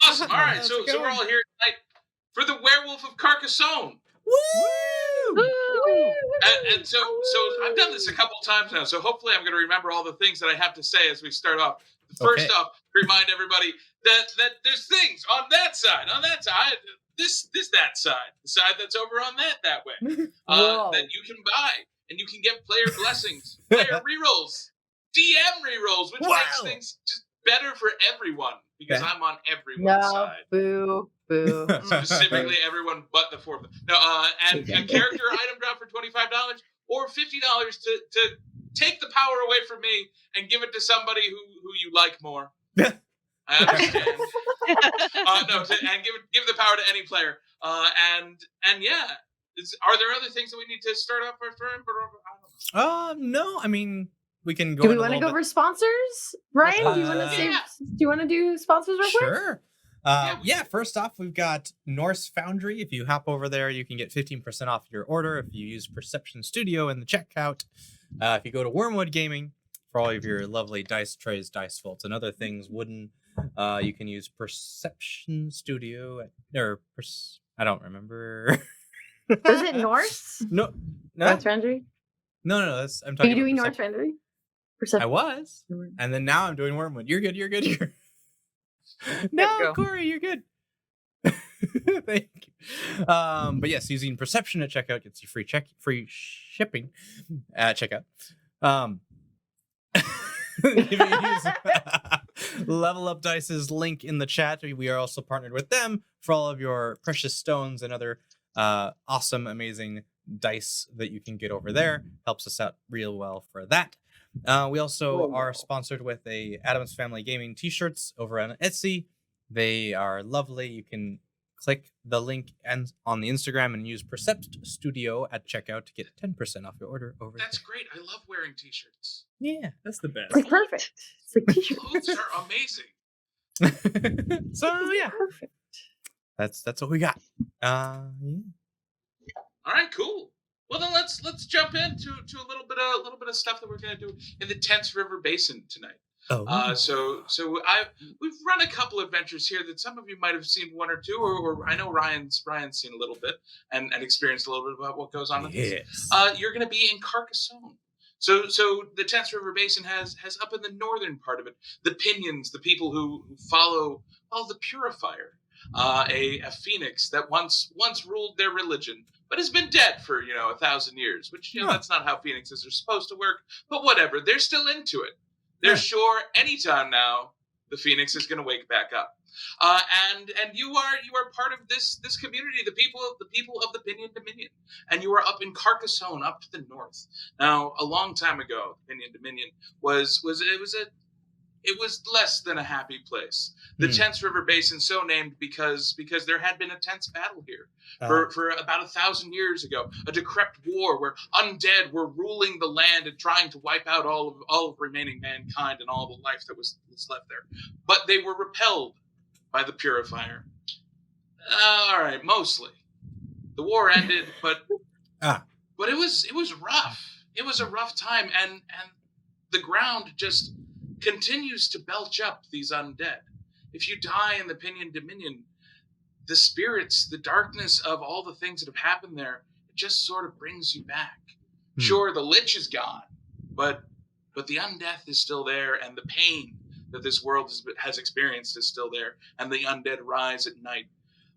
Awesome. All right, so we're all here tonight for the Werewolf of Carcassonne. Woo! And so I've done this a couple times now, so hopefully I'm going to remember all the things that I have to say as we start off. First off, remind everybody that there's things on that side, that side, the side that's over on that way, that you can buy, and you can get player blessings, player rerolls, DM rerolls, which makes things just better for everyone, because I'm on everyone's side. Boo. Specifically everyone but the fourth. No, and a character item drop for $25 or $50 to take the power away from me and give it to somebody who you like more. I understand. And give the power to any player. And yeah, are there other things that we need to start off with? No, I mean, we can go. Do we want to go over sponsors, Ryan? Do you want to do sponsors real quick? Sure. First off, we've got Norse Foundry. If you hop over there, you can get 15% off your order if you use Perception Studio in the checkout. If you go to Wormwood Gaming for all of your lovely dice trays, dice vaults, and other things wooden, you can use Perception Studio I don't remember. Was it Norse? No. Norse Foundry? No. I'm talking. Are you doing Norse Foundry? I was, and then now I'm doing Wormwood. You're good. No, Kory, you're good. Thank you. But yes, using Perception at checkout gets you free shipping at checkout. If you use Level Up Dice's link in the chat, we are also partnered with them for all of your precious stones and other awesome, amazing dice that you can get over there. Helps us out real well for that. We also are sponsored with a Addams Family Gaming t-shirts over on Etsy. They are lovely. You can click the link on the Instagram and use Percept Studio at checkout to get 10% off your order over That's great. I love wearing t-shirts. Yeah, that's the best. It's perfect. It's like t-shirts. Clothes are amazing. So yeah, perfect. That's what we got. All right, cool. Well, then let's jump into a little bit of stuff that we're gonna do in the Tense River Basin tonight. So we've run a couple adventures here that some of you might have seen one or two, or I know Ryan's seen a little bit and experienced a little bit about what goes on. Yes. You're gonna be in Carcassonne. So the Tense River Basin has up in the northern part of it the Pinions, the people who follow the Purifier, a phoenix that once ruled their religion, but has been dead for 1,000 years. Which that's not how phoenixes are supposed to work. But whatever, they're still into it. They're sure anytime now the phoenix is going to wake back up. And you are part of this community, the people of the Pinion Dominion, and you are up in Carcassonne, up to the north. Now, a long time ago, Pinion Dominion was less than a happy place. The Tense River Basin, so named because there had been a tense battle here for about 1,000 years ago, a decrepit war where undead were ruling the land and trying to wipe out all of remaining mankind and all the life that was left there. But they were repelled by the Purifier. All right, mostly. The war ended, but it was rough. It was a rough time, and the ground just continues to belch up these undead. If you die in the Pinion Dominion, the spirits, the darkness of all the things that have happened there, it just sort of brings you back. Sure, the lich is gone, but the undeath is still there, and the pain that this world has experienced is still there, and the undead rise at night,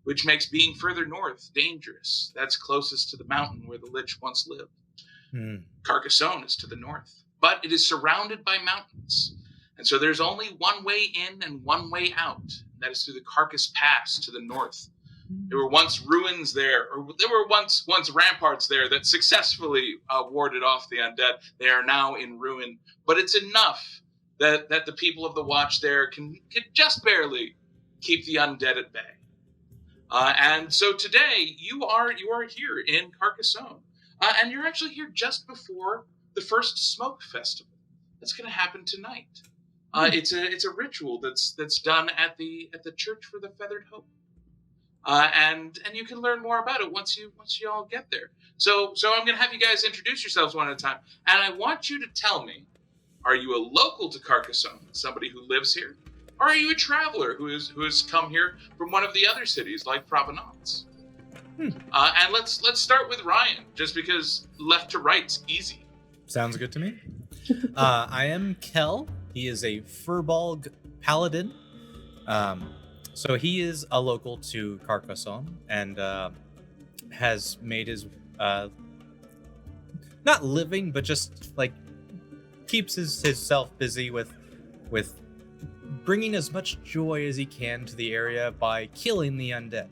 which makes being further north dangerous. That's closest to the mountain where the lich once lived. Carcassonne is to the north, but it is surrounded by mountains. And so there's only one way in and one way out. And that is through the Carcass Pass to the north. There were once ruins there, or there were once ramparts there that successfully warded off the undead. They are now in ruin. But it's enough that the people of the Watch there can just barely keep the undead at bay. And so today, you are here in Carcassonne. And you're actually here just before the first Smoke Festival. That's going to happen tonight. It's a ritual that's done at the Church for the Feathered Hope, and you can learn more about it once you all get there. So I'm gonna have you guys introduce yourselves one at a time, and I want you to tell me, Are you a local to Carcassonne, somebody who lives here? Or are you a traveler who has come here from one of the other cities like Provenance? And let's start with Ryan, just because left to right's easy. Sounds good to me. I am Kel. He is a Furbolg paladin. So he is a local to Carcassonne and has made his not living, but just like keeps himself busy with bringing as much joy as he can to the area by killing the undead.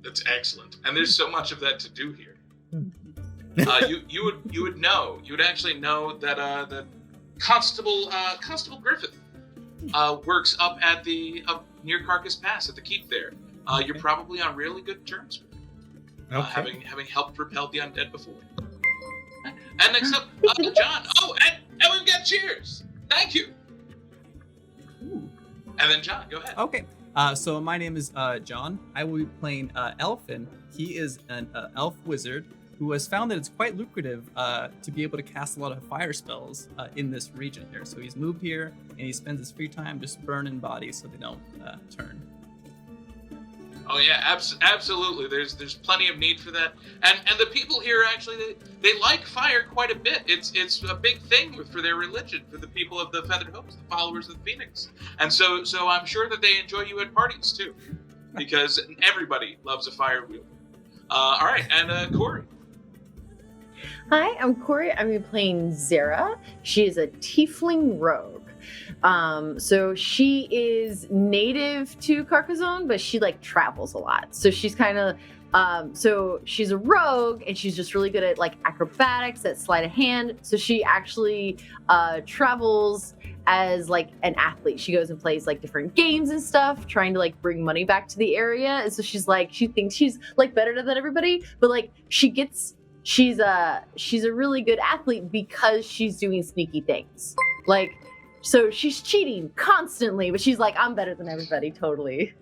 That's excellent, and there's so much of that to do here. You would actually know that that Constable Griffith works up near Carcass Pass at the keep there. You're probably on really good terms with him, having helped repel the undead before. And next up, John. Oh, and we've got cheers. Thank you. And then John, go ahead. Okay. So my name is John. I will be playing Elfin. He is an elf wizard who has found that it's quite lucrative to be able to cast a lot of fire spells in this region here. So he's moved here and he spends his free time just burning bodies so they don't turn. Oh yeah, absolutely. There's plenty of need for that, and the people here actually they like fire quite a bit. It's a big thing for their religion, for the people of the Feathered Hopes, the followers of the Phoenix, and so I'm sure that they enjoy you at parties too, because everybody loves a fire wheel. All right, and Kory. Hi, I'm Kory. I'm playing Zara. She is a tiefling rogue. So she is native to Carcassonne, but she like travels a lot. So she's kind of, so she's a rogue and she's just really good at like acrobatics, at sleight of hand. So she actually travels as like an athlete. She goes and plays like different games and stuff, trying to like bring money back to the area. And so she's like, she thinks she's like better than everybody, but like she's a really good athlete because she's doing sneaky things. Like, so she's cheating constantly, but she's like, I'm better than everybody, totally.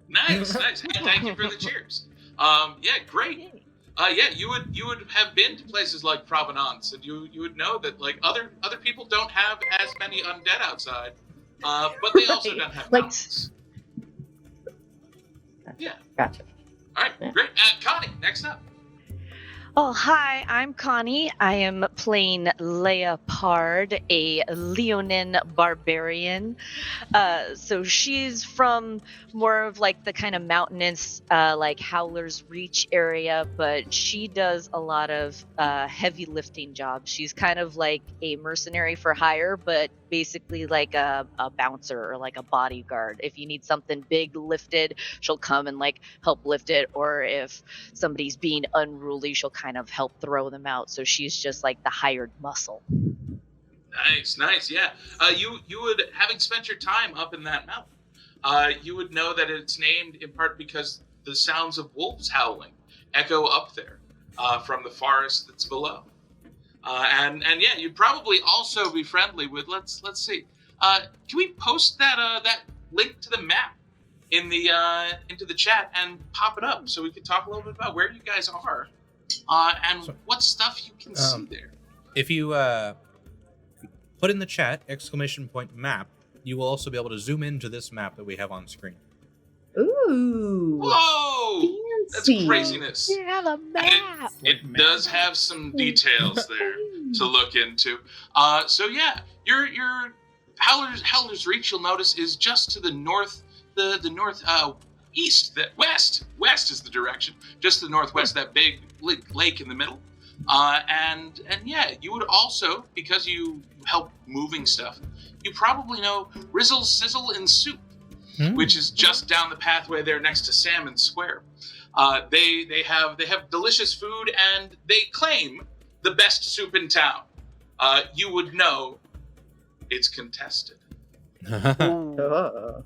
Nice. Thank you for the cheers. Yeah, great. Yeah, you would have been to places like Provenance, and you would know that like other people don't have as many undead outside, but they also don't have mountains. Yeah. Gotcha. All right, great. Connie, next up. Oh, hi, I'm Connie. I am playing Leopard, a Leonin barbarian. So she's from more of like the kind of mountainous, like Howler's Reach area, but she does a lot of heavy lifting jobs. She's kind of like a mercenary for hire, but basically like a bouncer or like a bodyguard. If you need something big lifted, she'll come and like help lift it, or if somebody's being unruly, she'll kind of help throw them out. So she's just like the hired muscle. Nice, yeah. You would, having spent your time up in that mountain, you would know that it's named in part because the sounds of wolves howling echo up there from the forest that's below. And yeah, you'd probably also be friendly with. Let's see. Can we post that link to the map in the into the chat and pop it up so we can talk a little bit about where you guys are and what stuff you can see there. If you put in the chat !map, you will also be able to zoom into this map that we have on screen. Ooh. Whoa! Fancy. That's craziness. You have a map. It does have some details there to look into. So yeah, your Howler's Reach, you'll notice, is just to the north, the north east. West is the direction. Just to the northwest, that big lake in the middle. And yeah, you would also, because you help moving stuff, you probably know Rizzle, Sizzle, and Soup, which is just down the pathway there next to Salmon Square. They have delicious food, and they claim the best soup in town. You would know it's contested. All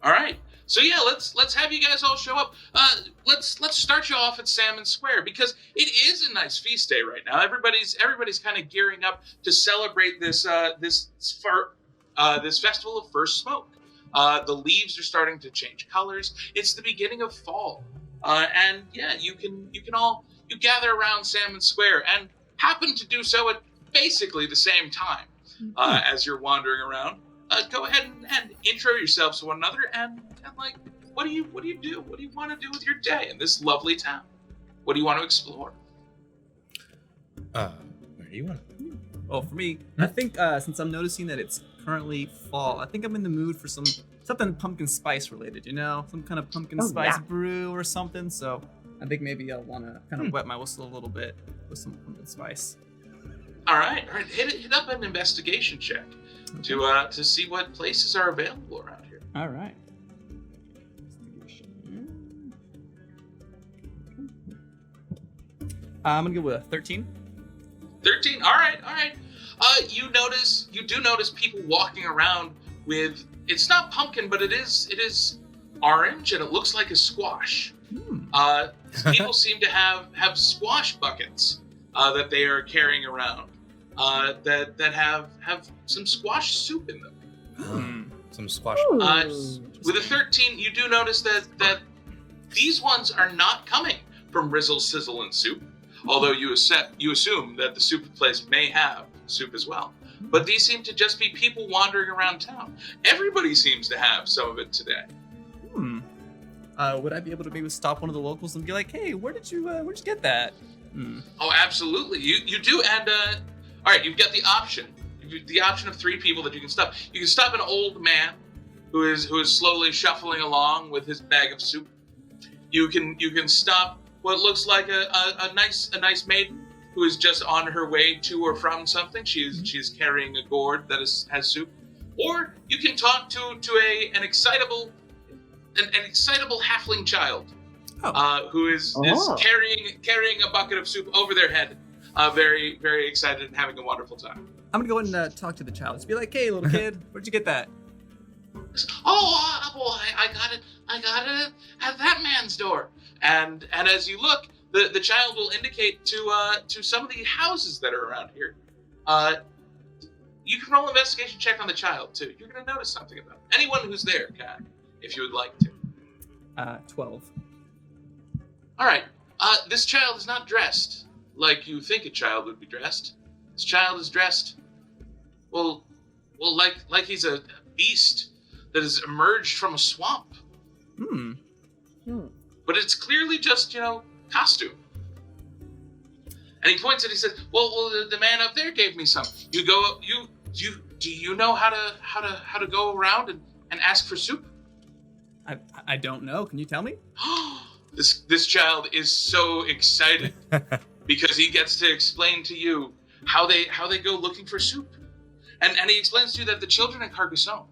right. So yeah, let's have you guys all show up. Let's start you off at Salmon Square because it is a nice feast day right now. Everybody's kind of gearing up to celebrate this festival of first smoke. The leaves are starting to change colors. It's the beginning of fall, and yeah, you gather around Salmon Square. And happen to do so at basically the same time as you're wandering around. Go ahead and intro yourselves to one another and like, what do you do? What do you want to do with your day in this lovely town? What do you want to explore? Where do you want to? Well, for me, I think since I'm noticing that it's currently fall, I think I'm in the mood for something pumpkin spice related, some kind of pumpkin spice brew or something. So I think maybe I'll want to kind of wet my whistle a little bit with some pumpkin spice. All right. Hit up an investigation check to see what places are available around here. All right. I'm gonna go with a 13. 13. All right. You do notice people walking around with. It's not pumpkin, but it is orange, and it looks like a squash. People seem to have squash buckets that they are carrying around that have some squash soup in them. Some squash. With a 13, you do notice that these ones are not coming from Rizzle, Sizzle, and Soup, although you assume that the soup place may have soup as well. But these seem to just be people wandering around town. Everybody seems to have some of it today. Would I be able to maybe stop one of the locals and be like, "Hey, where'd you get that?" Oh, absolutely. You do, and all right, you've got the option. The option of 3 people that you can stop. You can stop an old man who is slowly shuffling along with his bag of soup. You can stop what looks like a nice maiden who is just on her way to or from something. She is carrying a gourd that has soup. Or you can talk to an excitable halfling child who is carrying a bucket of soup over their head, very, very excited and having a wonderful time. I'm gonna go ahead and talk to the child. Just be like, "Hey, little kid, where'd you get that?" Oh, boy, I got it at that man's door. And as you look, the child will indicate to some of the houses that are around here. You can roll an investigation check on the child too. You're gonna notice something about it. Anyone who's there can, if you would like to. 12. All right. This child is not dressed like you think a child would be dressed. This child is dressed, well, like he's a beast that has emerged from a swamp. But it's clearly just, costume. And he points and he says, "Well, the man up there gave me some. You go, do you know how to go around and ask for soup?" I don't know. Can you tell me? This child is so excited because he gets to explain to you how they go looking for soup. And he explains to you that the children in Carcassonne,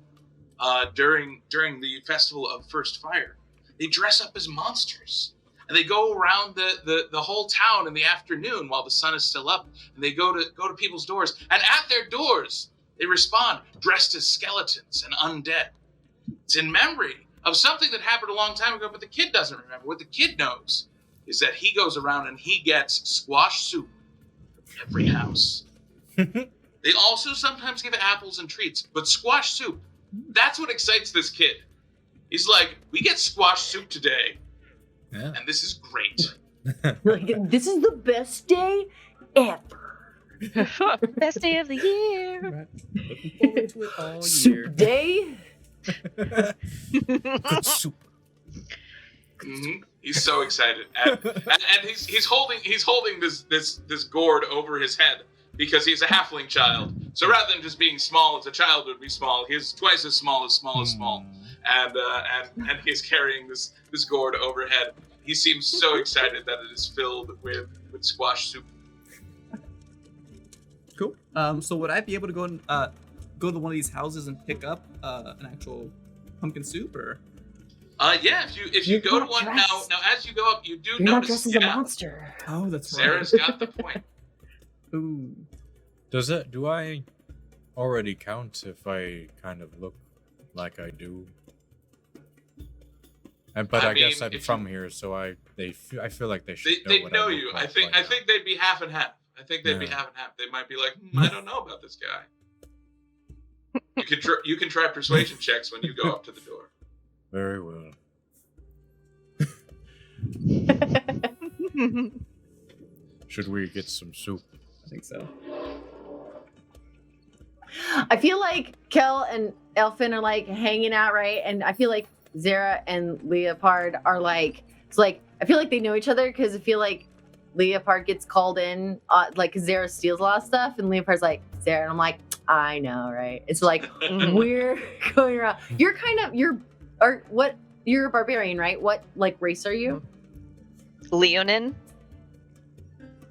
during the festival of First Fire, they dress up as monsters. And they go around the whole town in the afternoon while the sun is still up, and they go to people's doors. And at their doors, they respond dressed as skeletons and undead. It's in memory of something that happened a long time ago, but the kid doesn't remember. What the kid knows is that he goes around and he gets squash soup from every house. They also sometimes give apples and treats, but squash soup, that's what excites this kid. He's like, "We get squash soup today. Yeah. And this is great." Like, this is the best day ever. Best day of the year. Right. Looking forward to it all year. Soup day. Good soup. Mm-hmm. He's so excited, and he's holding this gourd over his head because he's a halfling child. So rather than just being small as a child would be small, he's twice as small as small. And he's carrying this gourd overhead. He seems so excited that it is filled with squash soup. Cool. So would I be able to go to one of these houses and pick up an actual pumpkin soup, or? Yeah. If you go to one now as you go up, you do You're not notice. dressed as a monster. Oh, that's Sarah's right. got the point. Ooh. Do I already count if I kind of look like I do? But I guess I'm from here, so I feel like they should they what know I look you. like I think by they'd be half and half. They might be like, I don't know about this guy. You can try persuasion checks when you go up to the door. Very well. Should we get some soup? think so. I feel like Kel and Elfin are like hanging out, right? And I feel like Zara and Leopard are like, it's like, I feel like they know each other because I feel like Leopard gets called in, like Zara steals a lot of stuff, and Leopard's like, Zara, and I'm like, I know, right? It's like, we're going around. You're a barbarian, right? What, like, race are you? Leonin.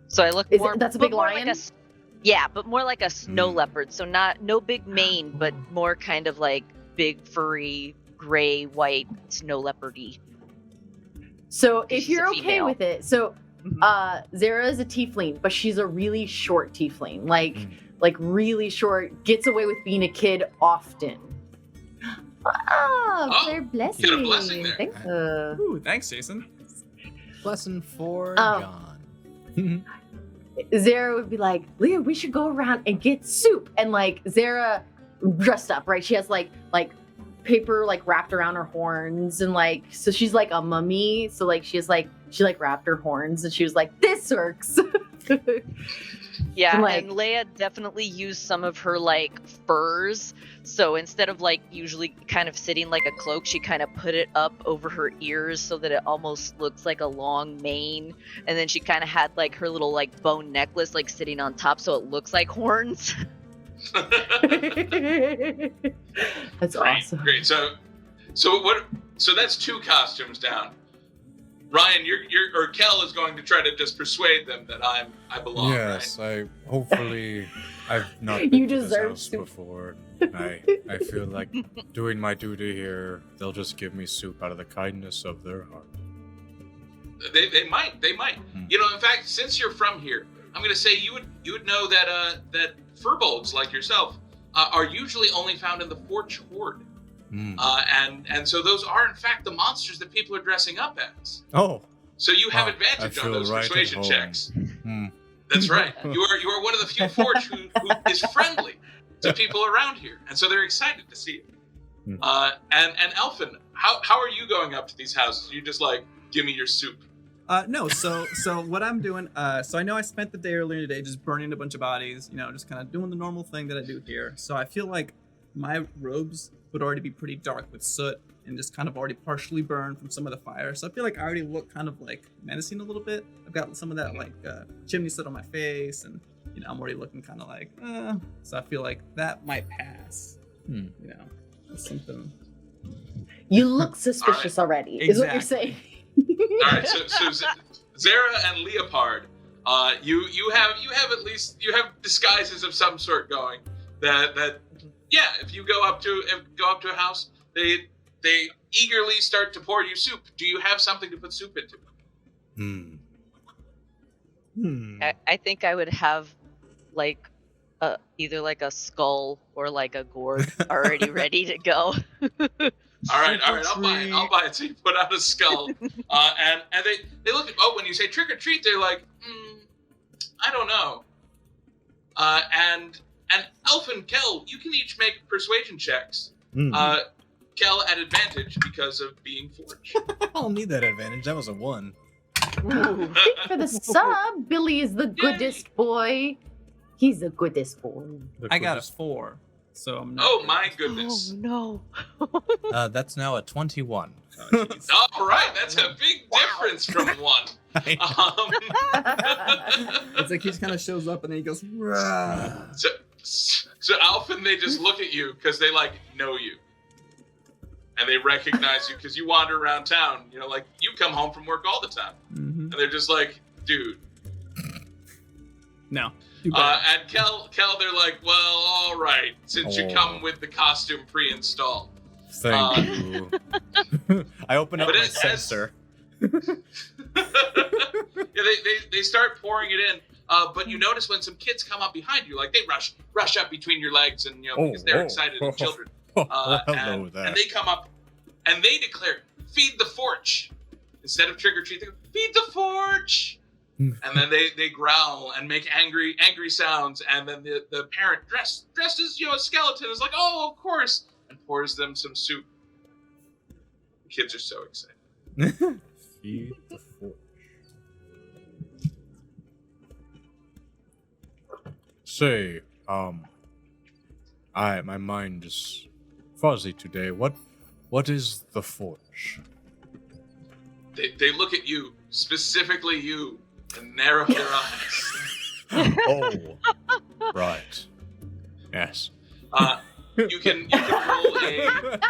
So I look more. That's a big more lion? Like but more like a snow leopard. So no big mane, but more kind of like big furry gray white snow leopardy. So if you're okay female. with it, so Zara is a tiefling, but she's a really short tiefling, like really short. Gets away with being a kid often. Their blessing. You got a blessing there. Thanks. Ooh, thanks, Jason. Lesson for John. Zara would be like, Leah, we should go around and get soup. And like Zara dressed up, right? She has like paper like wrapped around her horns, and like, so she's like a mummy. So like she wrapped her horns, and she was like, this works. Yeah, like, and Leia definitely used some of her like furs. So instead of like usually kind of sitting like a cloak, she kind of put it up over her ears so that it almost looks like a long mane. And then she kind of had like her little like bone necklace like sitting on top so it looks like horns. That's awesome. Great. So that's 2 costumes down. Ryan, or Kel is going to try to just persuade them that I belong. Yes, right? I've not been You to this deserve house soup. before. I feel like doing my duty here. They'll just give me soup out of the kindness of their heart. They might. You know, in fact, since you're from here, I'm going to say you would know that furbolgs like yourself are usually only found in the Forge Horde. And so those are in fact the monsters that people are dressing up as. Oh. So you have advantage on those right persuasion at checks. home. That's right. You are one of the few Forge who is friendly to people around here, and so they're excited to see you. And Elfin, how are you going up to these houses? You just like, give me your soup. No, so what I'm doing, so I know I spent the day earlier today just burning a bunch of bodies, you know, just kind of doing the normal thing that I do here. So I feel like my robes would already be pretty dark with soot and just kind of already partially burned from some of the fire. So I feel like I already look kind of like menacing a little bit. I've got some of that like chimney soot on my face, and you know, I'm already looking kind of like, so I feel like that might pass. You know, that's something. You look suspicious already, is what you're saying. All right, so Zara and Leopard, you have disguises of some sort going. That if you go up to a house, they eagerly start to pour you soup. Do you have something to put soup into? I think I would have like either like a skull or like a gourd already ready to go. All right, I'll buy it. So you put out a skull, and they look at, when you say trick or treat, they're like, I don't know. And Elf and Kel, you can each make persuasion checks. Kel at advantage because of being forged. I'll need that advantage. That was a 1. Thank you for the sub. Billy is the goodest boy. He's the goodest boy. I got a 4. So I'm not. Oh my goodness! Oh no! That's now a 21. All right, that's a big difference from 1. It's like he just kind of shows up and then he goes. Rah. So Alphen, they just look at you because they like know you, and they recognize you because you wander around town. You know, like you come home from work all the time, and they're just like, dude. No. And Kel, they're like, well, all right, since you come with the costume pre-installed. Thank you. I open up But my it has- sensor. Yeah, they start pouring it in, but you notice when some kids come up behind you, like they rush up between your legs, and you know because they're excited and children. Hello there. And they come up and they declare, "Feed the forge!" Instead of trick or treat, they go, "Feed the forge!" And then they growl and make angry sounds, and then the parent dressed as a skeleton is like, "Oh, of course," and pours them some soup. The kids are so excited. Feed the forge. Say, my mind is fuzzy today. What is the Forge? They look at you, specifically you, and narrow their eyes. Oh, right. Yes. You can roll a.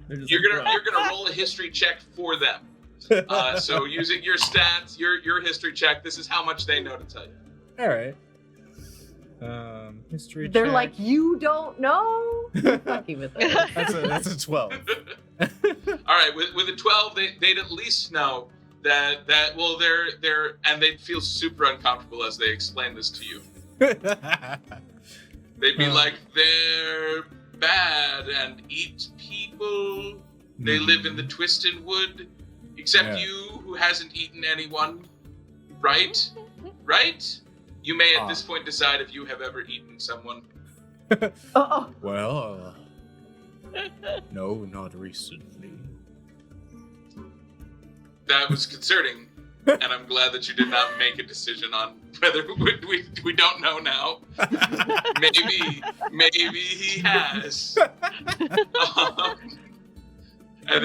They're just You're like, gonna roll a history check for them. So using your stats, your history check. This is how much they know to tell you. All right. History. They're check. like, you don't know. You're fucking with us. That's a 12. All right, with a 12, they'd at least know that well they're and they'd feel super uncomfortable as they explain this to you. They'd be like, they're bad and eat people. They live in the Twisted Wood, except you, who hasn't eaten anyone, right? Right? You may at this point decide if you have ever eaten someone. Oh, Well, no, not recently. That was concerning, and I'm glad that you did not make a decision on whether we don't know now. Maybe he has. And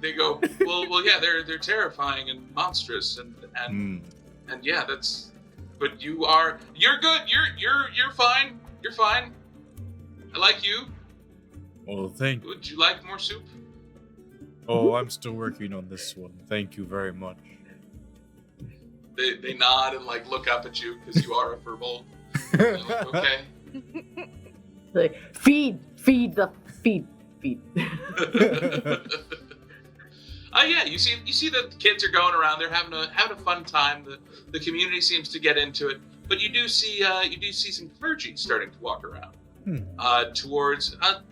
they go, well, yeah, they're terrifying and monstrous, and yeah, that's. But you're good. You're fine. You're fine. I like you. Well, thank you. Would you like more soup? Oh, I'm still working on this one. Thank you very much. They nod and like look up at you because you are a furball. They're like, okay. like, feed. Yeah, you see that the kids are going around. They're having a fun time. The community seems to get into it. But you do see some clergy starting to walk around towards a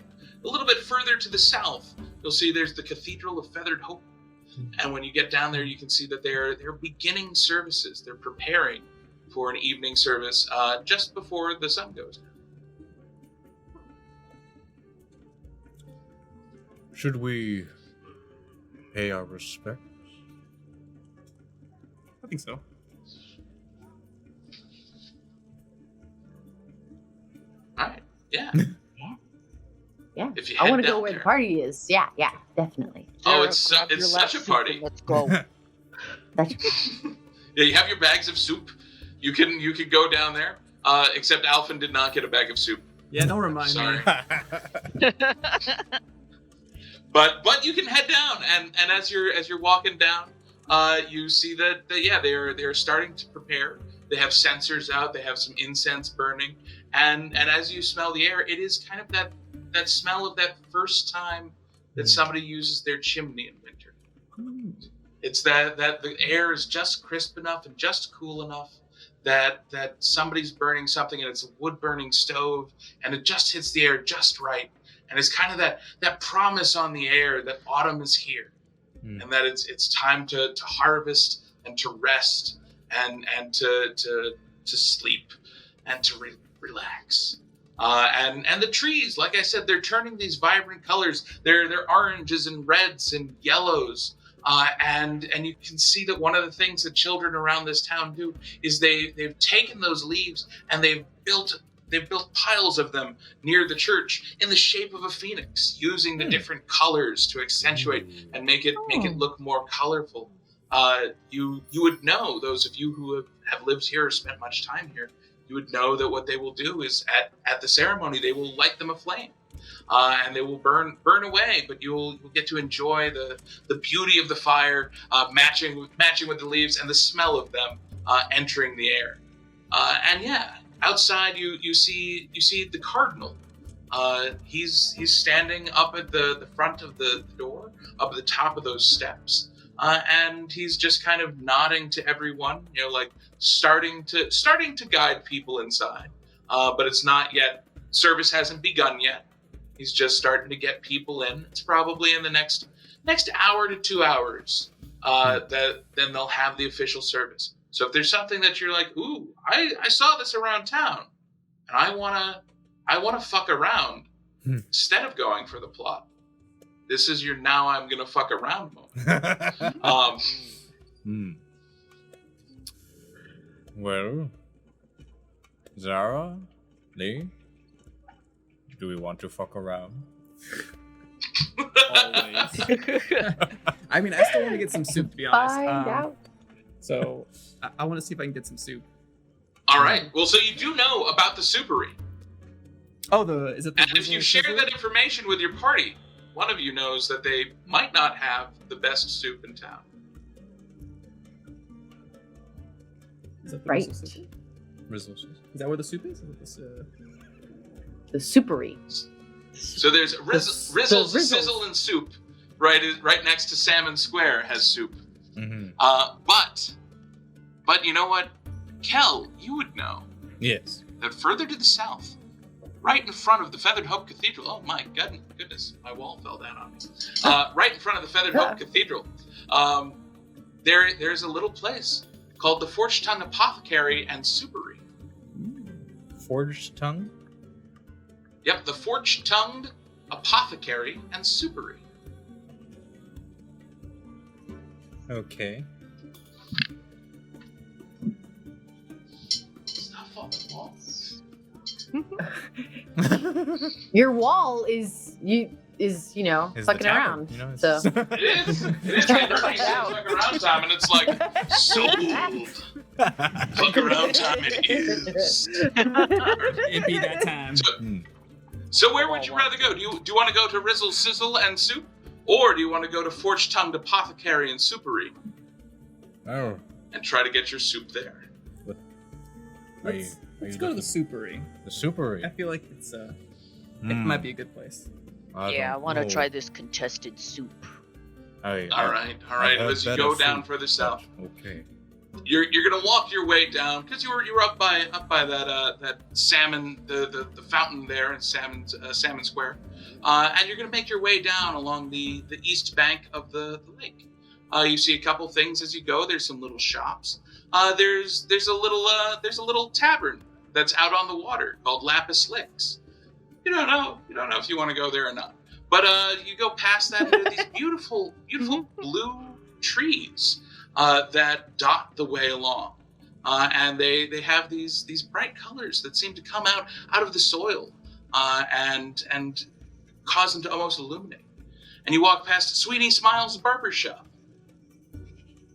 little bit further to the south. You'll see there's the Cathedral of Feathered Hope, and when you get down there, you can see that they're beginning services. They're preparing for an evening service just before the sun goes down. Should we pay our respects? I think so. All right. Yeah. Yeah. If you I head want to go down where there. the party is. Yeah, definitely. Oh, Sarah, grab it's your such a last party. soup and Let's go. Yeah, you have your bags of soup. You can go down there. Except Alphen did not get a bag of soup. Yeah, don't remind Sorry. me. But you can head down, and as you're walking down, you see that they're starting to prepare. They have censers out. They have some incense burning, and as you smell the air, it is kind of that smell of that first time that somebody uses their chimney in winter. It's that the air is just crisp enough and just cool enough that somebody's burning something, and it's a wood burning stove, and it just hits the air just right. And it's kind of that promise on the air that autumn is here, and that it's time to harvest and to rest and to sleep and to relax. And the trees, like I said, they're turning these vibrant colors. They're oranges and reds and yellows. And you can see that one of the things that children around this town do is they've taken those leaves and they've built piles of them near the church in the shape of a phoenix, using the different colors to accentuate and make it look more colorful. You would know, those of you who have lived here or spent much time here, you would know that what they will do is at the ceremony they will light them aflame. And they will burn away, but you'll get to enjoy the beauty of the fire matching with the leaves and the smell of them entering the air. And yeah, outside you see the cardinal. He's standing up at the front of the door, up at the top of those steps, and he's just kind of nodding to everyone, like starting to guide people inside. But it's not yet. Service hasn't begun yet. He's just starting to get people in. It's probably in the next hour to 2 hours that then they'll have the official service. So if there's something that you're like, ooh, I saw this around town, and I wanna fuck around instead of going for the plot. This is your now I'm gonna fuck around moment. Well, Zara? Lee? Do we want to fuck around? Always. I mean, I still want to get some soup, to be honest. Find out. So I want to see if I can get some soup. All right. Well, so you do know about the soupery. Oh, is it the And if you share that information with your party, one of you knows that they might not have the best soup in town. Is that the Right. Rizzle soup? Rizzles. Is that where the soup is? The soupery. So there's Rizzle, Rizzles. Sizzle, and Soup, right next to Salmon Square has soup. Mm-hmm. But you know what? Kel, you would know Yes. that further to the south, right in front of the Feathered Hope Cathedral, oh my goodness, my wall fell down on me. Right in front of the Feathered Hope Cathedral, there's a little place called the Forge-Tongue Apothecary and Soupery. Forged tongue? Yep, the Forge-Tongued Apothecary and Soupery. Okay. Stop falling wall. Your wall is Is the fucking tavern, around. you know, it's- So It is Trying kind to of find out. fuck around time, and it's like, sold. Fuck around time it is. It'd be that time. So where would you rather go? Do you want to go to Rizzle, Sizzle, and Soup? Or do you want to go to Forge-Tongued Apothecary and Soupery Oh. and try to get your soup there? Let's go to the soupery. The soupery. I feel like it Hmm. might be a good place. Yeah, I want to try this contested soup. All right. As you go down further south, Okay. you're gonna walk your way down because you were up by that salmon the fountain there in Salmon Square, and you're gonna make your way down along the east bank of the lake. You see a couple things as you go. There's some little shops. There's a little tavern that's out on the water called Lapis Licks. You don't know if you want to go there or not. But you go past that into these beautiful blue trees that dot the way along, and they have these bright colors that seem to come out of the soil and cause them to almost illuminate. And you walk past Sweetie Smiles Barber Shop.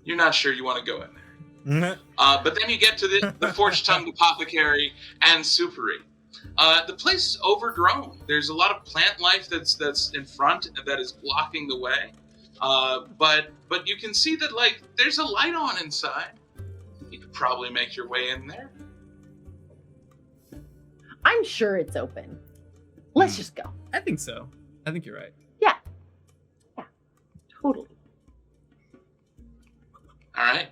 You're not sure you want to go in there. But then you get to the Forge-Tongued Apothecary and Soupery. The place is overgrown. There's a lot of plant life that's in front that is blocking the way. But you can see that there's a light on inside. You could probably make your way in there. I'm sure it's open. Let's just go. I think so. I think you're right. Yeah, totally. All right.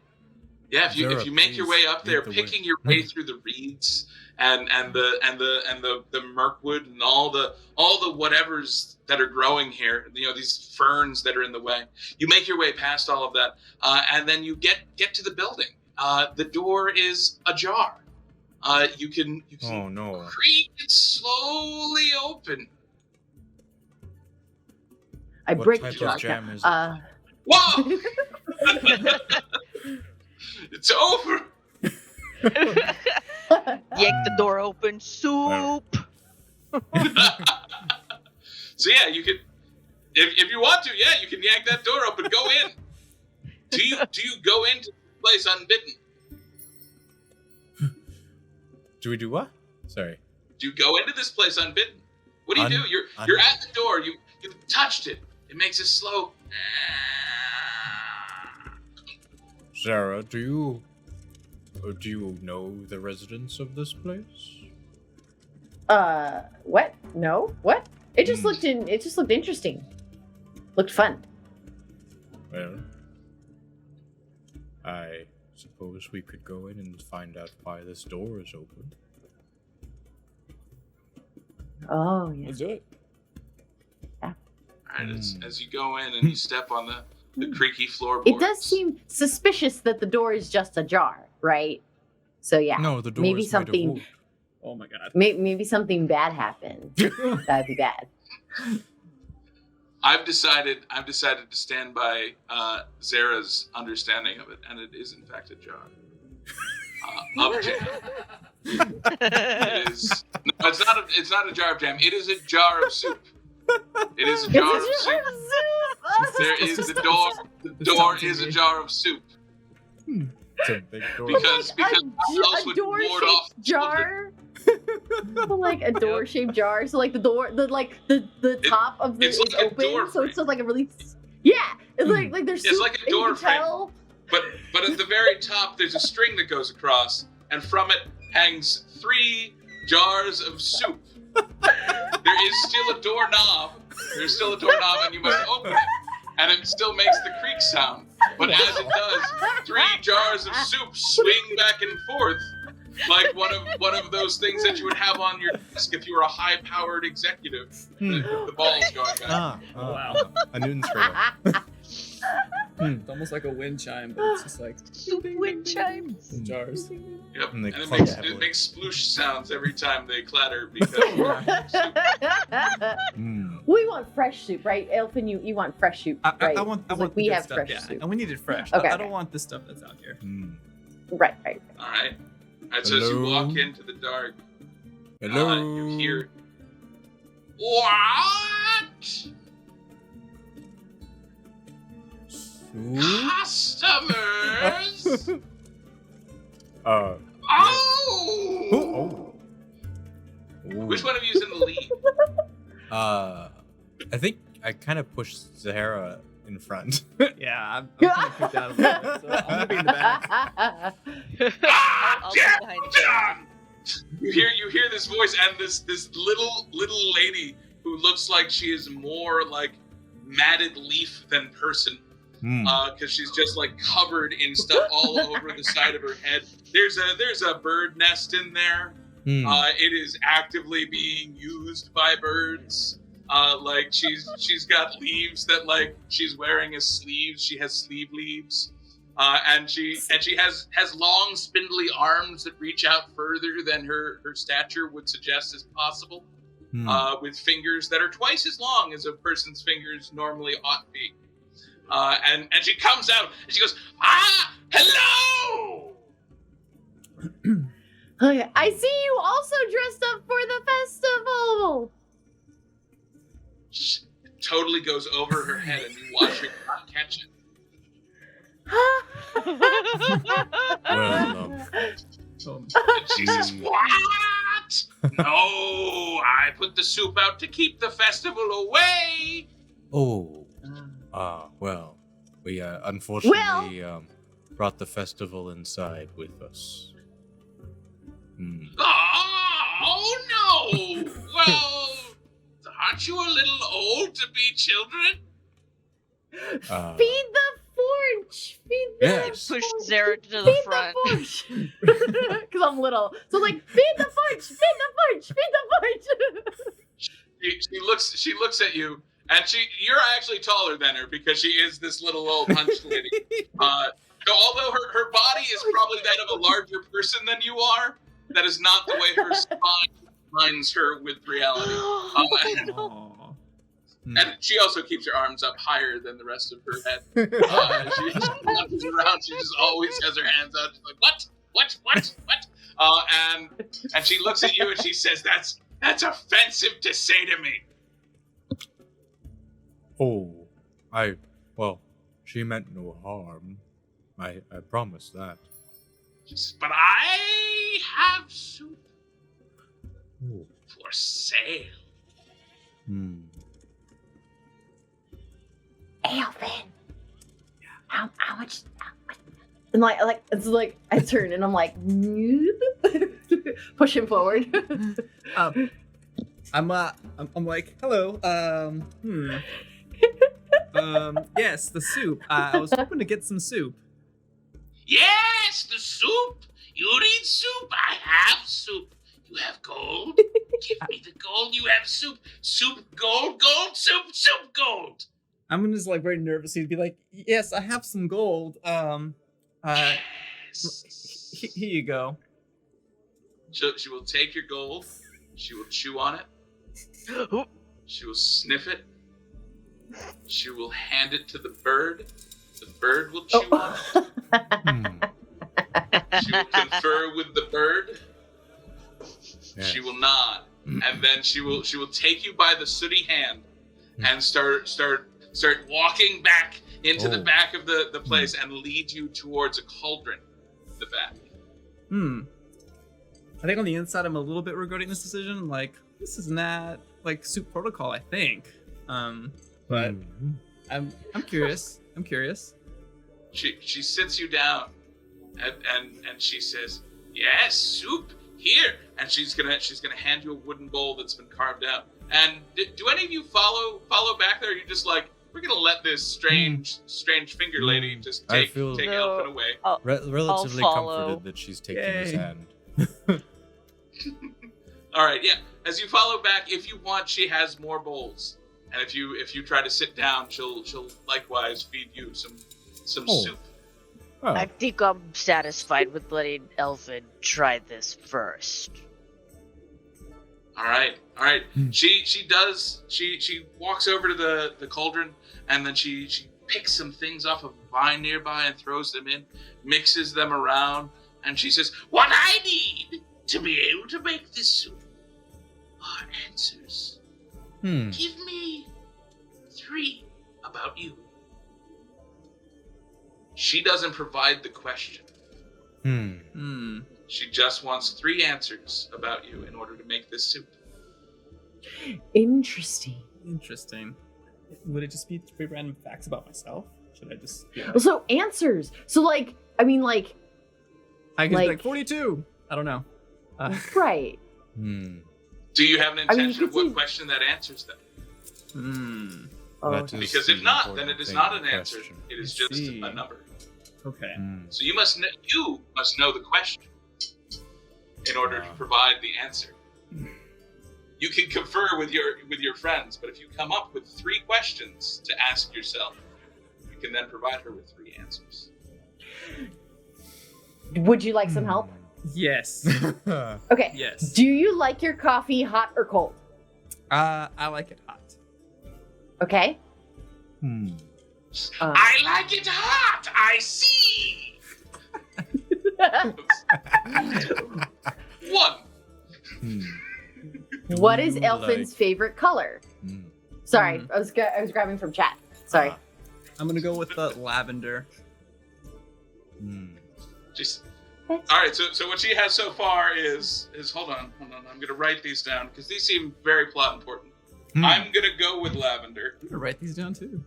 Yeah, if Zara, you make your way up there, lead the way. picking your way through the reeds and the mirkwood and all the whatevers that are growing here, these ferns that are in the way. You make your way past all of that, and then you get to the building. The door is ajar. You can Oh no. creak it slowly open. I What break type the of jar. jam is it? Whoa! It's over. Yank the door open. Soup. So yeah, you can, if you want to, yeah, you can yank that door open. Go in. Do you go into the place unbidden? Do we do what? Sorry. Do you go into this place unbidden? What do you do? You're at the door. You touched it. It makes a slow. Sarah, do you know the residents of this place? What? No. What? It just looked interesting. Looked fun. Well, I suppose we could go in and find out why this door is open. Oh yeah. Let's do it. All right, as you go in and you step on the creaky floorboards. It does seem suspicious that the door is just ajar, right? So yeah. No, the door maybe is something. made of wood. Oh my god. Maybe something bad happened. That'd be bad. I've decided to stand by Zara's understanding of it, and it is in fact a jar of jam. It is. No, it's not a jar of jam. It is a jar of soup. It is a jar of soup. There is the door. The door is a jar of soup. It's a big door. Because how else would door ward off shaped jar. Like a door shaped jar. So like the door, the top of the it's is like a open. door So frame. it's just like a really. Yeah, it's like there's. It's soup like a and you door can frame. tell- But at the very top, there's a string that goes across, and from it hangs 3 jars of soup. There is still a doorknob. There's still a doorknob, and you must open it, and it still makes the creak sound. But as it does, 3 jars of soup swing back and forth, like one of those things that you would have on your desk if you were a high-powered executive. The balls going back. Wow. A Newton's radar. It's almost like a wind chime, but it's just like Wind chimes. jars. Yep. And And they it clunk makes heavily. sploosh sounds every time they clatter because We want fresh soup, right? Elfin, you want fresh soup, right? I want It's the like we good have stuff, fresh yeah. soup. And we need it fresh. Okay, I okay. don't want the stuff that's out here. Right. All right. So as you Hello? walk into the dark, Hello. you hear, "What? Customers? Oh. Oh! Which one of you is in the lead?" I think I kind of pushed Zahara in front. Yeah, I'm kind of kicked out of it. So I'm gonna be in the back. Ah, I'll be damn behind it! You hear this voice and this little lady who looks like she is more like matted leaf than person. Because she's just like covered in stuff all over the side of her head. There's a bird nest in there. It is actively being used by birds. Like she's got leaves that like she's wearing as sleeves. She has sleeve leaves. And she has long spindly arms that reach out further than her stature would suggest is possible. With fingers that are twice as long as a person's fingers normally ought to be. And she comes out and she goes, hello! Okay, I see you also dressed up for the festival. She totally goes over her head and you watch her not catch it. Well, And she says, what? No, I put the soup out to keep the festival away. well, we unfortunately brought the festival inside with us. Oh, no. Well, aren't you a little old to be children? Feed the forge. Feed the Yes. Push Zara to the Feed front. the forge. Because I'm little. So like, feed the forge. Feed the forge. Feed the forge. She looks at you, and you're actually taller than her because she is this little old hunched lady. So although her body is probably that of a larger person than you are, that is not the way her spine aligns her with reality. And she also keeps her arms up higher than the rest of her head. She lunges around. She just always has her hands out. She's like, what? And she looks at you and she says, "That's offensive to say to me." She meant no harm. I promise that. She says, "But I have soup for sale." Elfin. How much? And like it's like I turn and I'm like push him forward. I'm like, hello. Yes, the soup. I was hoping to get some soup. Yes, the soup. You need soup. I have soup. You have gold. Give me the gold. You have soup. Soup, gold, soup, gold. I'm gonna just like very nervously be like, yes, I have some gold. Yes. Here you go. She will take your gold. She will chew on it. She will sniff it. She will hand it to the bird. The bird will chew on it. She will confer with the bird. She will nod, and then she will take you by the sooty hand and start walking back into the back of the place and lead you towards a cauldron in the back. I think on the inside I'm a little bit regretting this decision. Like, this is not like soup protocol, I think. But I'm curious. I'm curious. She sits you down and she says, "Yes, soup here." And she's gonna hand you a wooden bowl that's been carved out. And do any of you follow back there? Or are you just like, we're gonna let this strange finger lady just take Elfin away? Relatively comforted that she's taking his hand. All right, yeah. As you follow back, if you want, she has more bowls, and if you try to sit down, she'll likewise feed you some soup. Oh. I think I'm satisfied with letting Elfin try this first. All right. She walks over to the cauldron, and then she picks some things off of a vine nearby and throws them in, mixes them around, and she says, "What I need to be able to make this soup are answers. Give me 3 about you." She doesn't provide the question. She just wants 3 answers about you in order to make this soup. Interesting. Would it just be 3 random facts about myself? Should I just... So answers. So I can be like 42. I don't know. Right. Do you have an intention of what question that answers them? Because if not, then it is not an answer. It is just a number. Okay. So you must know the question in order to provide the answer. You can confer with your friends, but if you come up with 3 questions to ask yourself, you can then provide her with 3 answers. Would you like some help? Yes. Okay. Yes. Do you like your coffee hot or cold? I like it hot. Okay. I like it hot. I see. 1. What is Elfin's favorite color? Sorry, I was grabbing from chat. Sorry. I'm gonna go with the lavender. All right. So what she has so far is hold on. I'm gonna write these down because these seem very plot important. I'm gonna go with lavender. I'm gonna write these down too.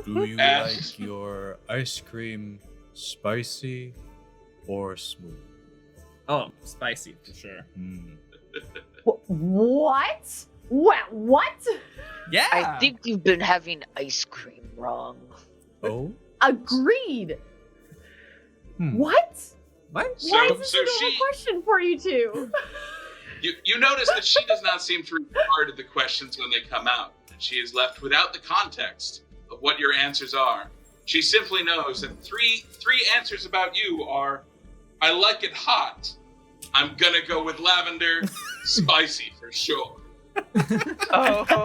Do you like your ice cream spicy or smooth? Oh, spicy for sure. What? What? Yeah. I think you've been having ice cream wrong. Oh? Agreed. What? Why is this a normal question for you two? You notice that she does not seem to regard the questions when they come out. She is left without the context of what your answers are. She simply knows that three answers about you are, I like it hot. I'm gonna go with lavender, spicy for sure. Oh no.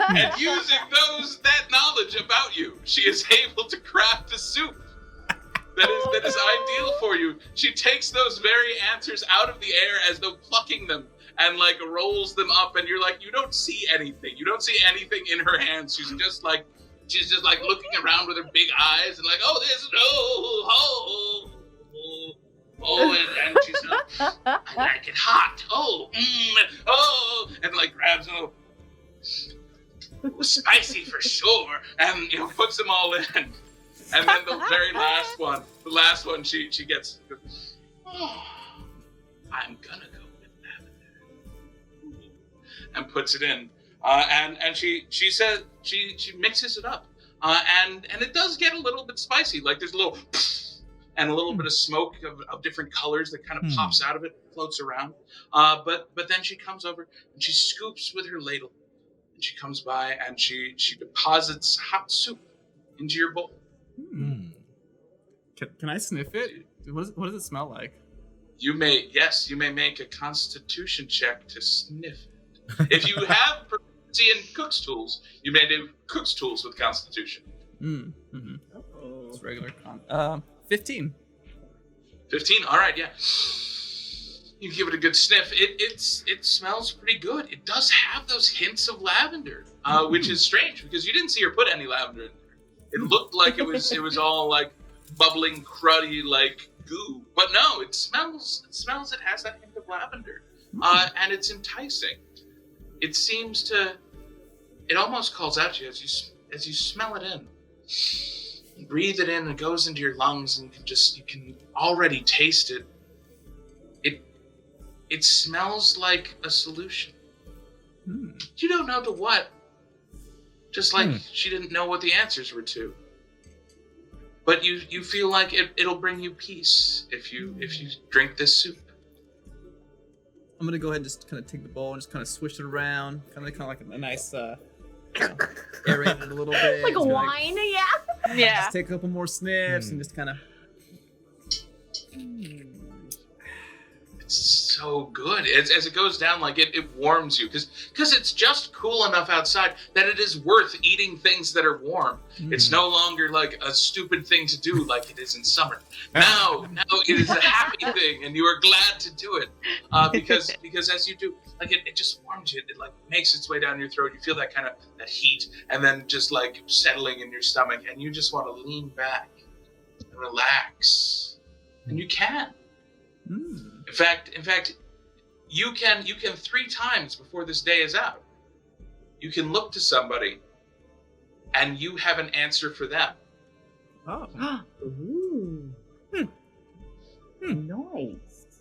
And using that knowledge about you, she is able to craft a soup that is ideal for you. She takes those very answers out of the air as though plucking them and like rolls them up, and you're like, you don't see anything. You don't see anything in her hands. She's just like looking around with her big eyes and like, oh, there's and she's like, I like it hot. And like grabs them. Spicy for sure, and puts them all in. And then the very last one, she gets. Oh, I'm gonna go with lavender, and puts it in. And she says she mixes it up, and it does get a little bit spicy. Like there's a little and a little bit of smoke of different colors that kind of pops out of it, floats around. But then she comes over and she scoops with her ladle, and she comes by and she deposits hot soup into your bowl. Can I sniff it? What does it smell like? You may make a Constitution check to sniff it. If you have proficiency in cook's tools, you may do cook's tools with Constitution. It's regular 15. 15. All right, yeah. You give it a good sniff. It smells pretty good. It does have those hints of lavender, which is strange because you didn't see her put any lavender in there. It looked like it was all like bubbling, cruddy, like goo. But no, it smells. It has that hint of lavender, and it's enticing. It seems to. It almost calls out to you as you smell it in. You breathe it in, and it goes into your lungs, and you can already taste it. It smells like a solution. You don't know to what. Just like she didn't know what the answers were to. But you feel like it'll bring you peace if you drink this soup. I'm gonna go ahead and just kind of take the bowl and just kind of swish it around, kind of like a nice, aerate it a little bit. Like a wine, Yeah. Just take a couple more sniffs and just kind of. It's so good. As it goes down, like it warms you because it's just cool enough outside that it is worth eating things that are warm. It's no longer like a stupid thing to do like it is in summer. Now it is a happy thing, and you are glad to do it because as you do, like it just warms you. It like makes its way down your throat. You feel that kind of that heat, and then just like settling in your stomach, and you just want to lean back and relax, and you can. In fact, you can 3 times before this day is out. You can look to somebody, and you have an answer for them. Oh. Ooh. Nice.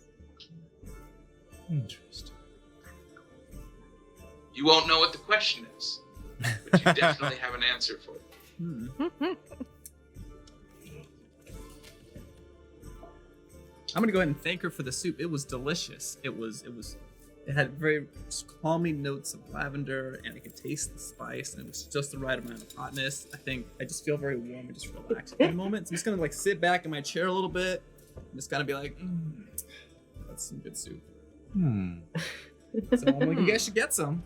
Interesting. You won't know what the question is, but you definitely have an answer for it. I'm gonna go ahead and thank her for the soup. It was delicious. It had very calming notes of lavender, and I could taste the spice, and it was just the right amount of hotness. I think I just feel very warm and just relaxed in the moment. So I'm just gonna like sit back in my chair a little bit and just kind of be like, that's some good soup. So I'm like, you guys should get some.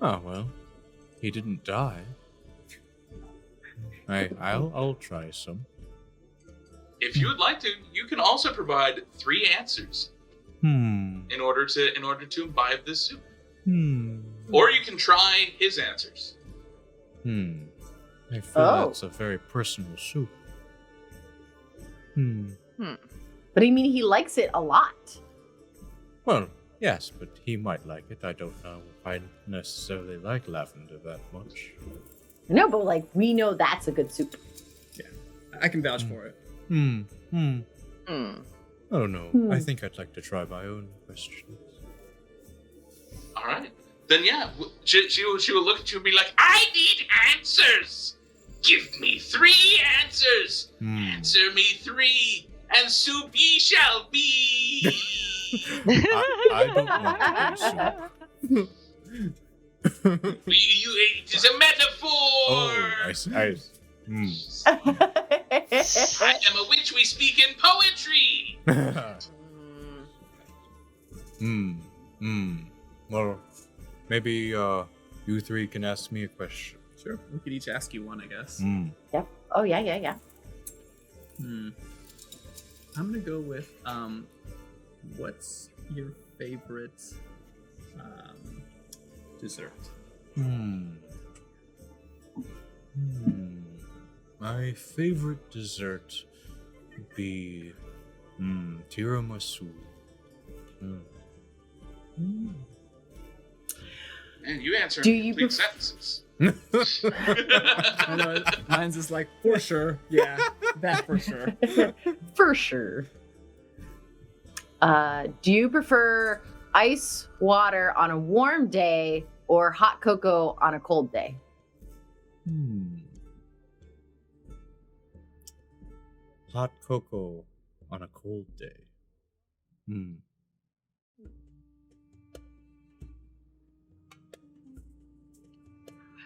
Oh well, he didn't die. I'll try some. If you would like to, you can also provide 3 answers in order to imbibe this soup. Or you can try his answers. I feel that's a very personal soup. But I mean, he likes it a lot. Well, yes, but he might like it. I don't know if I necessarily like lavender that much. No, but like we know that's a good soup. Yeah, I can vouch for it. Oh no, I think I'd like to try my own questions. All right. Then yeah, she will look at you and be like, I need answers! Give me 3 answers! Answer me 3, and soup ye shall be! I don't want to do soup. It is a metaphor! Oh, I see. I am a witch, we speak in poetry! Well, maybe you 3 can ask me a question. Sure, we could each ask you one, I guess. Yep. Oh yeah. I'm gonna go with what's your favorite dessert? My favorite dessert would be tiramisu. And you answer Do in you complete sentences. I know, mine's just like, for sure. Yeah, that for sure. For sure. Do you prefer ice water on a warm day or hot cocoa on a cold day? Hot cocoa on a cold day.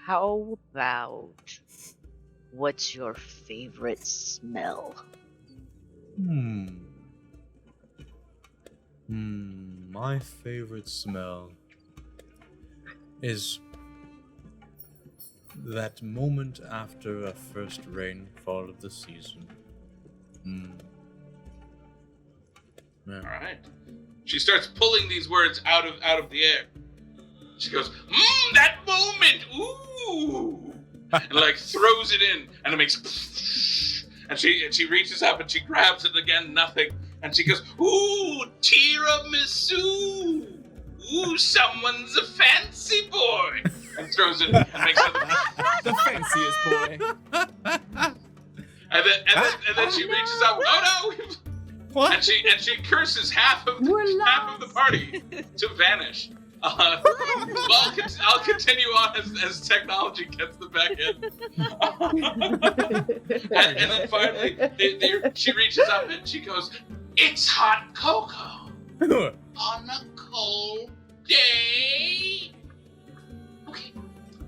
How about what's your favorite smell? My favorite smell is that moment after a first rainfall of the season. man. All right. She starts pulling these words out of the air. She goes, that moment, ooh, and like throws it in, and it makes, and she reaches up and she grabs it again, nothing, and she goes, ooh, tiramisu, ooh, someone's a fancy boy, and throws it and makes it. The fanciest boy. And then she reaches up. Oh no! What? And she curses half of the party to vanish. Well, I'll continue on as technology gets the back end. and then finally, she reaches up and she goes, "It's hot cocoa on a cold day." Okay.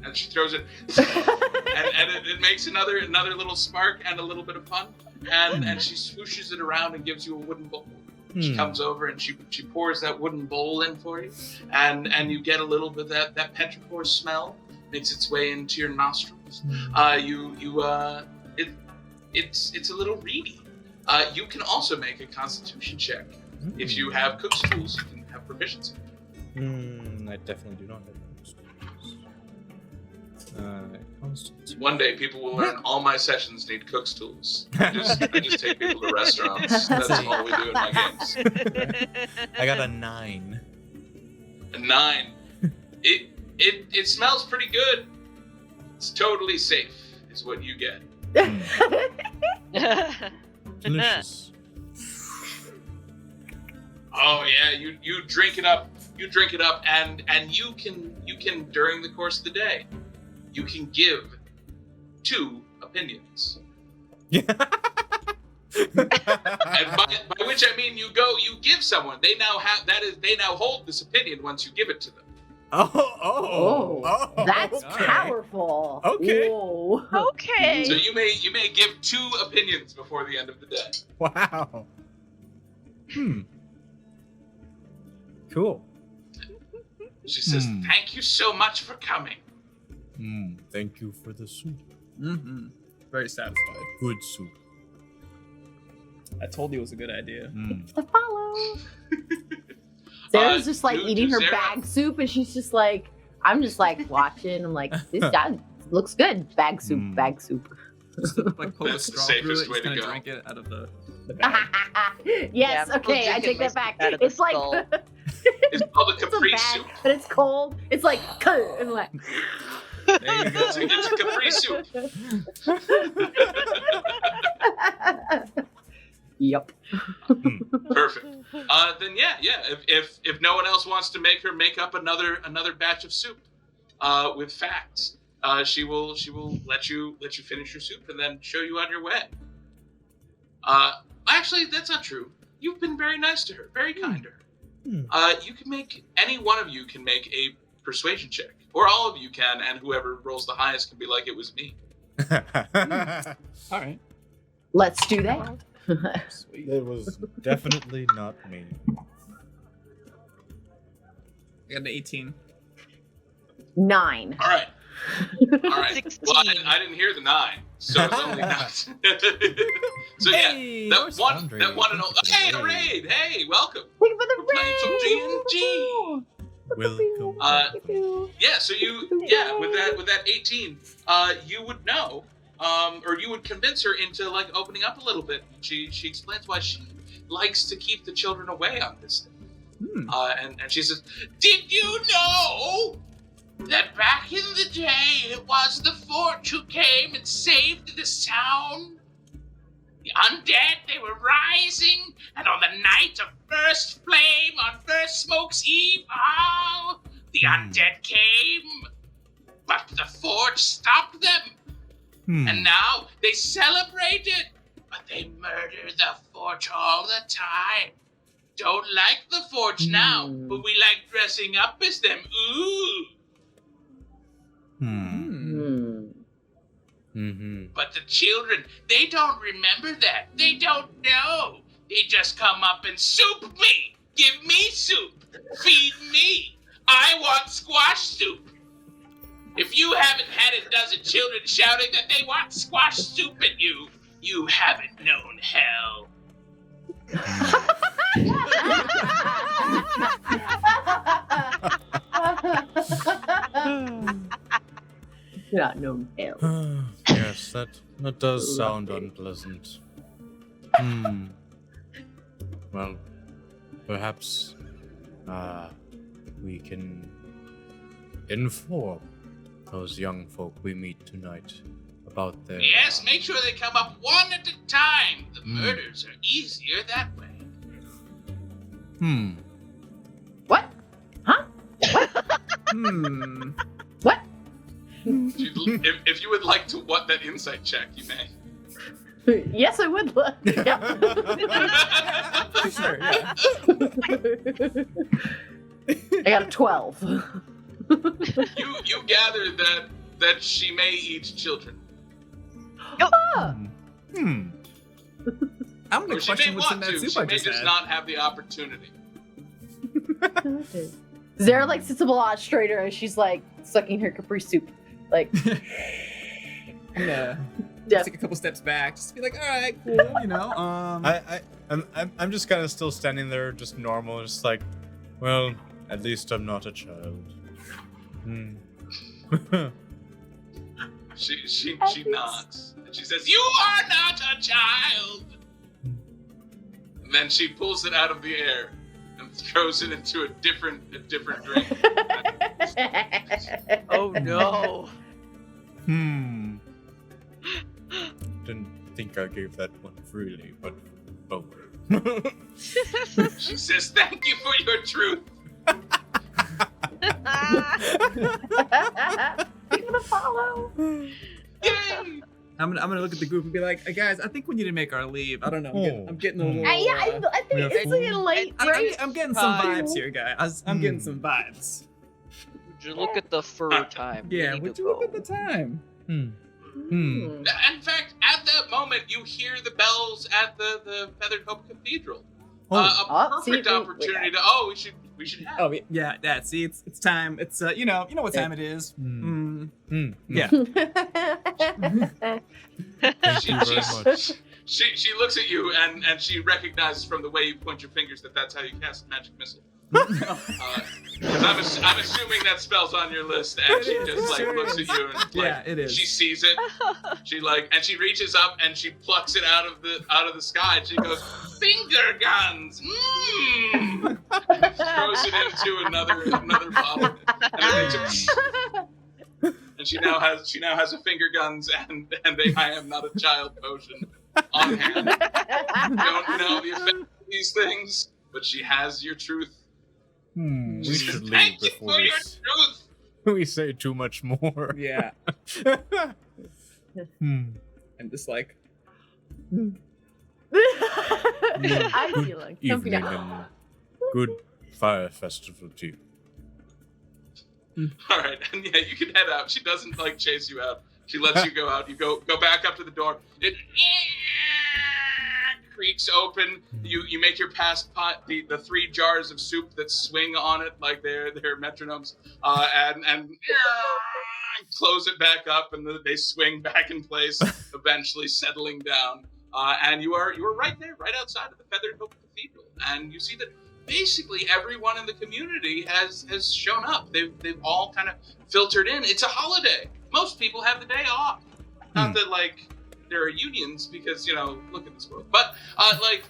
And she throws it, and it makes another little spark and a little bit of fun, and she swooshes it around and gives you a wooden bowl. She comes over and she pours that wooden bowl in for you, and you get a little bit of that petrichor smell makes its way into your nostrils. It's a little reedy. You can also make a Constitution check if you have cook's tools. You can have proficiency. I definitely do not have those. One day, people will learn all my sessions need cook's tools. I just take people to restaurants. That's all we do in my games. I got a 9. A 9. It smells pretty good. It's totally safe, is what you get. Delicious. Oh yeah, you drink it up. You drink it up, and you can during the course of the day, you can give 2 opinions. And by which I mean you give someone. They now hold this opinion once you give it to them. Oh, that's powerful. Okay. Whoa. Okay. So you may give 2 opinions before the end of the day. Wow. Cool. She says, "Thank you so much for coming." Thank you for the soup. Mm-hmm. Very satisfied. Good soup. I told you it was a good idea. It's the follow. Sarah's just like eating her bag soup, and she's just like, I'm just like watching. I'm like, this guy looks good. Bag soup, bag soup. Just like poke a That's the straw through safest it, way just to kind go. of drink it out of the bag. Yes, Yeah, okay, I I'm take that back. out of the It's like skull. It's called a it's a Capri bag, soup. but it's cold. It's like, and like, There you go. It's a Capri soup. Yep. Perfect. Then yeah. If no one else wants to make her make up another batch of soup, with facts, she will let you finish your soup and then show you on your way. Actually, that's not true. You've been very nice to her, very kind to her. You can make any one of you can make a persuasion check, or all of you can, and whoever rolls the highest can be like, "It was me." All right. Let's do that. Sweet. It was definitely not me. I got an 18. 9. All right. 16. Well, I didn't hear the 9, so it's only 9. So yeah, Hey, that one and Andre, only. Hey, a raid! Hey, welcome. Thank you for the We're playing some G&G. Welcome. Yeah, so with that 18, you would know, or you would convince her into like opening up a little bit. She explains why she likes to keep the children away on this thing. And she says, "Did you know that back in the day it was the Forge who came and saved this town? The undead, they were rising, and on the night of first flame, on first smoke's eve, the undead came, but the Forge stopped them. And now they celebrate it, but they murder the Forge all the time. Don't like the Forge now, but we like dressing up as them. Ooh. But the children, they don't remember that. They don't know. They just come up and soup me. Give me soup. Feed me. I want squash soup. If you haven't had a dozen children shouting that they want squash soup at you, you haven't known hell." Not no hell. Yes, that does sound unpleasant. Well, perhaps we can inform those young folk we meet tonight about their... Yes, make sure they come up one at a time. The murders are easier that way. What? Huh? What? If you would like to what that insight check, you may. Yes, I would look. Yeah. Sure, yeah. I got a 12. You gather that she may eat children. Ah. I'm gonna Or she may question what's in want that to. soup She I may just just had. not have the opportunity. Zara like sits up a lot straighter as she's like sucking her Capri soup. Like, I'm gonna yeah. take a couple steps back, just be like, all right, cool, you know. I'm just kind of still standing there, just normal, just like, well, at least I'm not a child. She nods and she says, "You are not a child." And then she pulls it out of the air and throws it into a different drink. Oh no. Didn't think I gave that one freely, but oh. She says, "Thank you for your truth." You're gonna follow. Yay! I'm gonna look at the group and be like, hey, guys, I think we need to make our leave. I don't know. I'm getting a little. I think it's like a late, right? I'm getting some vibes here, guys. I'm getting some vibes. Would you look at the fur time? We Yeah, need would to you look go. at the time? In fact, at that moment, you hear the bells at the Feathered Hope Cathedral. A perfect opportunity to. Oh, we should have. Oh yeah. See, it's time. It's you know what time it is. Yeah. Thank you very much. She looks at you and she recognizes from the way you point your fingers that that's how you cast magic missile. Because I'm assuming that spell's on your list, and she just like looks at you and like, Yeah, it is. She sees it. And she reaches up and she plucks it out of the sky and she goes, "Finger guns!" And throws it into another bottle. And she now has a finger guns and I am not a child potion on hand. Don't know the effect of these things, but she has your truth. We She should says, leave "Thank you before for your truth." we say too much more. Yeah. I'm just like. I feel like Evening and good fire festival to you. All right, and yeah, you can head out. She doesn't like chase you out. She lets you go out. You go back up to the door. It creaks open. You make your pass pot. The 3 jars of soup that swing on it like they're metronomes, and close it back up, and they swing back in place, eventually settling down. And you are right there, right outside of the Feathered Hope Cathedral, and you see that basically everyone in the community has shown up. They've all kind of filtered in. It's a holiday. Most people have the day off. Not that like there are unions, because look at this world. But like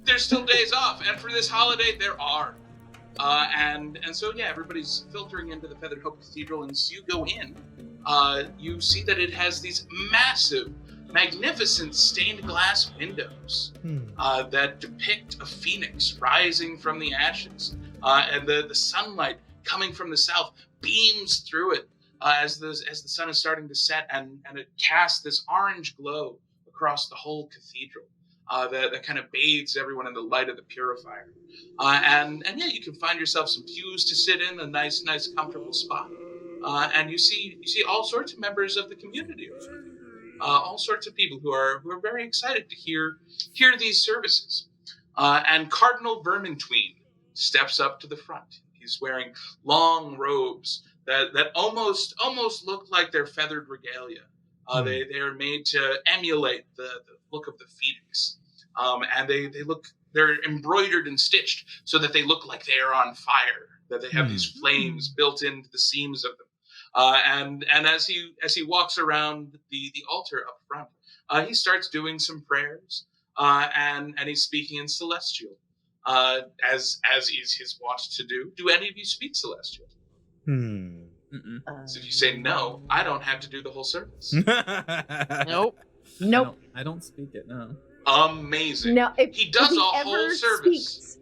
there's still days off, and for this holiday there are. And so yeah, everybody's filtering into the Feathered Hope Cathedral, and as you go in, you see that it has these massive, magnificent stained glass windows that depict a phoenix rising from the ashes, and the sunlight coming from the south beams through it as the sun is starting to set, and it casts this orange glow across the whole cathedral that kind of bathes everyone in the light of the purifier. And yeah, you can find yourself some pews to sit in, a nice comfortable spot, and you see all sorts of members of the community. All sorts of people who are very excited to hear these services. And Cardinal Vermintween steps up to the front. He's wearing long robes that almost look like they're feathered regalia. They are made to emulate the look of the phoenix. And they look they're embroidered and stitched so that they look like they are on fire, that they have these flames built into the seams of them. And as he walks around the altar up front, he starts doing some prayers, and he's speaking in Celestial, as is his wont to do. Do any of you speak Celestial? So if you say no, I don't have to do the whole service. Nope. I don't speak it. No. Amazing. No, he does a whole service.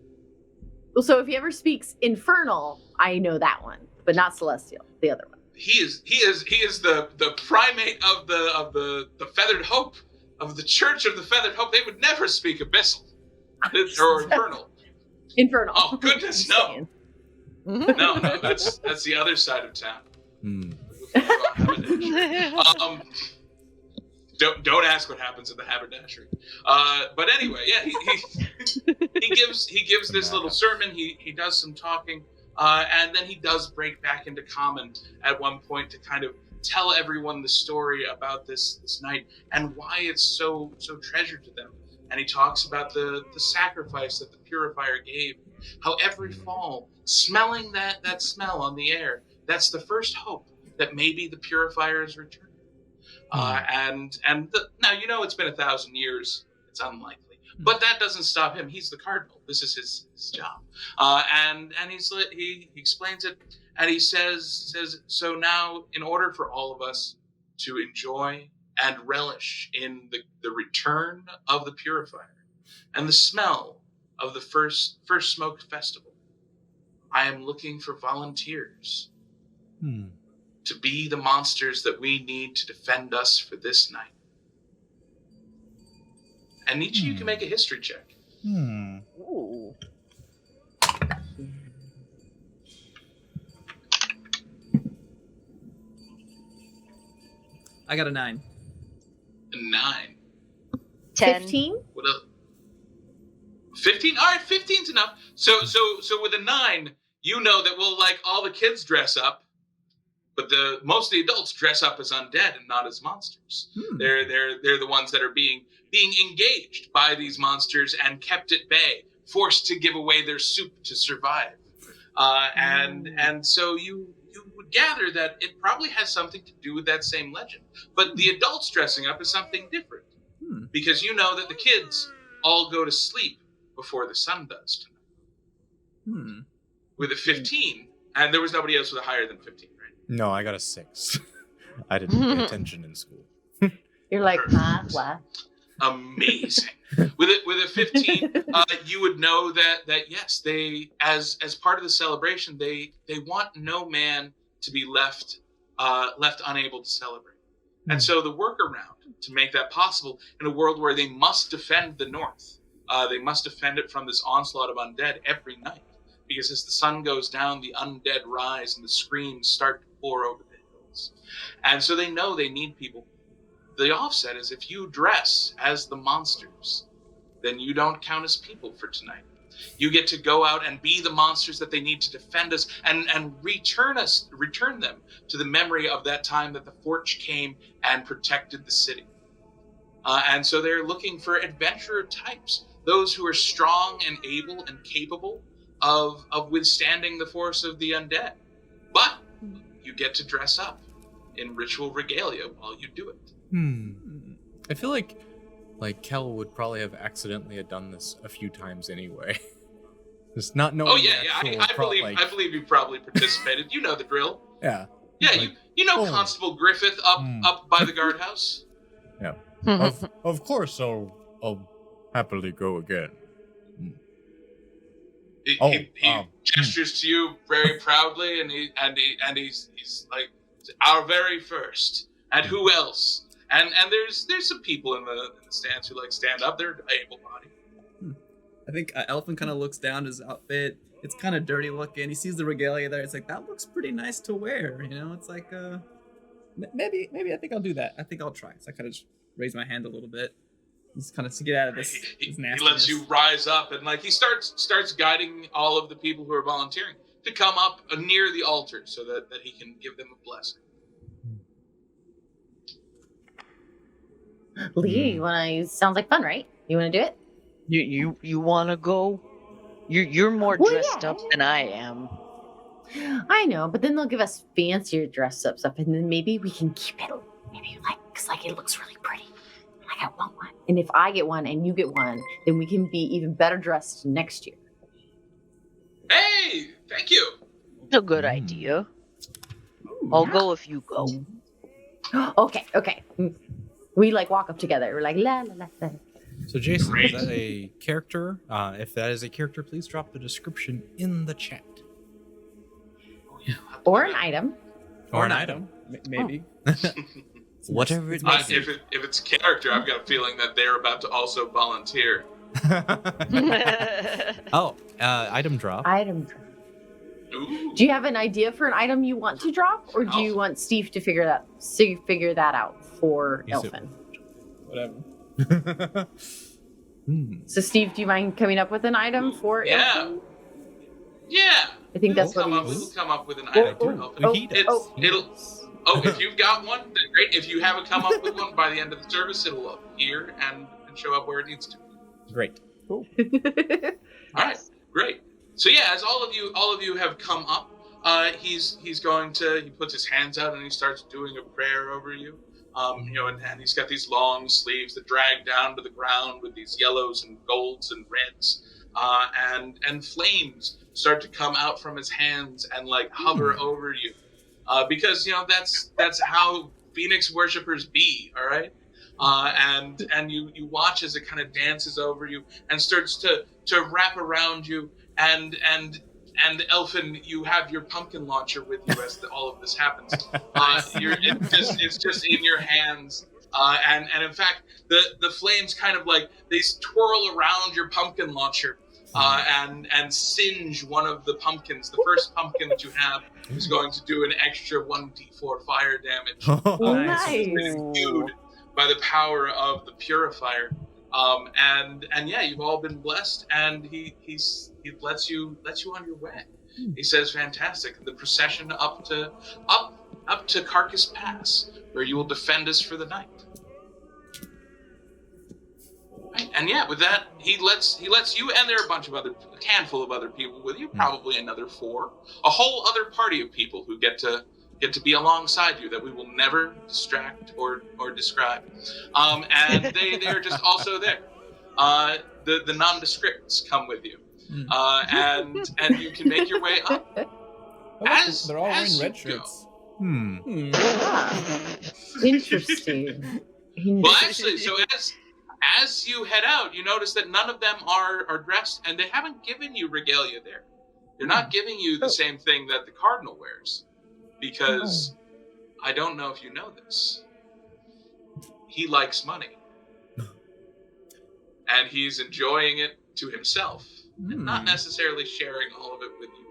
So if he ever speaks Infernal, I know that one, but not Celestial, the other one. He is the primate of the Feathered Hope, of the Church of the Feathered Hope. They would never speak Abyssal or Infernal. Infernal. Oh goodness, no. No, that's the other side of town. Don't ask what happens at the haberdashery. But anyway, yeah, he gives this little sermon. He does some talking, and then he does break back into common at one point to kind of tell everyone the story about this night and why it's so treasured to them. And he talks about the sacrifice that the purifier gave, how every fall, smelling that smell on the air, that's the first hope that maybe the purifier is returning. Now, you know, it's been 1,000 years. It's unlikely, but that doesn't stop him. He's the cardinal. This is his job. And he explains it, and he says, so now, in order for all of us to enjoy and relish in the return of the purifier and the smell of the first smoked festival, I am looking for volunteers to be the monsters that we need to defend us for this night. And each of you can make a history check. Ooh. I got a 9. A 9. 10. 15? What a 15? All right, 15's enough. So with a 9, you know that we'll like all the kids dress up, but most of the adults dress up as undead and not as monsters. They're the ones that are being engaged by these monsters and kept at bay, forced to give away their soup to survive. And so you would gather that it probably has something to do with that same legend. But the adults dressing up is something different, because you know that the kids all go to sleep before the sun does tonight. With a 15, and there was nobody else with a higher than 15, right? No, I got a 6. I didn't pay attention in school. You're like, what? Amazing. With a 15, you would know that yes, they as part of the celebration, they want no man to be left unable to celebrate. And so the workaround to make that possible in a world where they must defend the North, they must defend it from this onslaught of undead every night, because as the sun goes down, the undead rise and the screams start to pour over the hills. And so they know they need people. The offset is if you dress as the monsters, then you don't count as people for tonight. You get to go out and be the monsters that they need to defend us and return them to the memory of that time that the Forge came and protected the city. And so they're looking for adventurer types, those who are strong and able and capable of withstanding the force of the undead. But you get to dress up in ritual regalia while you do it. I feel like Kel would probably have accidentally done this a few times anyway. Just not knowing. Oh yeah. I believe you probably participated. You know the drill. Yeah. Yeah, you know Constable Griffith up by the guardhouse. Yeah. Of course, I'll happily go again. He gestures to you very proudly, and he's like, our very first. And who else? And there's some people in the stands who like stand up. They're able-bodied. I think Elfin kind of looks down his outfit. It's kind of dirty looking. He sees the regalia there. It's like, that looks pretty nice to wear. You know, it's like, maybe I think I'll do that. I think I'll try. So I kind of just raise my hand a little bit. Just kind of to get out of this nastiness. He lets you rise up, and like he starts guiding all of the people who are volunteering to come up near the altar so that he can give them a blessing. Lee, sounds like fun, right? You want to do it? You want to go? You're more Well, dressed yeah. up than I am. I know, but then they'll give us fancier dress up stuff, and then maybe we can keep it. Maybe because it looks really pretty. Like I want one, and if I get one and you get one, then we can be even better dressed next year. Hey, thank you. It's a good idea. I'll go if you go. Okay. We walk up together. We're like la la la la. So Jason, Great. is that a character? If that is a character, please drop the description in the chat. Oh, yeah. Or an item. Or an item. Maybe. Whatever it If it's character, I've got a feeling that they're about to also volunteer. Item drop. Item. Ooh. Do you have an idea for an item you want to drop, or do you want Steve to figure that out for He's a- Elfin? Whatever. So Steve, do you mind coming up with an item for Yeah. Elfin? Yeah. I think that's what We'll he's. come up with an item for Elfin. He does. If you've got one, then great. If you haven't come up with one by the end of the service, it'll appear and show up where it needs to. Great. All right, great. So yeah, as all of you have come up, he puts his hands out and he starts doing a prayer over you. And he's got these long sleeves that drag down to the ground with these yellows and golds and reds, and flames start to come out from his hands and hover over you, because that's how Phoenix worshippers be. All right. And you watch as it kind of dances over you and starts to wrap around you, and Elfin, you have your pumpkin launcher with you as all of this happens. It's just in your hands, and in fact the flames kind of they twirl around your pumpkin launcher, and singe one of the pumpkins. The first pumpkin that you have is going to do an extra 1d4 fire damage. Nice. Imbued by the power of the purifier, and yeah, you've all been blessed, and he lets you on your way. He says, "Fantastic! The procession up to Carcass Pass, where you will defend us for the night." Right. And yeah, with that, he lets you, and there are a handful of other people with you, probably another 4, a whole other party of people who get to be alongside you that we will never distract or describe. And they're just also there. The nondescripts come with you. And you can make your way up. They're all wearing as red you go. shirts. Interesting. Well, actually, so as you head out, you notice that none of them are dressed, and they haven't given you regalia there. They're not giving you the same thing that the cardinal wears. Because I don't know if you know this. He likes money. And he's enjoying it to himself. And not necessarily sharing all of it with you.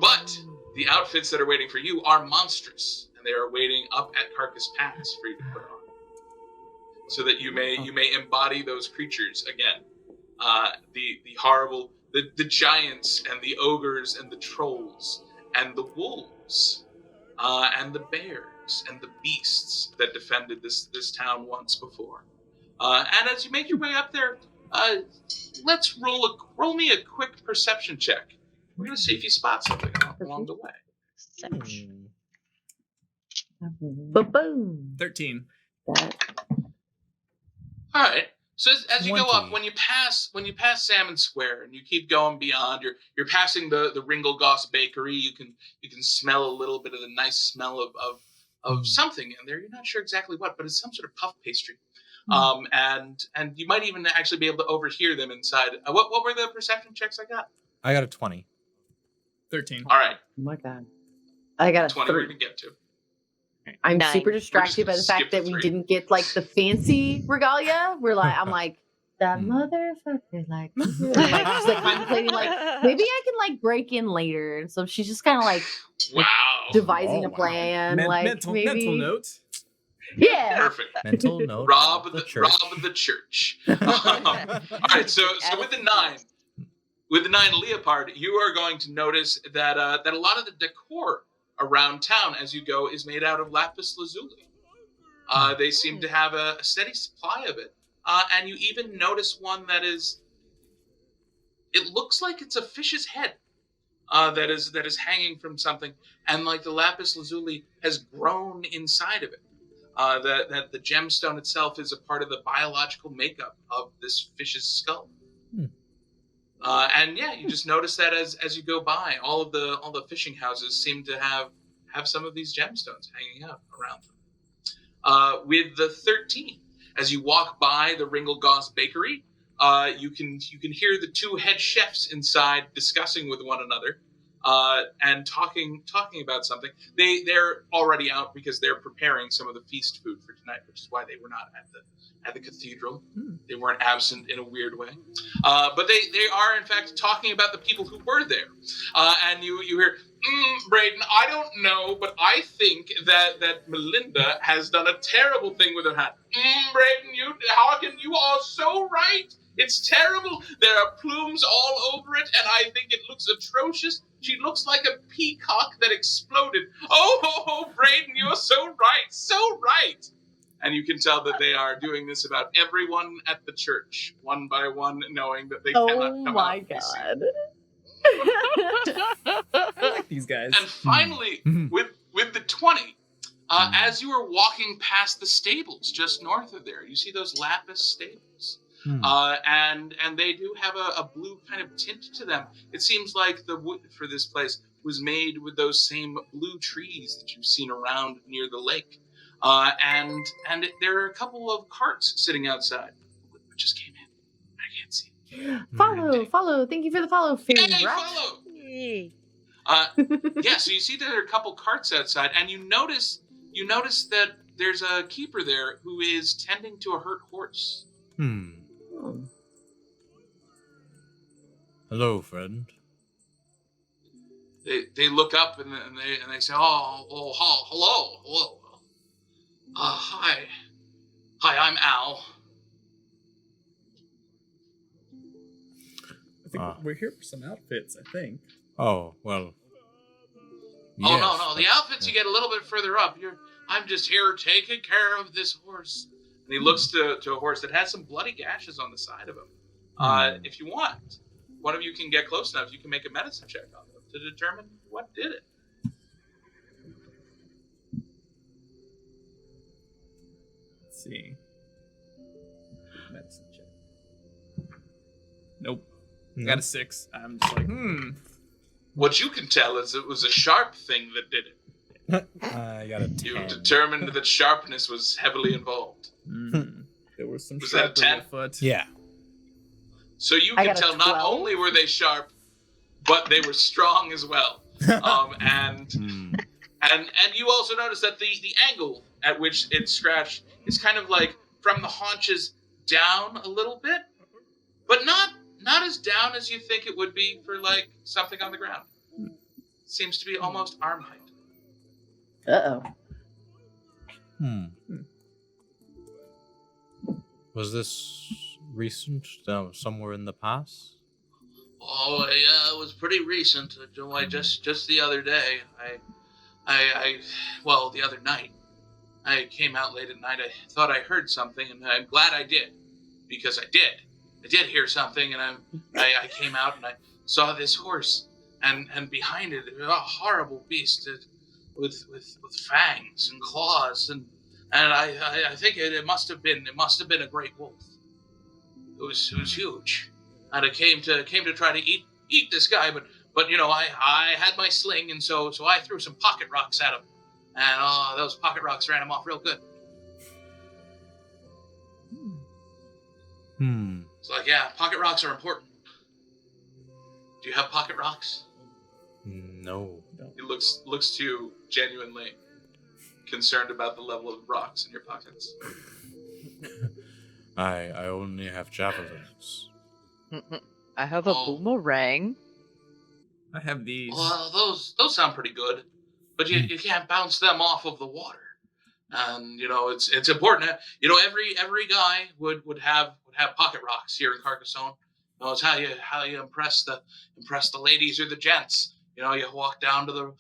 But the outfits that are waiting for you are monstrous. And they are waiting up at Carcass Pass for you to put on. So that you may embody those creatures again. The horrible, the giants and the ogres and the trolls and the wolves, and the bears and the beasts that defended this town once before. And as you make your way up there, let's roll me a quick perception check. We're gonna see if you spot something along the way. Ba-boom. 13. All right. So as you go 20. up, when you pass Salmon Square and you keep going beyond, you're passing the Ringlegoss Bakery. You can smell a little bit of the nice smell of something in there. You're not sure exactly what, but it's some sort of puff pastry. And you might even actually be able to overhear them inside. What were the perception checks I got? I got a 20. 13. All right, Oh my god. I got a 20 we're 3. gonna get to. I'm 9. super distracted by the skip fact the that we 3. didn't get the fancy regalia. I'm like, that motherfucker, just contemplating, maybe I can break in later. And so she's just kind of Wow. devising a plan. Mental note. Yeah. Perfect. Mental note. Rob of the church. church. All right, so with the 9 Leopard, you are going to notice that a lot of the decor around town as you go is made out of lapis lazuli. They seem to have a steady supply of it, and you even notice one that is. It looks like it's a fish's head that is hanging from something, and like the lapis lazuli has grown inside of it. That the gemstone itself is a part of the biological makeup of this fish's skull. And yeah, you just notice that as you go by, all the fishing houses seem to have some of these gemstones hanging out around them. With the 13, as you walk by the Ringlegoss Bakery, you can hear the two head chefs inside discussing with one another and talking about something. They're already out because they're preparing some of the feast food for tonight, which is why they were not at the cathedral. They weren't absent in a weird way, but they are in fact talking about the people who were there. And you hear, Braden, I don't know, but I think that Melinda has done a terrible thing with her hat. Braden, you are so right. It's terrible. There are plumes all over it, and I think it looks atrocious. She looks like a peacock that exploded. Oh, Braden, you're so right, so right. And you can tell that they are doing this about everyone at the church, one by one, knowing that they cannot come out. Oh my god. I like these guys. And finally, with the 20, as you are walking past the stables just north of there, you see those lapis stables. And they do have a blue kind of tint to them. It seems like the wood for this place was made with those same blue trees that you've seen around near the lake. And there are a couple of carts sitting outside. What just came in? I can't see. Follow. Thank you for the follow, fairy Hey, rat. follow! Yay. Yeah, so you see that there are a couple carts outside, and you notice that there's a keeper there who is tending to a hurt horse. Hello, friend. They look up and they say, hello. Hi, I'm Al. I think we're here for some outfits, I think. Oh, well. Oh, no, the outfits you get a little bit further up. I'm just here taking care of this horse. And he looks to a horse that has some bloody gashes on the side of him. If you want, one of you can get close enough, you can make a medicine check on them to determine what did it. Let's see. Medicine check. Nope. Got a 6. I'm just like, What you can tell is it was a sharp thing that did it. I got a 10. You determined that sharpness was heavily involved. There was some Was that a 10? foot. Yeah. So you I can got a tell not 12. only were they sharp, but they were strong as well. And you also notice that the angle at which it's scratched is kind of like from the haunches down a little bit, but not as down as you think it would be for like something on the ground. Seems to be almost arm height. Uh-oh. Was this recent? Somewhere in the past? Oh yeah, it was pretty recent. Just the other day. Well, the other night. I came out late at night. I thought I heard something, and I'm glad I did, because I did. I did hear something, and I came out and I saw this horse, and behind it a horrible beast with fangs and claws, and I think it must have been a great wolf. It was huge, and it came to try to eat this guy, but you know I had my sling, and so I threw some pocket rocks at him, and those pocket rocks ran him off real good. It's like, yeah, pocket rocks are important. Do you have pocket rocks? No. He looks to you genuinely concerned about the level of rocks in your pockets. I only have javelins. I have a boomerang. I have these. Well, those sound pretty good, but you can't bounce them off of the water. And you know it's important. You know every guy would have pocket rocks here in Carcassonne. You know, it's how you impress the ladies or the gents. You know, you walk down to the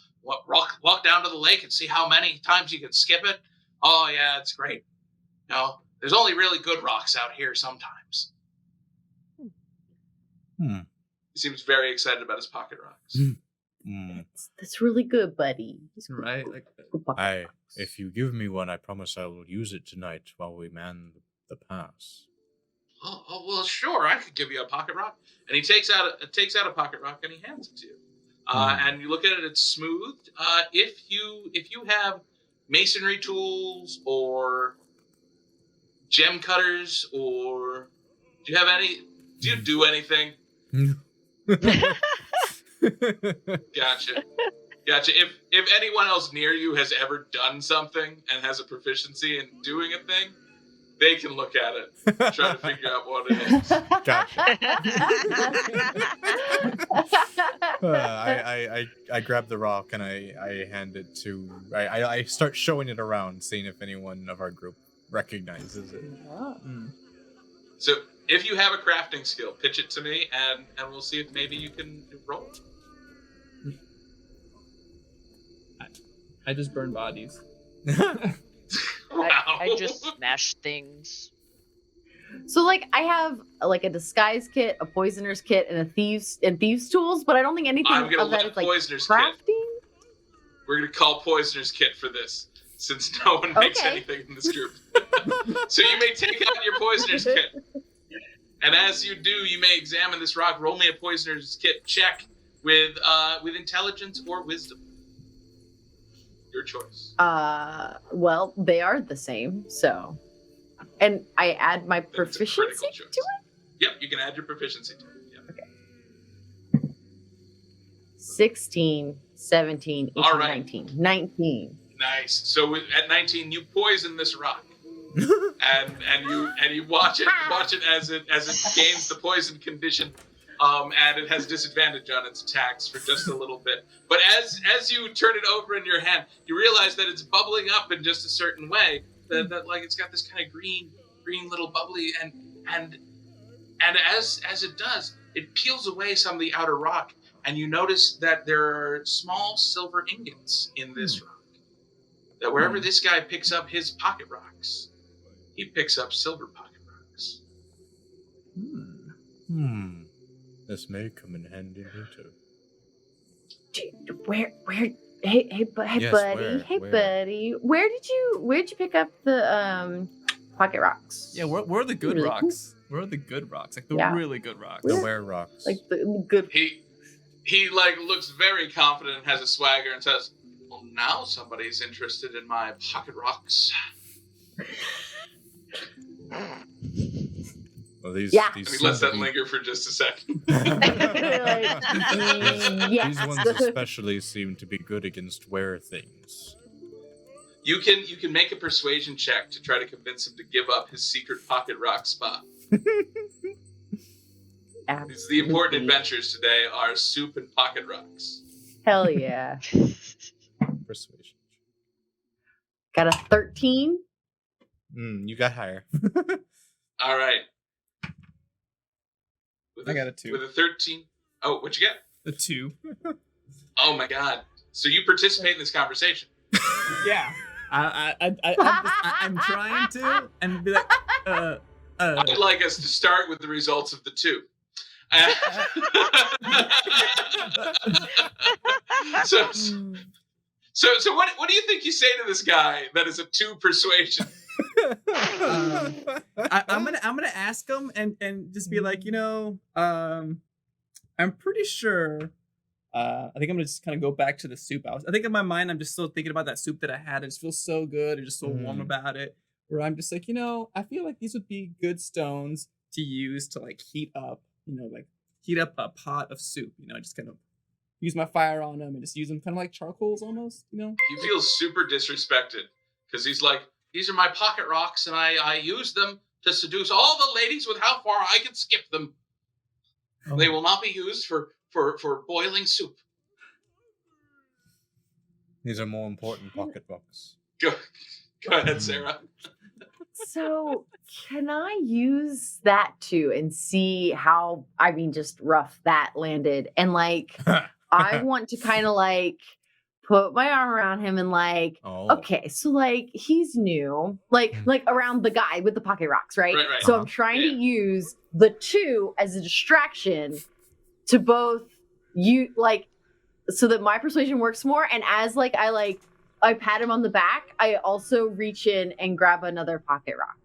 lake and see how many times you can skip it. Oh yeah, it's great. You know, There's only really good rocks out here sometimes. He seems very excited about his pocket rocks. That's really good, buddy. Right? Like, if you give me one, I promise I will use it tonight while we man the pass. Oh, well, sure. I could give you a pocket rock. And he takes out a pocket rock and he hands it to you. And you look at it; it's smoothed. If you have masonry tools or gem cutters, or do you do anything? Gotcha. If anyone else near you has ever done something and has a proficiency in doing a thing, they can look at it, try to figure out what it is. Gotcha. I grab the rock and I hand it to. I start showing it around, seeing if anyone of our group recognizes it. So if you have a crafting skill, pitch it to me, and we'll see if maybe you can roll. I just burn bodies. Wow. I just smash things. So like I have like a disguise kit, a poisoner's kit, and thieves tools, but I don't think anything I'm gonna of that let is like poisoner's crafting. kit. We're gonna call poisoner's kit for this, since no one makes anything in this group. So you may take out your poisoner's kit, and as you do, you may examine this rock. Roll me a poisoner's kit check with intelligence or wisdom. Your choice. Well, they are the same, so. And I add my proficiency to it? Yep, you can add your proficiency to it. Yep. Okay. 16, 17, 18, All right. 19. 19. Nice. So at 19, you poison this rock, and you watch it as it gains the poison condition, and it has disadvantage on its attacks for just a little bit. But as you turn it over in your hand, you realize that it's bubbling up in just a certain way. That like it's got this kind of green little bubbly, and as it does, it peels away some of the outer rock, and you notice that there are small silver ingots in this rock. That wherever this guy picks up his pocket rocks, he picks up silver pocket rocks. This may come in handy later. Dude, where? Hey, buddy. Where did you pick up the pocket rocks? Yeah, where are the good Really rocks? Where are the good rocks? Like the really good rocks. The were rocks. Like the good. He like looks very confident and has a swagger and says, "Well, now somebody's interested in my pocket rocks." Well, these Let that linger for just a second. These ones especially seem to be good against were things. You can make a persuasion check to try to convince him to give up his secret pocket rock spot. The important adventures today are soup and pocket rocks. Hell yeah. Persuasion. Got a 13. You got higher. All right. I got a 2. With a 13. Oh, what'd you get? A 2. Oh my god. So you participate in this conversation. Yeah. I'm trying to and be like, I'd like us to start with the results of the 2. So what do you think you say to this guy that is a 2 persuasion? I'm gonna ask him and just be like, I'm pretty sure. I think I'm gonna just kind of go back to the soup. I think in my mind I'm just still thinking about that soup that I had. It just feels so good. I'm just so warm about it. Where I'm just like, I feel like these would be good stones to use to like heat up, heat up a pot of soup. Just kind of use my fire on them and just use them kind of like charcoals almost. He feels super disrespected because he's like, these are my pocket rocks, and I use them to seduce all the ladies with how far I can skip them. Oh. They will not be used for boiling soup. These are more important pocket rocks. Go ahead, Sarah. So, can I use that too and see how, just rough that landed? And like, I want to kind of like put my arm around him and like, okay, so like he's new, like around the guy with the pocket rocks, right? Right. So I'm trying to use the 2 as a distraction to both you like, so that my persuasion works more. And as like I pat him on the back, I also reach in and grab another pocket rock.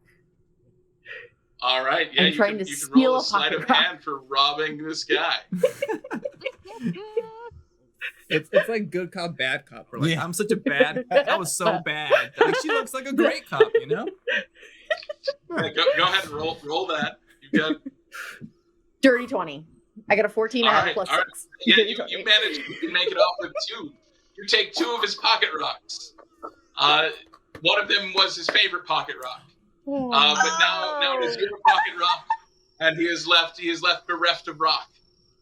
All right, yeah, I'm trying to you can steal roll a a sleight of pocket rock. hand for robbing this guy. It's like good cop, bad cop. We're like, I'm such a bad. That was so bad. Like she looks like a great cop, you know. Yeah, go ahead and roll that. You got Dirty 20. I got a 14. I have a plus 6. Yeah, you manage to make it off with 2. You take 2 of his pocket rocks. One of them was his favorite pocket rock. But now it is your pocket rock, and he is left bereft of rock,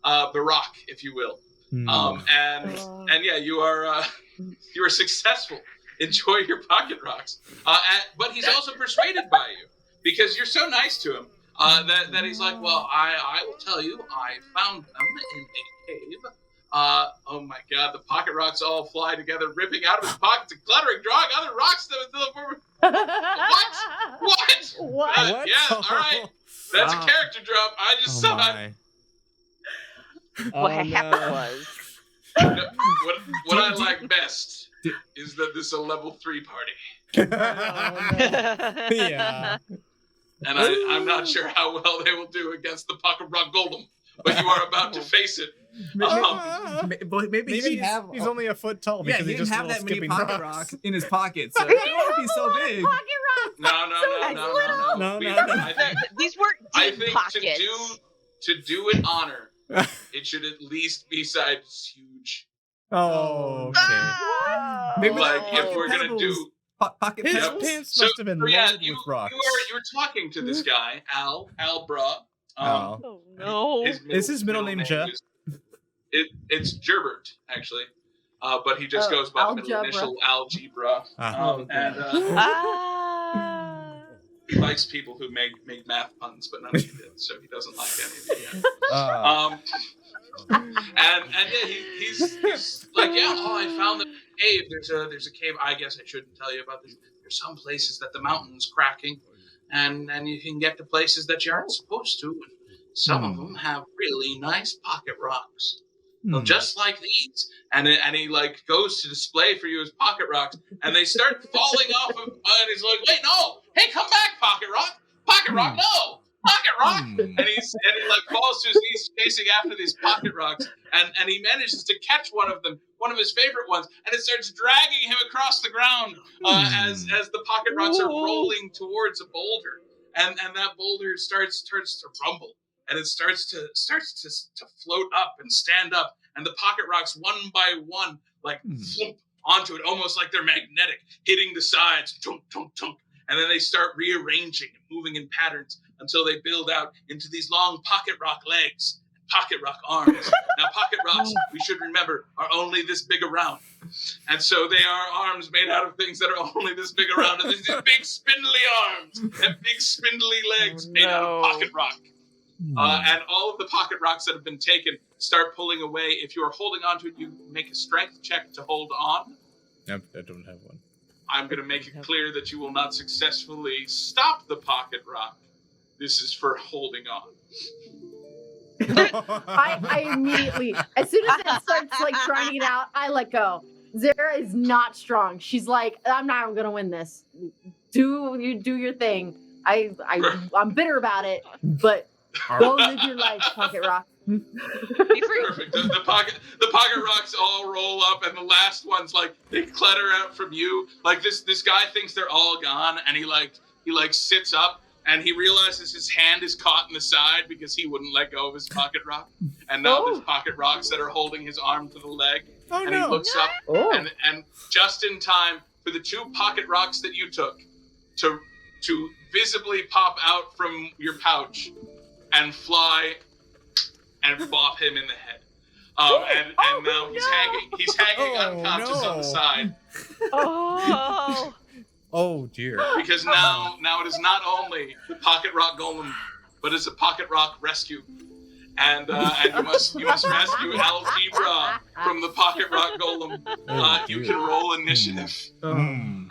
Barack, if you will. And yeah, you are successful. Enjoy your pocket rocks. But he's also persuaded by you because you're so nice to him that he's like, well, I will tell you, I found them in a cave. Oh my God, the pocket rocks all fly together, ripping out of his pockets and cluttering, drawing other rocks to the What? Yeah, all right. That's a character drop. I just saw it. What happened was... What I like best is that this is a level 3 party. Yeah. And I'm not sure how well they will do against the Pocket Rock Golem, but you are about to face it. Maybe he's only a foot tall because he he didn't just have that many pocket rocks. rocks in his pocket, so it won't be so big. No. These weren't deep I think pockets. to do it honor, it should at least be size huge. Oh, okay. Maybe like if we're gonna do pocket his pebbles. pants must have been loaded with rocks. You were talking to this guy, Al Bra. Oh no! Is his middle name Jeff? It's Gerbert, actually. But he just goes by the middle initial Algebra. He likes people who make math puns, but none of you did, so he doesn't like any of you. And yeah, he's like, I found the cave. There's a cave. I guess I shouldn't tell you about this. There's some places that the mountain's cracking, and you can get to places that you aren't supposed to. And some of them have really nice pocket rocks. Just like these, and he like goes to display for you his pocket rocks, and they start falling off of. And he's like, "Wait, no! Hey, come back, pocket rock! Pocket rock, no! Pocket rock!" And he like falls to his knees, chasing after these pocket rocks, and he manages to catch one of them, one of his favorite ones, and it starts dragging him across the ground as the pocket rocks are rolling towards a boulder, and that boulder starts to rumble. And it starts to float up and stand up, and the pocket rocks one by one like flump onto it, almost like they're magnetic, hitting the sides, tunk tunk tunk, and then they start rearranging and moving in patterns until they build out into these long pocket rock legs, pocket rock arms. Now, pocket rocks, we should remember, are only this big around, and so they are arms made out of things that are only this big around, and these big spindly arms and big spindly legs made out of pocket rock. And all of the pocket rocks that have been taken start pulling away. If you are holding onto it, you make a strength check to hold on. Nope, I don't have one. I'm going to make it clear that you will not successfully stop the pocket rock. This is for holding on. I immediately, as soon as it starts like trying to get out, I let go. Zara is not strong. She's like, I'm not even going to win this. Do your thing. I'm bitter about it, but go live your life, pocket rock. Be free. Perfect. The pocket rocks all roll up, and the last ones like they clutter out from you. Like this guy thinks they're all gone, and he sits up, and he realizes his hand is caught in the side because he wouldn't let go of his pocket rock. And now there's pocket rocks that are holding his arm to the leg. He looks up, and just in time for the 2 pocket rocks that you took to visibly pop out from your pouch and fly and bop him in the head. And now he's hanging unconscious on the side. Oh dear. Because now it is not only the pocket rock golem, but it's a pocket rock rescue. and you must rescue Algebra from the pocket rock golem. You can roll initiative. I'm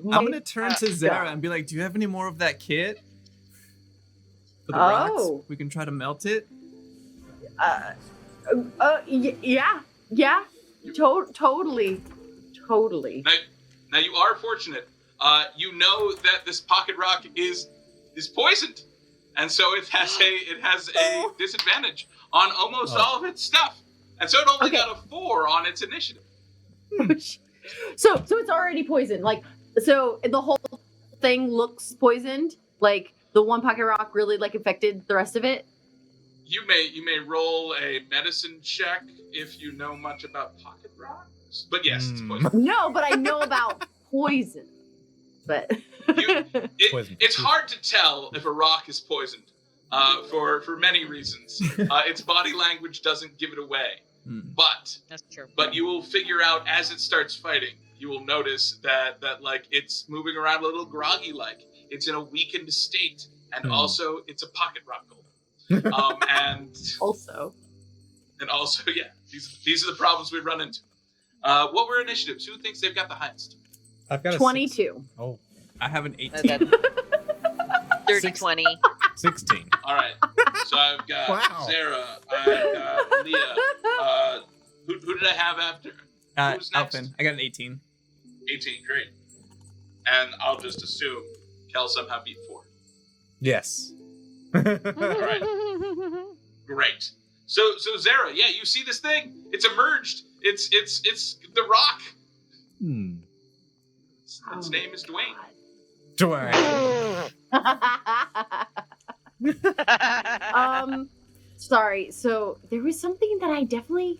gonna turn to Zara and be like, "Do you have any more of that kit for the rocks? We can try to melt it." Yeah. Totally. Now you are fortunate. You know that this pocket rock is poisoned, and so it has a disadvantage on almost all of its stuff, and so it only got a 4 on its initiative. So it's already poisoned. Like, so the whole thing looks poisoned. Like the one pocket rock really like affected the rest of it. You may roll a medicine check if you know much about pocket rocks. But yes, it's poison. No, but I know about poison. But it's hard to tell if a rock is poisoned for many reasons. Its body language doesn't give it away. But that's true. But you will figure out as it starts fighting, you will notice that like it's moving around a little groggy, like it's in a weakened state, and also it's a pocket rock golem. And also, yeah, these are the problems we run into. What were initiatives? Who thinks they've got the highest? I've got a 22. I have an 18. 30-20. 16. All right. So I've got Sarah. I've got Leah. Who did I have after? Who's next? Alpin. I got an 18. 18, great. And I'll just assume Kel somehow beat 4. Yes. All right. Great. So Zara, yeah, you see this thing? It's emerged. It's the rock. Its name is Dwayne. Sorry. So there was something that I definitely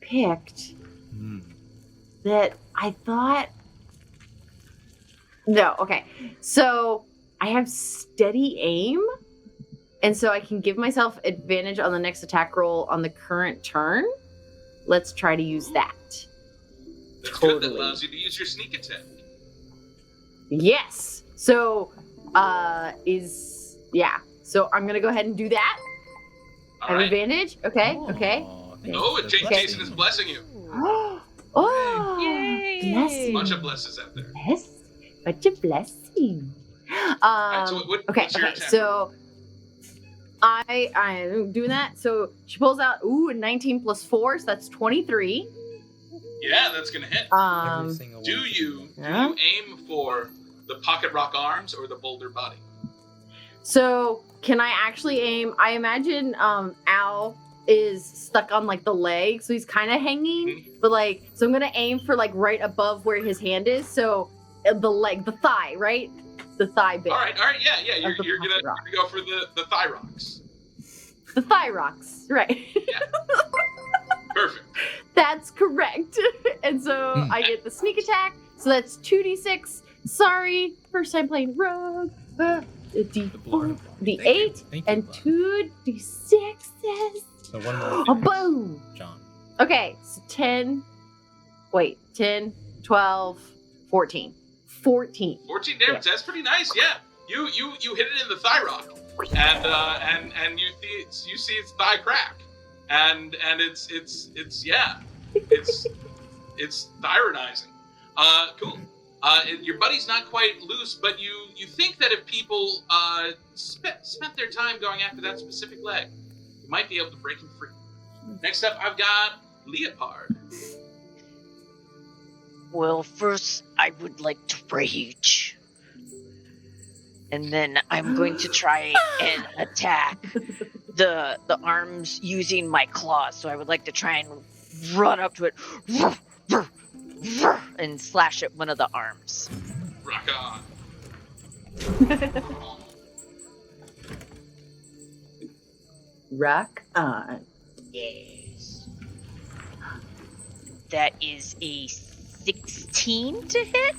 picked that I thought. No, okay. So I have steady aim, and so I can give myself advantage on the next attack roll on the current turn. Let's try to use that. That's good. That allows you to use your sneak attack. Yes. So, So I'm gonna go ahead and do that. All I have right. advantage. Okay. Okay. Oh, Jason is blessing you. Oh, Yay! blessing. Bunch of blesses out there. Bless. Bunch of blessing. Right, so what's your attack? So I'm doing that. So she pulls out a 19 plus 4, so that's 23. Yeah, that's gonna hit. Do you aim for the pocket rock arms or the boulder body? So can I actually aim? I imagine Al is stuck on like the leg, so he's kind of hanging. But like, so I'm gonna aim for like right above where his hand is. So the leg, the thigh, right? The thigh bit. All right, yeah. You're gonna go for the thigh rocks. The thigh rocks, right? Yeah. Perfect. That's correct. And so I get the sneak attack. So that's 2d6. Sorry, first time playing rogue. The D4, the 8, and 2d6s. So one more. A boom. John. Okay, so 10, 12, 14. 14. 14 damage. That's pretty nice. Yeah. You hit it in the thigh rock, and you see its thigh crack, and it's thyronizing. Cool. Your buddy's not quite loose, but you think that if people spent their time going after that specific leg, you might be able to break him free. Next up, I've got Leopard. Well, first I would like to rage. And then I'm going to try and attack the arms using my claws. So I would like to try and run up to it and slash at one of the arms. Rock on. Rock on. Yes. That is a 16 to hit.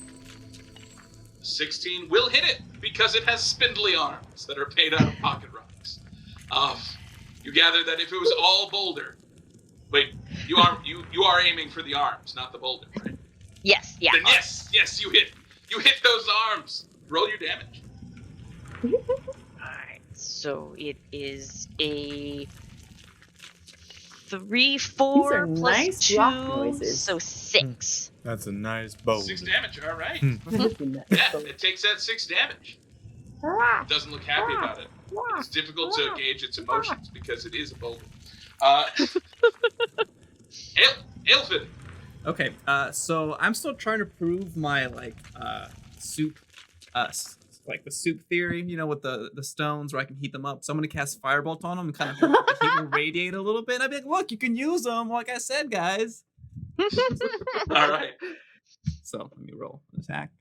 16 will hit it because it has spindly arms that are made out of pocket rocks. You gather that if it was all boulder, wait, you are aiming for the arms, not the boulder, right? Yes, yeah. Then yes, you hit those arms. Roll your damage. Alright, So it is a 3, These 4 are plus nice 2, rock noises. so 6. That's a nice bow. 6 damage. All right. Hmm. Yeah, it takes that 6 damage. It doesn't look happy about it. It's difficult to gauge its emotions because it is a boulder. Ilfin. Okay, so I'm still trying to prove my soup, like the soup theory, with the stones where I can heat them up. So I'm gonna cast Firebolt on them and kind of the heat will radiate a little bit. And I'd be like, look, you can use them, like I said, guys. All right. So let me roll an attack.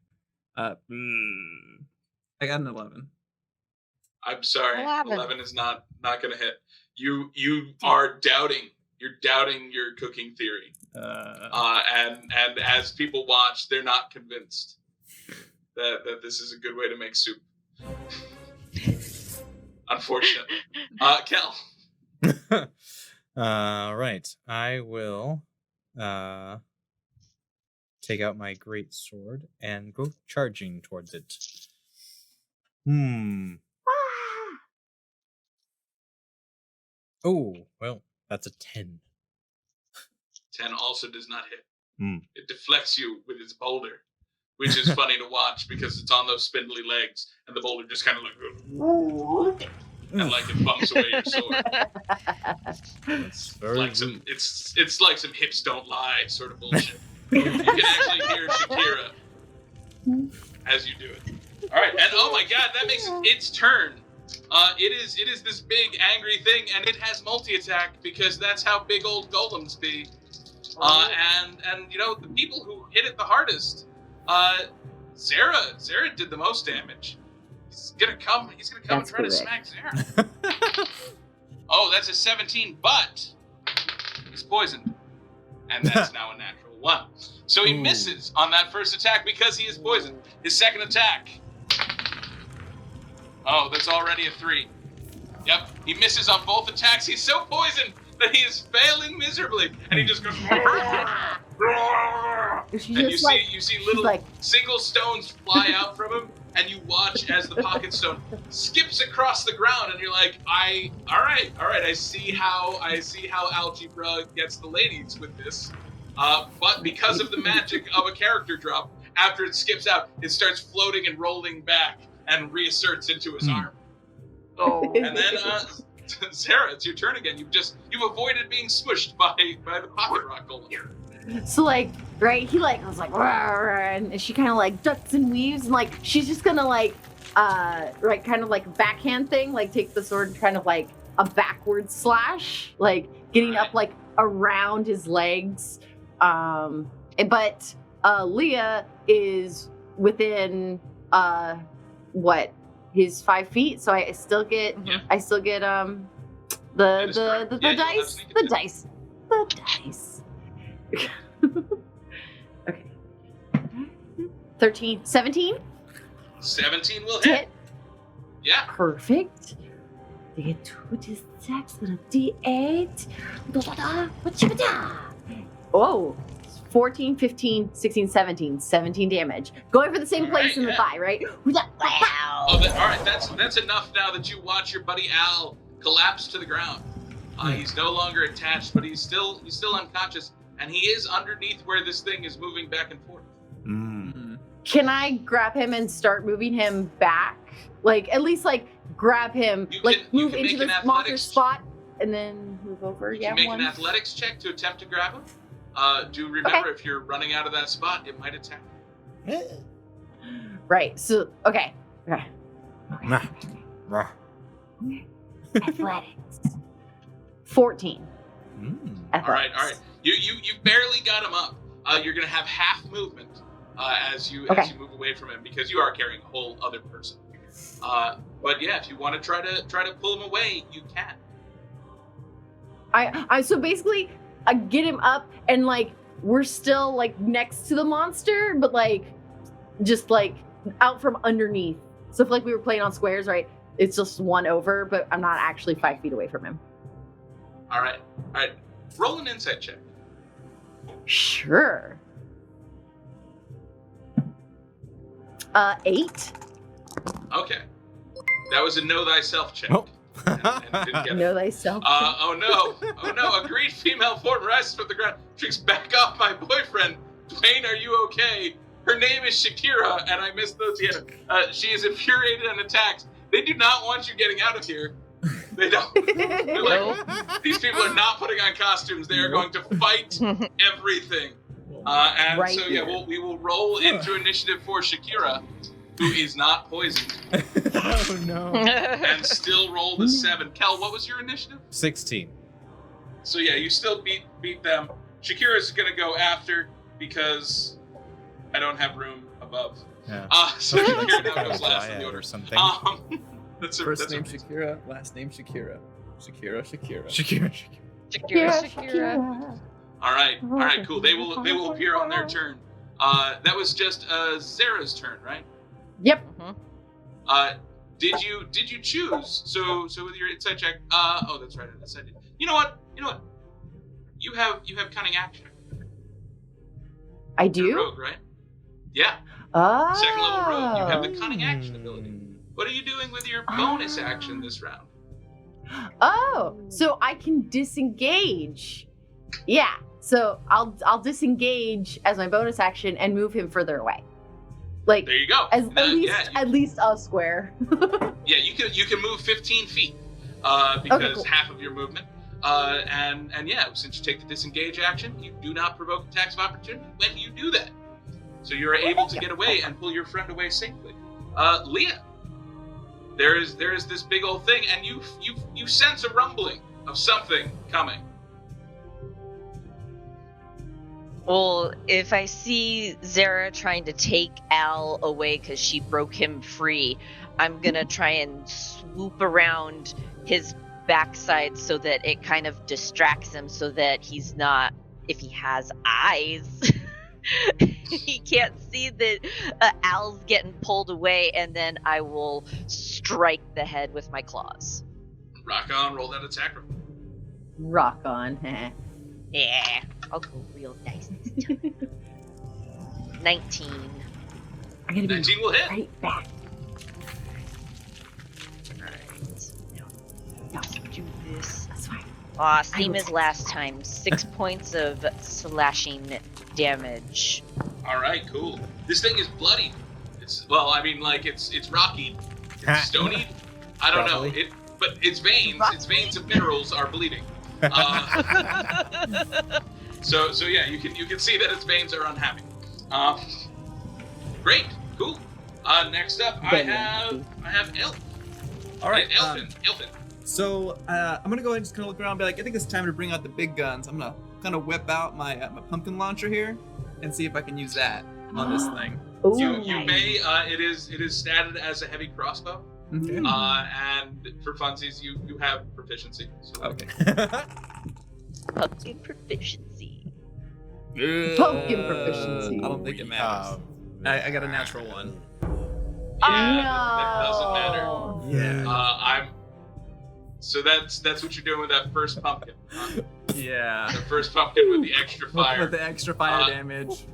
I got an 11. I'm sorry. 11. 11 is not going to hit. You are doubting. You're doubting your cooking theory. And as people watch, they're not convinced that this is a good way to make soup. Unfortunately. Kel. Right. I will take out my great sword and go charging towards it. Oh, well, that's a 10. 10 also does not hit. Hmm. It deflects you with its boulder, which is funny to watch because it's on those spindly legs, and the boulder just kind of like, and like it bumps away your sword. That's very Like some, it's like some hips don't lie sort of bullshit. You can actually hear Shakira as you do it. All right, and oh my god, that makes its turn. It is this big angry thing, and it has multi-attack because that's how big old golems be. And the people who hit it the hardest, Zara did the most damage. He's gonna come and try to smack Zara. Oh, that's a 17, but he's poisoned, and that's now a natural 1. So he misses on that first attack because he is poisoned. His second attack. Oh, that's already a 3. Yep, he misses on both attacks. He's so poisoned that he is failing miserably, and he just goes. And you see little single stones fly out from him, and you watch as the pocket stone skips across the ground, and you're like, all right, I see how algebra gets the ladies with this. But because of the magic of a character drop, after it skips out, it starts floating and rolling back and reasserts into his arm. Oh. And then, Sarah, it's your turn again. You've avoided being smushed by the pocket rock golem. So right, he I was like, rah, rah, and she kind of ducks and weaves, and she's just gonna kind of backhand thing, take the sword and kind of a backward slash, getting up around his legs. But Leah is within his 5 feet, so I still get the dice. Okay. 13, 17? 17 will hit. Yeah. Perfect. They get 2d6 with a d8. Oh, 14, 15, 16, 17 damage. Going for the same place in the thigh, right? Wow. All right, that's enough now that you watch your buddy Al collapse to the ground. He's no longer attached, but he's still unconscious, and he is underneath where this thing is moving back and forth. Mm-hmm. Can I grab him and start moving him back? At least grab him, move into the smaller spot, and then move over. You can make an athletics check to attempt to grab him. Do remember, if you're running out of that spot, it might attack. Right. So okay. Athletics. 14. All right. You barely got him up. You're gonna have half movement as you move away from him because you are carrying a whole other person. But yeah, if you want to try to pull him away, you can. I so basically I get him up and we're still next to the monster, but just out from underneath. So if we were playing on squares, right? It's just one over, but I'm not actually 5 feet away from him. All right. Roll an insight check. Sure. 8. Okay. That was a know thyself check. Oh. And didn't get it. Know thyself. Oh no, a green female form rises from the ground. Shrieks, back off my boyfriend. Dwayne, are you okay? Her name is Shakira, and I missed those yet. She is infuriated and attacked. They do not want you getting out of here. They don't. They're like, these people are not putting on costumes. They are going to fight everything. And Right so, yeah, here. we will roll into initiative for Shakira, who is not poisoned, Oh no. and still roll the 7. Kel, what was your initiative? 16. So yeah, you still beat them. Shakira's gonna go after because I don't have room above. Yeah. So Hopefully like Shakira some now kind goes of last in dryad the order. or something. First name Shakira, last name Shakira. Shakira. Shakira. Shakira. All right, cool. They will appear on their turn. That was just Zara's turn, right? Yep. Did you choose? So with your insight check. Oh, that's right. I decided. You know what? You have cunning action. I You're a do. rogue, right? Yeah. Oh. Second level rogue. You have the cunning action ability. What are you doing with your bonus action this round? Oh, so I can disengage. Yeah. So I'll disengage as my bonus action and move him further away. Like There you go. at least a square. Yeah, you can move 15 feet because cool. half of your movement. And yeah, since you take the disengage action, you do not provoke attacks of opportunity when you do that. So you're able to get away and pull your friend away safely. Leah, there is this big old thing, and you sense a rumbling of something coming. Well, if I see Zara trying to take Al away because she broke him free, I'm gonna try and swoop around his backside so that it kind of distracts him so that he's not, if he has eyes, he can't see that Al's getting pulled away, and then I will strike the head with my claws. Rock on, roll that attack roll. Rock on. Yeah, I'll go real dice this time. 19. I'm gonna be 19 will hit. right back. Alright, now let's do this. That's fine. Same as last time. 6 points of slashing damage. All right, cool. This thing is bloody. It's rocky. It's stony. I don't know. Probably. But its veins of minerals are bleeding. So yeah, you can see that its veins are unhappy. Great, cool. Next up, I have Elf. All right, Elfin. So I'm gonna go ahead and just kind of look around and be like, I think it's time to bring out the big guns. I'm gonna kind of whip out my pumpkin launcher here and see if I can use that on this thing. Ooh, You may. It is statted as a heavy crossbow. Okay. And for funsies, you have proficiency. So Okay. Pumpkin proficiency. Pumpkin proficiency. I don't think it matters. I got a natural one. That doesn't matter. Yeah. So that's what you're doing with that first pumpkin. Huh? Yeah. The first pumpkin with the extra fire. With the extra fire damage.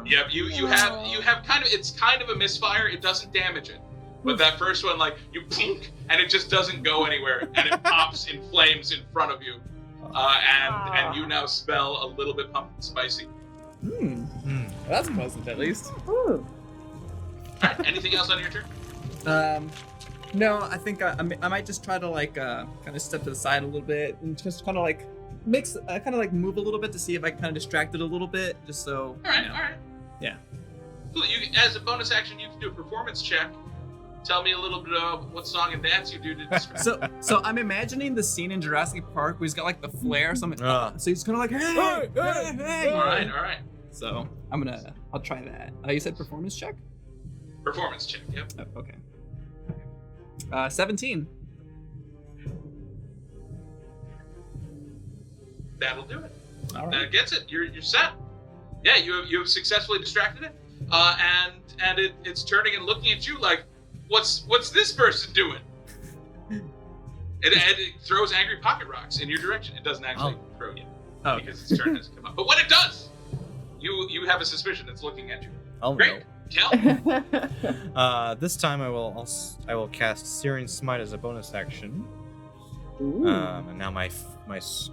Yep. You have kind of, it's kind of a misfire. It doesn't damage it. But that first one, like, you pink, and it just doesn't go anywhere, and it pops in flames in front of you, and you now smell a little bit pumpkin spicy. Well, that's pleasant, at least. Ooh. Alright, anything else on your turn? No, I think I might just try to like kind of step to the side a little bit and just kind of like move a little bit to see if I can kind of distract it a little bit, just so. Alright, you know. alright. Yeah. Cool. As a bonus action, you can do a performance check. Tell me a little bit of what song and dance you do to distract. So I'm imagining the scene in Jurassic Park where he's got like the flare or something. So he's kind of like, hey. All right. So I'll try that. You said performance check? Performance check. Yep. Oh, okay. 17. That'll do it. All right. That gets it. You're set. Yeah, you have successfully distracted it, and it's turning and looking at you like, what's this person doing? It throws angry pocket rocks in your direction. It doesn't actually throw you because its turn hasn't come up. But when it does, you have a suspicion it's looking at you. Oh Great. no. Kel. This time I will cast Searing Smite as a bonus action. Ooh. And now my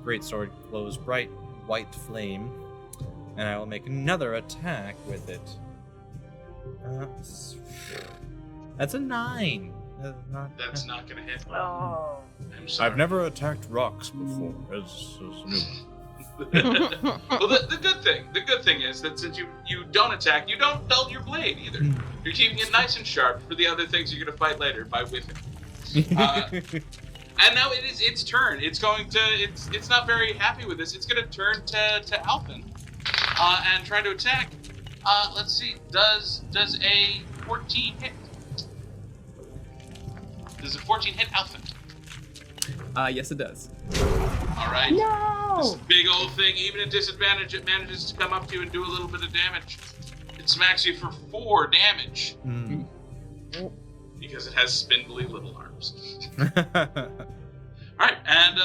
great sword glows bright white flame, and I will make another attack with it. That's a 9. That's not gonna hit. Oh. I'm sorry. I've never attacked rocks before. It's new. Well, the good thing is that since you don't attack, you don't dull your blade either. You're keeping it nice and sharp for the other things you're gonna fight later by whiffing. And now it is its turn. It's not very happy with this. It's gonna turn to Alphen and try to attack. Let's see. Does a 14 hit? Does a 14 hit Alphen? Yes, it does. All right. No! This big old thing, even at disadvantage, it manages to come up to you and do a little bit of damage. It smacks you for 4 damage. Because it has spindly little arms. Alright, and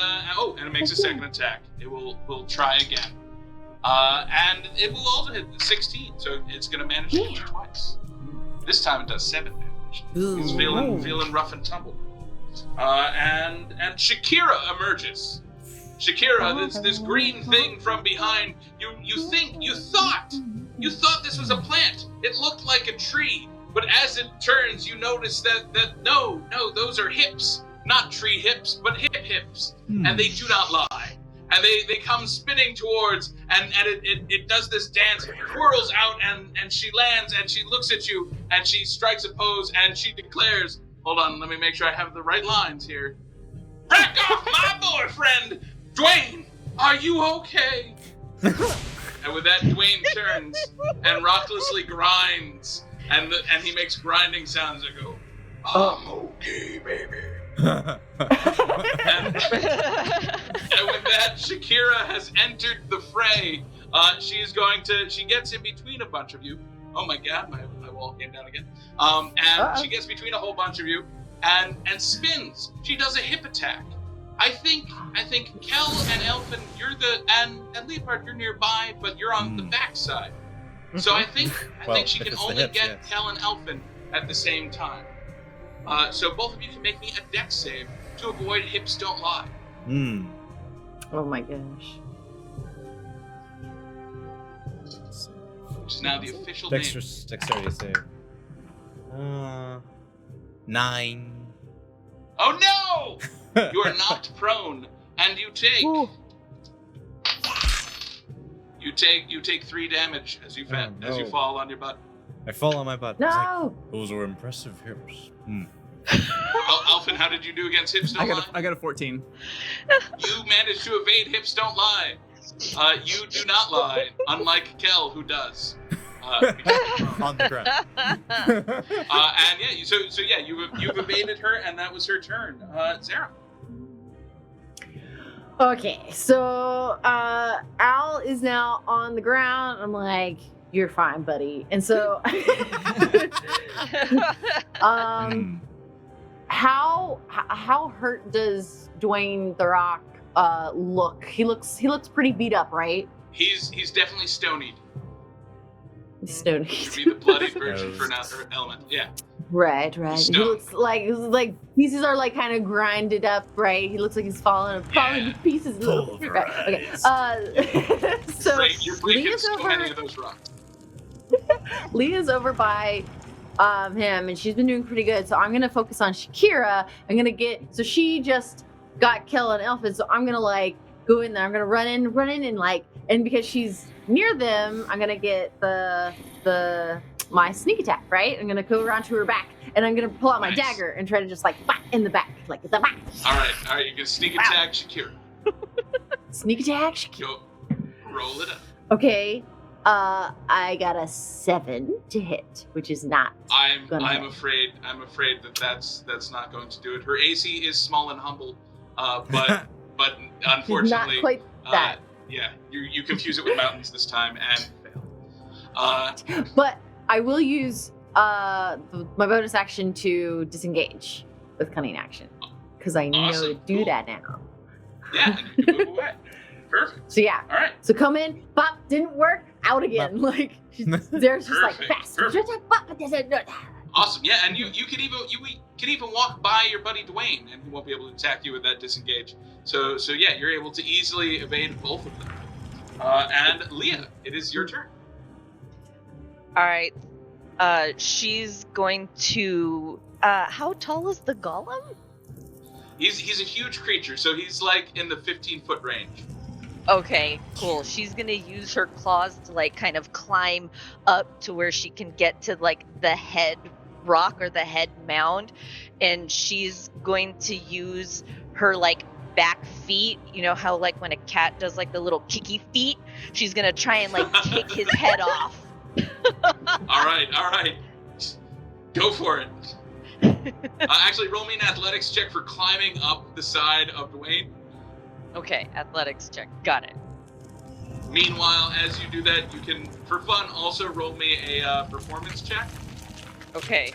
it makes a second attack. It will try again. And it will also hit 16, so it's gonna manage to hit you twice. This time it does 7 damage. It's feeling rough and tumble. And Shakira emerges. Shakira, this green thing from behind. You thought this was a plant. It looked like a tree, but as it turns, you notice that no, those are hips, not tree hips, but hips, and they do not lie. And they come spinning towards, and it does this dance, whirls out, and she lands, and she looks at you, and she strikes a pose, and she declares, hold on, let me make sure I have the right lines here. Back off my boyfriend! Dwayne, are you okay? And with that, Dwayne turns and rocklessly grinds, and he makes grinding sounds that go, I'm okay, baby. And with that, Shakira has entered the fray. She gets in between a bunch of you. Oh my god, my wall came down again. She gets between a whole bunch of you and spins. She does a hip attack. I think Kel and Elfin, and Leopard, you're nearby, but you're on the back side. So I think she can only get Kel and Elfin at the same time. So both of you can make me a dex save to avoid hips don't lie. Oh my gosh. Which is now the official name. Dexterity save. 9. Oh no! You are not prone, and you take. You take 3 damage as you as you fall on your butt. I fall on my butt. No! Those were impressive hips. Alfin, how did you do against hips don't lie? I got a 14. You managed to evade hips don't lie. You do not lie, unlike Kel, who does. On the ground. And yeah, you've evaded her, and that was her turn. Sarah. Okay, so Al is now on the ground. I'm like, you're fine, buddy. And so, how hurt does Dwayne the Rock look? He looks pretty beat up, right? He's definitely stonied. Stonied. Be the bloody version for another element. Yeah. Right. He looks like pieces are like kind of grinded up, right? He looks like he's falling to pieces. Right. Okay. So you're breaking so many of those rocks. Leah's over by him, and she's been doing pretty good. So I'm gonna focus on Shakira. So she just got Kel and Elfin. So I'm gonna go in there. I'm gonna run in, and because she's near them, I'm gonna get my sneak attack, right? I'm gonna go around to her back, and I'm gonna pull out my dagger and try to just whack in the back, at the back. All right, you can sneak attack Shakira. Sneak attack Shakira. Go, roll it up. Okay, I got a 7 to hit, which is not. I'm afraid that's not going to do it. Her AC is small and humble, but unfortunately, not quite that. Yeah, you confuse it with mountains this time and fail. But I will use my bonus action to disengage with cunning action, because I know to do that now. Yeah, and you can move away. Perfect. So yeah. All right. So come in, bop, didn't work. out again. Like Zara's just like fast. Awesome. Yeah, and you can even walk by your buddy Dwayne, and he won't be able to attack you with that disengage. So yeah, you're able to easily evade both of them. And Leah, it is your turn. All right. She's going to. How tall is the golem? He's a huge creature, so he's like in the 15-foot range. Okay, cool. She's gonna use her claws to like kind of climb up to where she can get to like the head rock or the head mound, and she's going to use her like back feet. You know how like when a cat does like the little kicky feet? She's gonna try and like kick his head off. All right. Go for it. Actually, roll me an athletics check for climbing up the side of Dwayne. Okay, athletics check. Got it. Meanwhile, as you do that, you can, for fun, also roll me a performance check. Okay,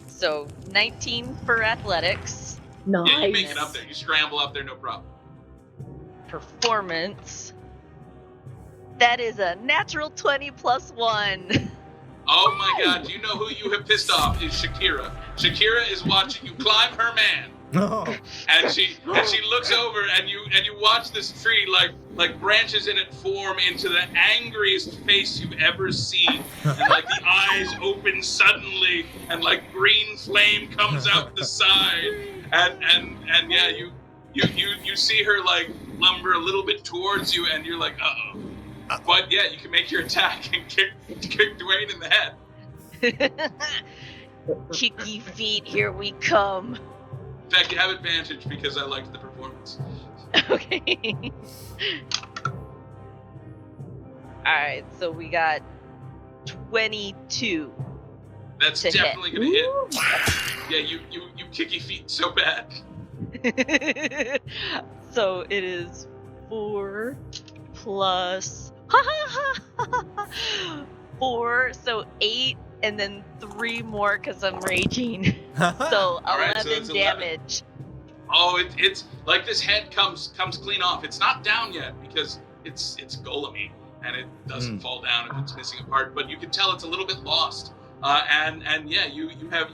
so 19 for athletics. Nice. Yeah, you make it up there. You scramble up there, no problem. Performance. That is a natural 20 plus 1. Oh my god, do you know who you have pissed off? Is Shakira. Shakira is watching you climb her man. No. And she looks over and you watch this tree like branches in it form into the angriest face you've ever seen. And like the eyes open suddenly and like green flame comes out the side. And yeah, you see her like lumber a little bit towards you and you're like, uh-oh. But yeah, you can make your attack and kick Dwayne in the head. Kicky feet, here we come. In fact, you have advantage because I liked the performance. Okay. Alright, so we got 22. That's to definitely hit. gonna hit. Yeah, you kicky feet so bad. So it is 4 plus 4, so 8, and then 3 more because I'm raging. So 11 right, so it's 11. damage. Oh, it's like this head comes clean off. It's not down yet because it's golem-y and it doesn't fall down if it's missing a part. But you can tell it's a little bit lost. And yeah, you have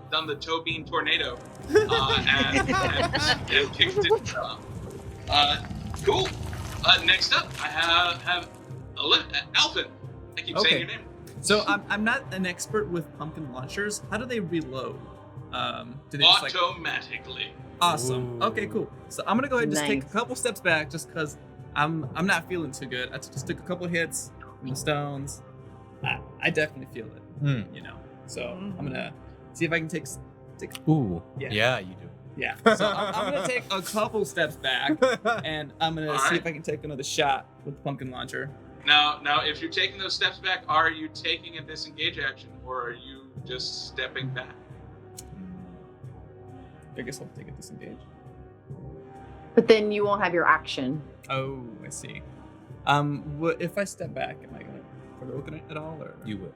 done the toe bean tornado and kicked it. Cool. Next up, I have Alvin. I keep saying your name. So I'm not an expert with pumpkin launchers. How do they reload? Do they just, automatically. Awesome. Ooh. Okay, cool. So I'm gonna go ahead and just take a Nice. couple steps back, just because I'm not feeling too good. I just took a couple hits from the stones. I definitely feel it. You know. So I'm gonna see if I can take. Ooh. Yeah. Yeah, you do. Yeah. So I'm gonna take a couple steps back, and I'm gonna see if I can take another shot with the pumpkin launcher. Now, if you're taking those steps back, are you taking a disengage action, or are you just stepping back? I guess I'll take a disengage. But then you won't have your action. Oh, I see. If I step back, am I gonna provoke it at all, or You would.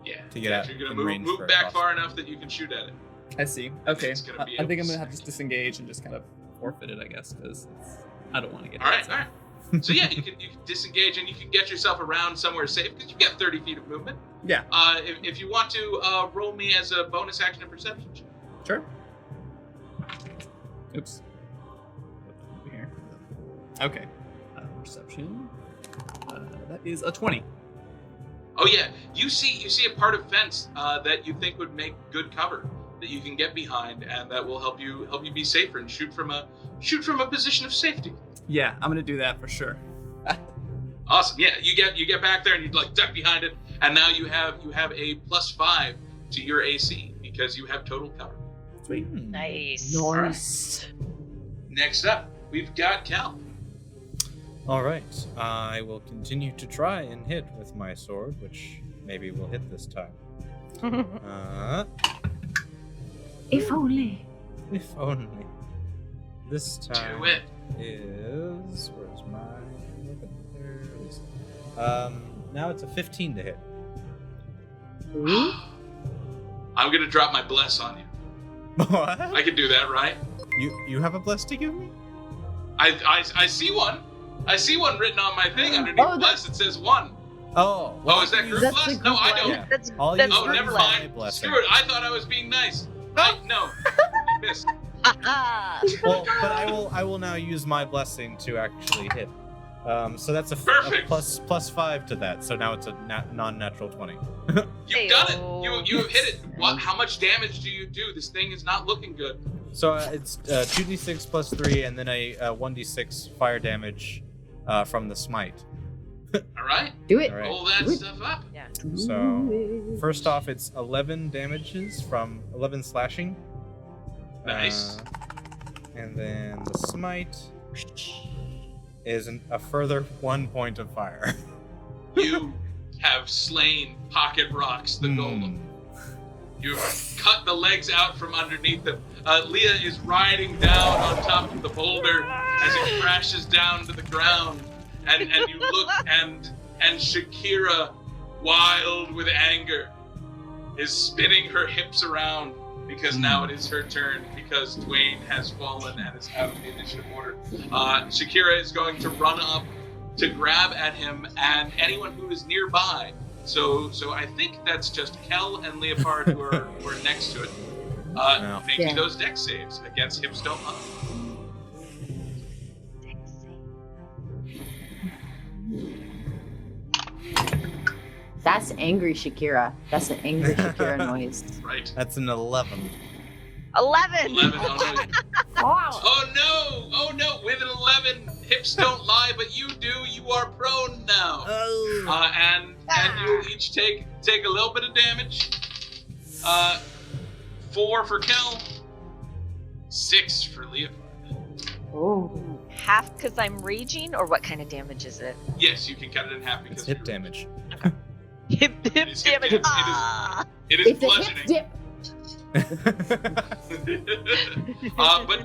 Yeah. To get out if you're in gonna range move for a back cross. far enough that you can shoot at it. I see. Okay. It's gonna be I think able I'm to gonna have to disengage and just kind of forfeit it, I guess, because I don't want to get All right, hit. all right. So yeah, you can disengage and you can get yourself around somewhere safe because you get 30 feet of movement. Yeah. If you want to roll me as a bonus action and perception check. Sure. Oops. Over here. Okay. Perception. That is a 20. Oh yeah, you see a part of fence that you think would make good cover that you can get behind, and that will help you be safer and shoot from a position of safety. Yeah, I'm gonna do that for sure. Awesome. Yeah, you get back there and you like duck behind it, and now you have a +5 to your AC because you have total cover. Sweet. Nice. Nice. Next up, we've got Cal. All right. I will continue to try and hit with my sword, which maybe will hit this time. If only. If only. This time Do it. is where's my weapon? There it is. Now it's a 15 to hit. I'm gonna drop my bless on you. What? I can do that, right? You have a bless to give me? I see one. I see one written on my thing underneath Oh, bless. It says 1. Oh. Oh, is that group That's the bless? group No, I bless. don't. Yeah. That's I'll that's use Oh, my never bless. mind. blessing. Screw it. I thought I was being nice. No. Miss. Well, but I will now use my blessing to actually hit. So that's a Perfect. plus 5 to that. So now it's a non-natural 20. You've done it. Ayo. You have hit it. What? How much damage do you do? This thing is not looking good. So it's 2d6 plus 3, and then a 1d6 fire damage from the smite. All right. Do it. All right. Roll that Good. stuff up. Yeah. So first off, it's 11 damages from 11 slashing. Nice. And then the smite is a further 1 point of fire. You have slain Pocket Rocks, the golem. You've cut the legs out from underneath them. Leah is riding down on top of the boulder as it crashes down to the ground. And you look, and Shakira, wild with anger, is spinning her hips around because now it is her turn because Dwayne has fallen and is out of the initiative order. Shakira is going to run up to grab at him and anyone who is nearby. So I think that's just Kel and Leopard who are next to it. No. Make me Yeah. those dex saves against hips don't lie. That's angry Shakira. That's an angry Shakira noise. Right. That's an 11. 11. 11. Oh no. Wow. Oh no. With an 11, hips don't lie, but you do. You are prone now. Oh. And you'll each take a little bit of damage. 4 for Kel. 6 for Leopard. Oh. Half because I'm raging, or what kind of damage is it? Yes, you can cut it in half because It's hip you're- damage. Hip is hip damage. damage. Ah. It is It's a hip bludgeoning. dip.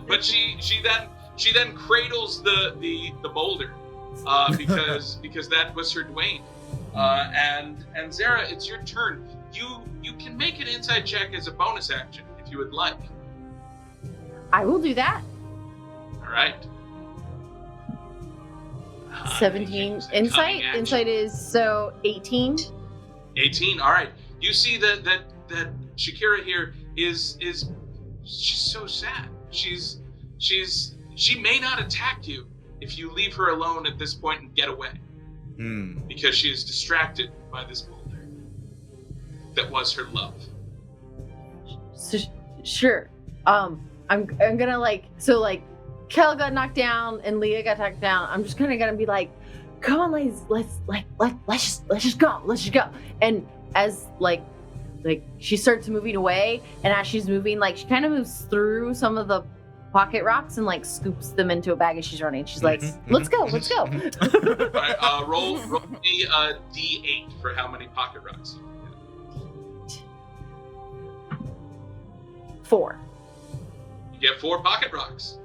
But she then cradles the boulder because that was her Dwayne. And Zara, it's your turn. You can make an inside check as a bonus action if you would like. I will do that. All right. 17 Cunning insight. action. Insight is so 18. 18. All right. You see that Shakira here is she's so sad. She may not attack you if you leave her alone at this point and get away because she is distracted by this boulder that was her love. So sure. I'm gonna Kel got knocked down and Leah got knocked down. I'm just kind of gonna be like, come on, ladies, let's just go. And as she starts moving away, and as she's moving, she kind of moves through some of the pocket rocks and scoops them into a bag as she's running. She's like, let's go. All right. Roll me a D8 for how many pocket rocks. 4. You get 4 pocket rocks.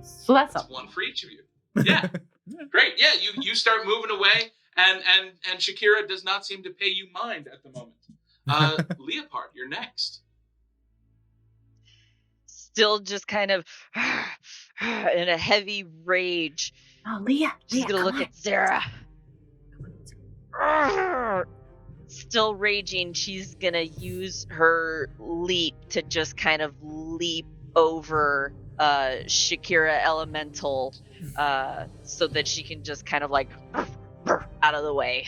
So that's That's up. 1 for each of you. Yeah. Great. Yeah, you start moving away, and Shakira does not seem to pay you mind at the moment. Leopard, you're next. Still just kind of in a heavy rage. Oh, Leah. She's gonna look at Sarah. Still raging, she's gonna use her leap to just kind of leap over Shakira Elemental so that she can just kind of out of the way.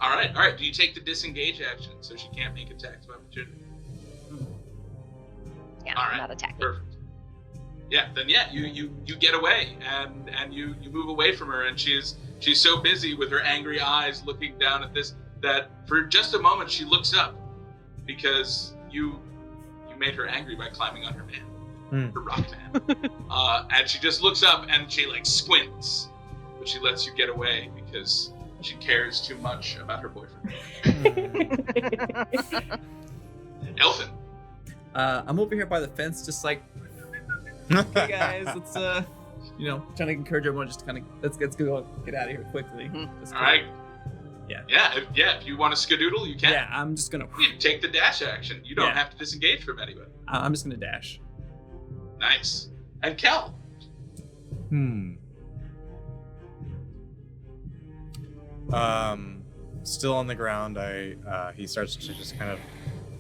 All right. Do you take the disengage action so she can't make attacks of opportunity? Yeah, All right. not attacking. Perfect. Yeah. Then you get away and you move away from her, and she's so busy with her angry eyes looking down at this that for just a moment she looks up because you made her angry by climbing on her man, her rock man. And she just looks up and she squints, but she lets you get away because she cares too much about her boyfriend. Elfin. I'm over here by the fence, just hey guys, let's trying to encourage everyone, just kind of let's go get out of here quickly. Just All right. Yeah. If you want to skadoodle, you can. Yeah, I'm just gonna. You take the dash action. You don't Yeah. have to disengage from anybody. I'm just gonna dash. Nice. And Kel. still on the ground, he starts to just kind of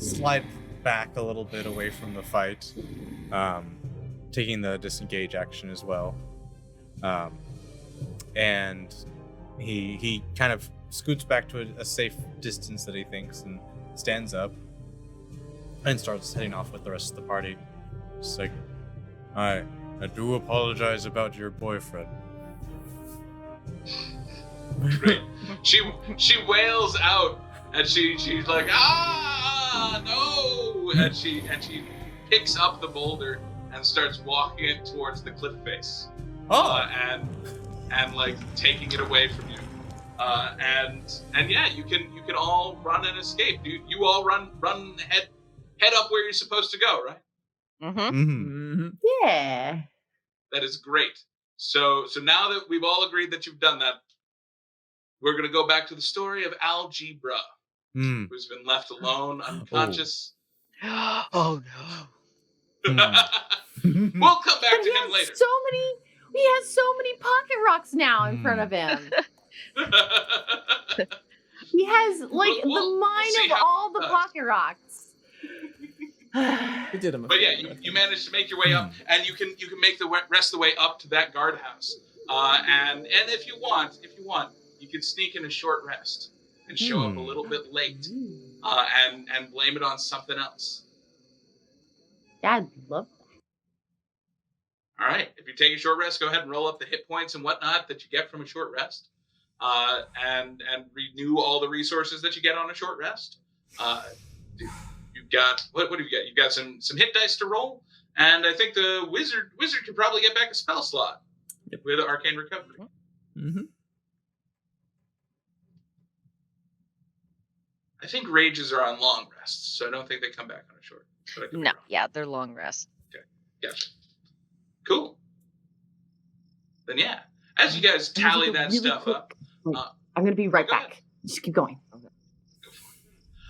slide back a little bit away from the fight, taking the disengage action as well. And he kind of scoots back to a safe distance that he thinks and stands up and starts heading off with the rest of the party. Just like, I do apologize about your boyfriend. Great. She wails out and she's like, ah, no, and she picks up the boulder and starts walking it towards the cliff face. And like taking it away from you. And yeah, you can all run and escape. You all run head up where you're supposed to go, right? Yeah. That is great. So now that we've all agreed that you've done that, we're gonna go back to the story of Algebra, who's been left alone, unconscious. Oh no. We'll come back to him later. He has so many pocket rocks now in front of him. He has like the mind of all the pocket rocks. We did him. But yeah, you managed to make your way up, and you can make the rest of the way up to that guardhouse. And if you want, you can sneak in a short rest and show up a little bit late, and blame it on something else. I'd love that. All right, if you take a short rest, go ahead and roll up the hit points and whatnot that you get from a short rest, and renew all the resources that you get on a short rest. You've got what have you got? You've got some hit dice to roll, and I think the wizard can probably get back a spell slot with Arcane Recovery. Mm-hmm. I think rages are on long rests, so I don't think they come back on a short. No, yeah, they're long rest. Okay, gotcha. Cool. Then yeah, as you guys tally that really stuff quick. up, I'm gonna be right go back. Just keep going.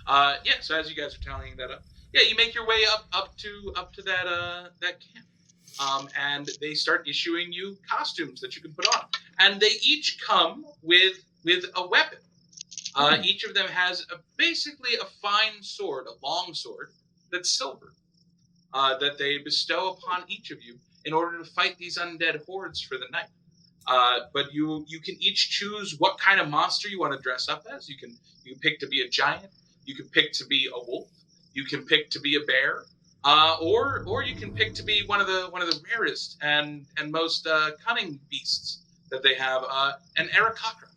yeah. So as you guys are tallying that up, yeah, you make your way up to that camp, and they start issuing you costumes that you can put on, and they each come with a weapon. Each of them has basically a fine sword, a long sword that's silver, that they bestow upon each of you in order to fight these undead hordes for the night. But you can each choose what kind of monster you want to dress up as. You can pick to be a giant. You can pick to be a wolf. You can pick to be a bear. Or you can pick to be one of the rarest and most cunning beasts that they have, an Arakakra.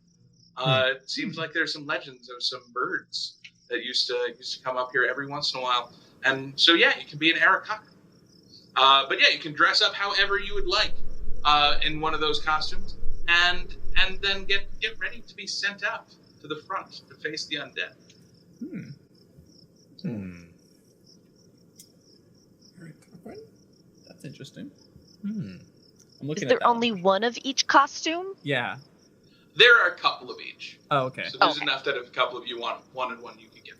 It seems like there's some legends of some birds that used to come up here every once in a while. And so yeah, you can be an Arakakra. But yeah, you can dress up however you would like in one of those costumes, and then get ready to be sent out to the front to face the undead. That's interesting. I'm looking Is there only one of each costume? Yeah. There are a couple of each. Oh, okay. So there's enough that if a couple of you want one and one, you can get.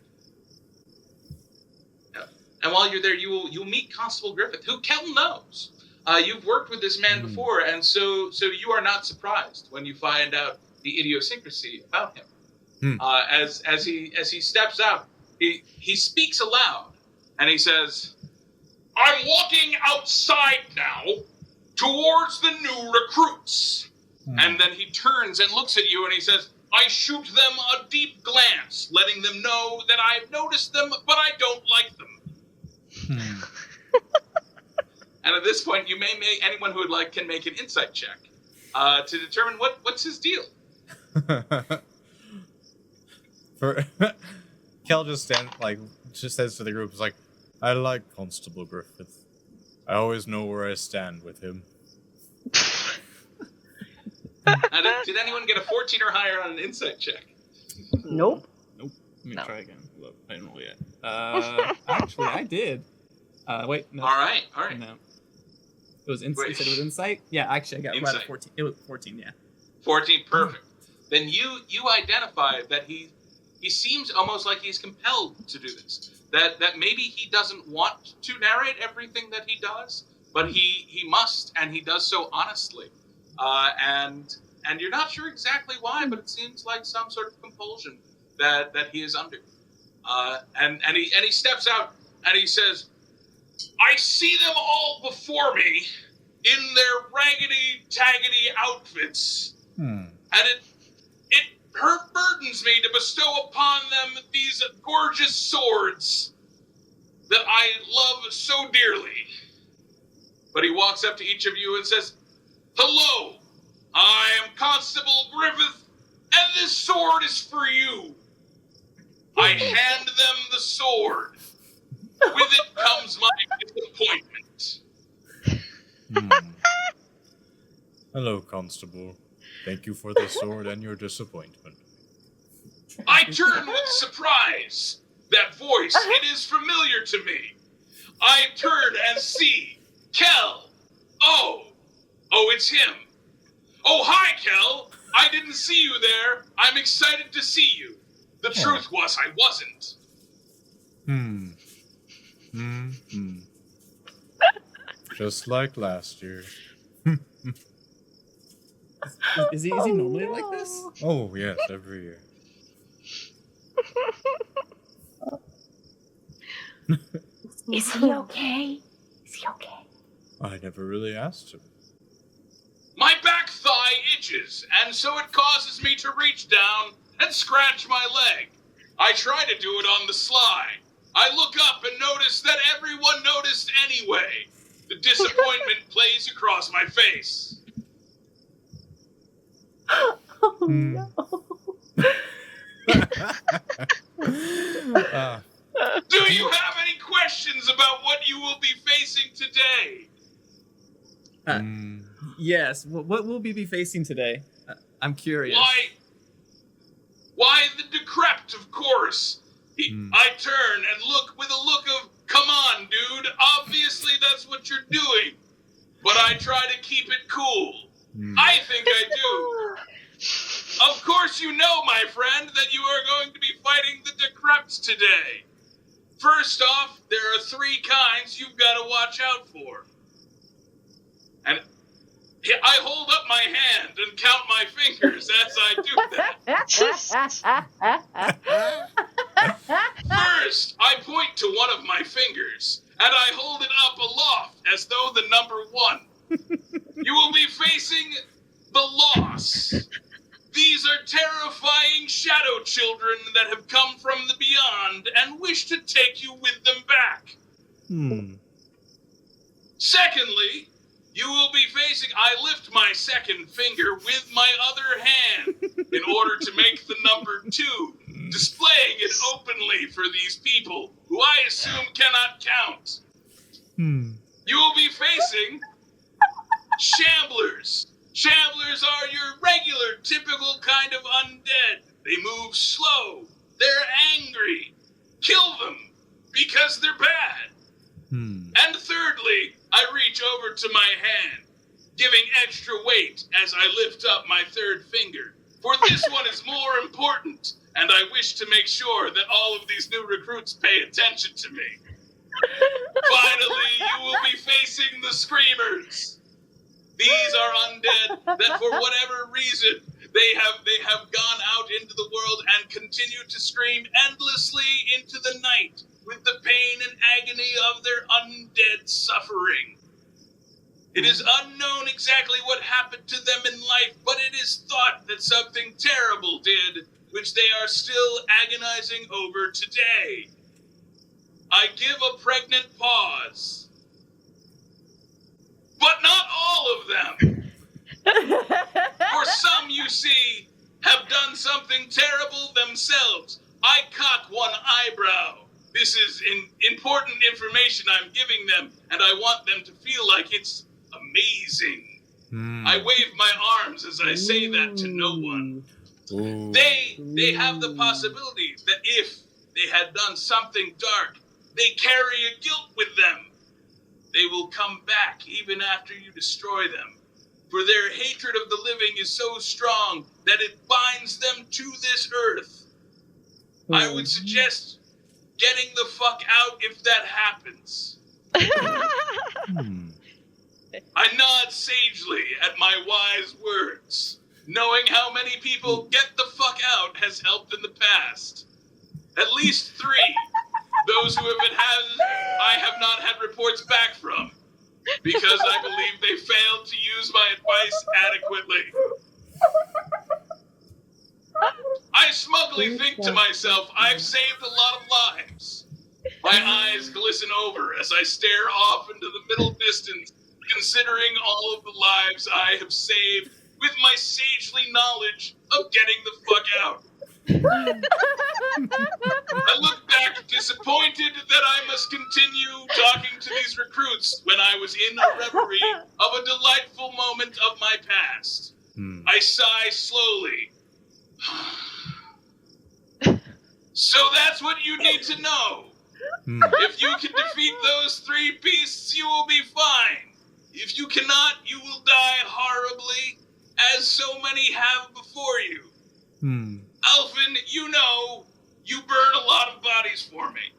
Yeah. And while you're there, you'll meet Constable Griffith, who Kel knows. You've worked with this man before, and so you are not surprised when you find out the idiosyncrasy about him. As he steps out, he speaks aloud, and he says, "I'm walking outside now towards the new recruits." And then he turns and looks at you and he says, "I shoot them a deep glance, letting them know that I've noticed them, but I don't like them." And at this point, you may make anyone who would like can make an insight check to determine what's his deal. Kel just says to the group, "Is like, I like Constable Griffith. I always know where I stand with him." Did anyone get a 14 or higher on an insight check? Nope. Let me try again. Look, I didn't roll yet. Actually, I did. Wait, no. All right. No. It was insight. You said it was insight? Yeah, actually, I got right at 14. It was 14, yeah. 14, perfect. Then you identify that he seems almost like he's compelled to do this. That maybe he doesn't want to narrate everything that he does, but he must, and he does so honestly. And you're not sure exactly why, but it seems like some sort of compulsion that he is under. And he steps out and he says, I see them all before me in their raggedy-taggedy outfits. And it burdens me to bestow upon them these gorgeous swords that I love so dearly. But he walks up to each of you and says, Hello, I am Constable Griffith, and this sword is for you. I hand them the sword. With it comes my disappointment. Hello, Constable. Thank you for the sword and your disappointment. I turn with surprise. That voice, it is familiar to me. I turn and see Kel. Oh, it's him. Oh, hi, Kel. I didn't see you there. I'm excited to see you. The truth was I wasn't. Just like last year. Is he normally like this? Oh, yes, every year. Is he okay? Is he okay? I never really asked him. My back thigh itches, and so it causes me to reach down and scratch my leg. I try to do it on the sly. I look up and notice that everyone noticed anyway. The disappointment plays across my face. Oh, no. Do you have any questions about what you will be facing today? Yes. What will we be facing today? I'm curious. Why the decrepit, of course. I turn and look with a look of, come on, dude. Obviously that's what you're doing. But I try to keep it cool. I think I do. Of course you know, my friend, that you are going to be fighting the decrepits today. First off, there are 3 kinds you've got to watch out for. And I hold up my hand and count my fingers as I do that. First, I point to one of my fingers, and I hold it up aloft as though the number 1. You will be facing the loss. These are terrifying shadow children that have come from the beyond and wish to take you with them back. Secondly, you will be facing... I lift my second finger with my other hand in order to make the number 2, displaying it openly for these people who I assume cannot count. You will be facing Shamblers. Shamblers are your regular, typical kind of undead. They move slow. They're angry. Kill them, because they're bad. And thirdly, I reach over to my hand, giving extra weight as I lift up my third finger. For this one is more important, and I wish to make sure that all of these new recruits pay attention to me. Finally, you will be facing the Screamers. These are undead that for whatever reason, they have gone out into the world and continue to scream endlessly into the night with the pain and agony of their undead suffering. It is unknown exactly what happened to them in life, but it is thought that something terrible did, which they are still agonizing over today. I give a pregnant pause. But not all of them. For some, you see, have done something terrible themselves. I cock one eyebrow. This is important information I'm giving them, and I want them to feel like it's amazing. I wave my arms as I say that to no one. They have the possibility that if they had done something dark, they carry a guilt with them. They will come back even after you destroy them. For their hatred of the living is so strong that it binds them to this earth. I would suggest getting the fuck out if that happens. I nod sagely at my wise words. Knowing how many people get the fuck out has helped in the past. At least 3. Those who I have not had reports back from. Because I believe they failed to use my advice adequately. I smugly think to myself, I've saved a lot of lives. My eyes glisten over as I stare off into the middle distance, considering all of the lives I have saved with my sagely knowledge of getting the fuck out. I look back disappointed that I must continue talking to these recruits when I was in a reverie of a delightful moment of my past. I sigh slowly. So that's what you need to know. If you can defeat those 3 beasts, you will be fine. If you cannot, you will die horribly, as so many have before you. Alphen, you know, you burn a lot of bodies for me.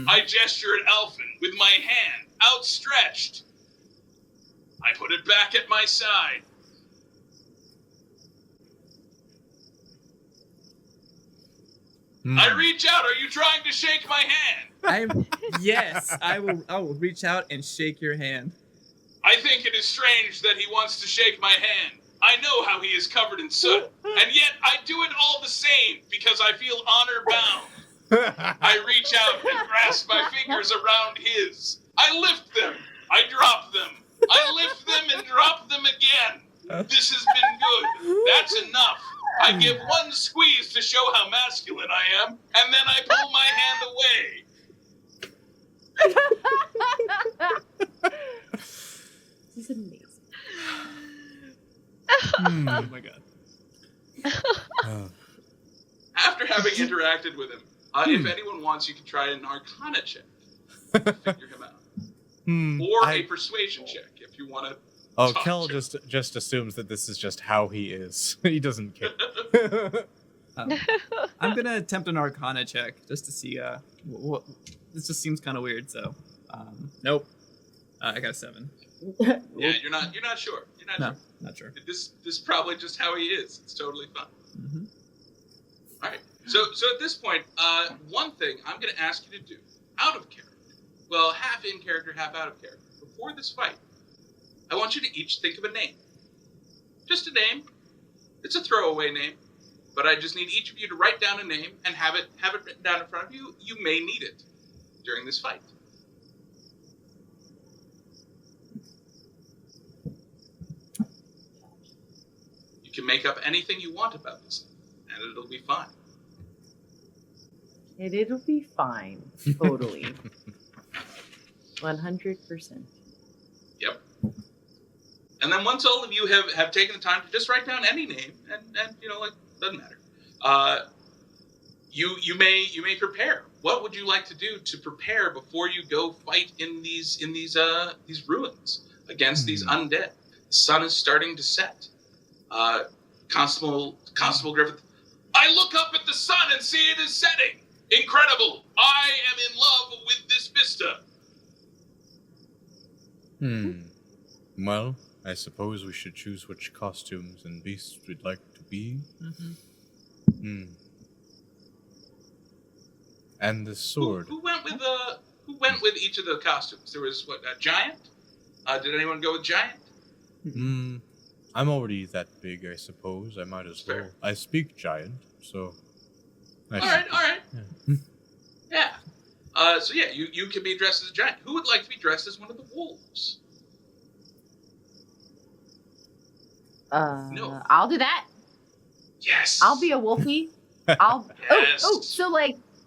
I gesture at Alphen with my hand outstretched. I put it back at my side. I reach out. Are you trying to shake my hand? Yes, I will reach out and shake your hand. I think it is strange that he wants to shake my hand. I know how he is covered in soot, and yet I do it all the same because I feel honor bound. I reach out and grasp my fingers around his. I lift them. I drop them. I lift them and drop them again. This has been good. That's enough. I give one squeeze to show how masculine I am, and then I pull my hand away. This is amazing. Oh my god. After having interacted with him, if anyone wants, you can try an Arcana check to figure him out. Or a Persuasion check if you want to. Oh, Kel just assumes that this is just how he is. He doesn't care. I'm gonna attempt an Arcana check just to see. What this just seems kind of weird. So, nope. I got a 7. Yeah, you're not sure. You're not sure. Not sure. This is probably just how he is. It's totally fine. All right. So at this point, one thing I'm going to ask you to do, out of character, well, half in character, half out of character, before this fight, I want you to each think of a name. Just a name. It's a throwaway name, but I just need each of you to write down a name and have it written down in front of you. You may need it during this fight. You can make up anything you want about this, and it'll be fine. It'll be fine. Totally. 100%. Yep. And then once all of you have taken the time to just write down any name, and doesn't matter. You may prepare. What would you like to do to prepare before you go fight in these ruins against these undead? The sun is starting to set. Constable Griffith, I look up at the sun and see it is setting. Incredible! I am in love with this vista. Well, I suppose we should choose which costumes and beasts we'd like to be. And the sword. Who went with each of the costumes? There was a giant? Did anyone go with giant? I'm already that big, I suppose. I might as well. Fair. I speak giant, so. All right. Yeah. Yeah. You can be dressed as a giant. Who would like to be dressed as one of the wolves? No. I'll do that. Yes. I'll be a wolfie. Yes.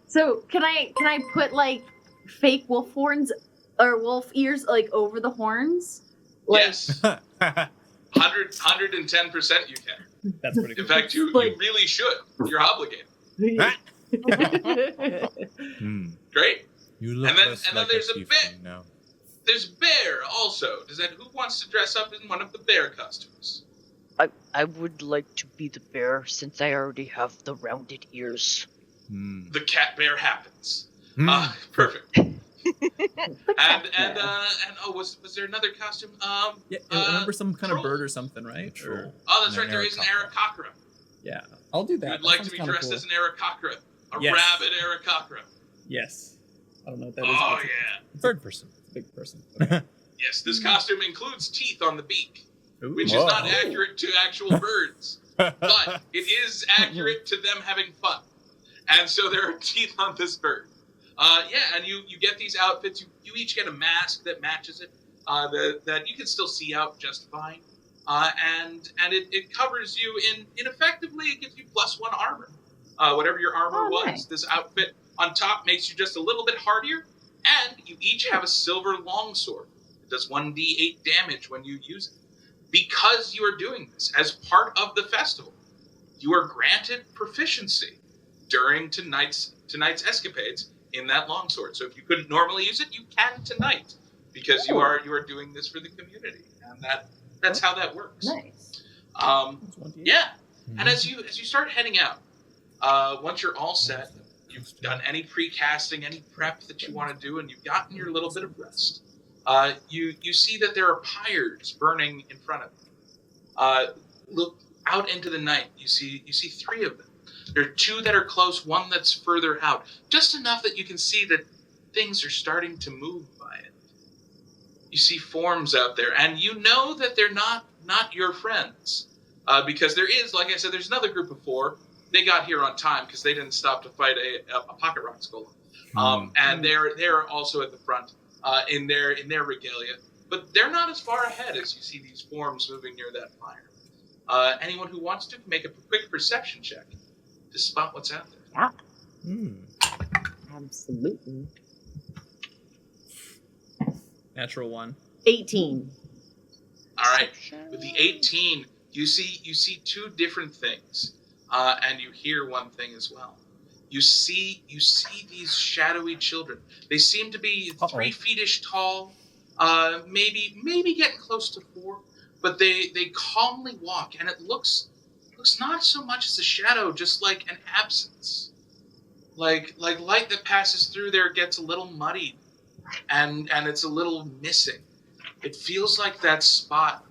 So can I put like fake wolf horns or wolf ears like over the horns? Yes. 110% you can. That's pretty good. In fact, you really should. You're obligated. Great. You look And then less like there's a tiefling now. There's bear also. Who wants to dress up in one of the bear costumes? I would like to be the bear since I already have the rounded ears. The cat bear happens. Perfect. and oh, was there another costume? Yeah, I remember some kind troll. of bird or something, right? Troll. Oh, that's And right. There is an Aarakocra. Yeah, I'll do that. You'd That like sounds to be kinda dressed cool. as an Aarakocra, a Yes. rabid Aarakocra. Yes. I don't know what that is. Oh but it's yeah. Third person. a big person. Yes, this costume includes teeth on the beak, Ooh. which is not accurate to actual birds, but it is accurate to them having fun. And so there are teeth on this bird. And you get these outfits. You each get a mask that matches it, that you can still see out just fine. And it covers you in effectively, it gives you +1 armor. Whatever your armor was, nice. this outfit on top makes you just a little bit hardier, and you each have a silver longsword. It does 1d8 damage when you use it. Because you are doing this as part of the festival, you are granted proficiency during tonight's escapades in that longsword. So if you couldn't normally use it, you can tonight, because you are doing this for the community, and that's how that works. Nice. Yeah. And as you start heading out, once you're all set, you've done any pre-casting, any prep that you want to do, and you've gotten your little bit of rest. You see that there are pyres burning in front of you. Look out into the night. You see 3 of them. There are 2 that are close, 1 that's further out, just enough that you can see that things are starting to move by it. You see forms out there, and you know that they're not your friends, because there is, like I said, there's another group of 4. They got here on time because they didn't stop to fight a pocket rock skull, and they're also at the front in their regalia, but they're not as far ahead as you see these forms moving near that fire. Anyone who wants to can make a quick perception check to spot what's out there. Yeah. Absolutely. Natural 1. 18. All right. With the 18, you see 2 different things, and you hear one thing as well. You see these shadowy children. They seem to be 3 feet-ish tall, maybe getting close to 4, but they calmly walk, and it looks not so much as a shadow, just like an absence. Like light that passes through there gets a little muddied, and it's a little missing. It feels like that spot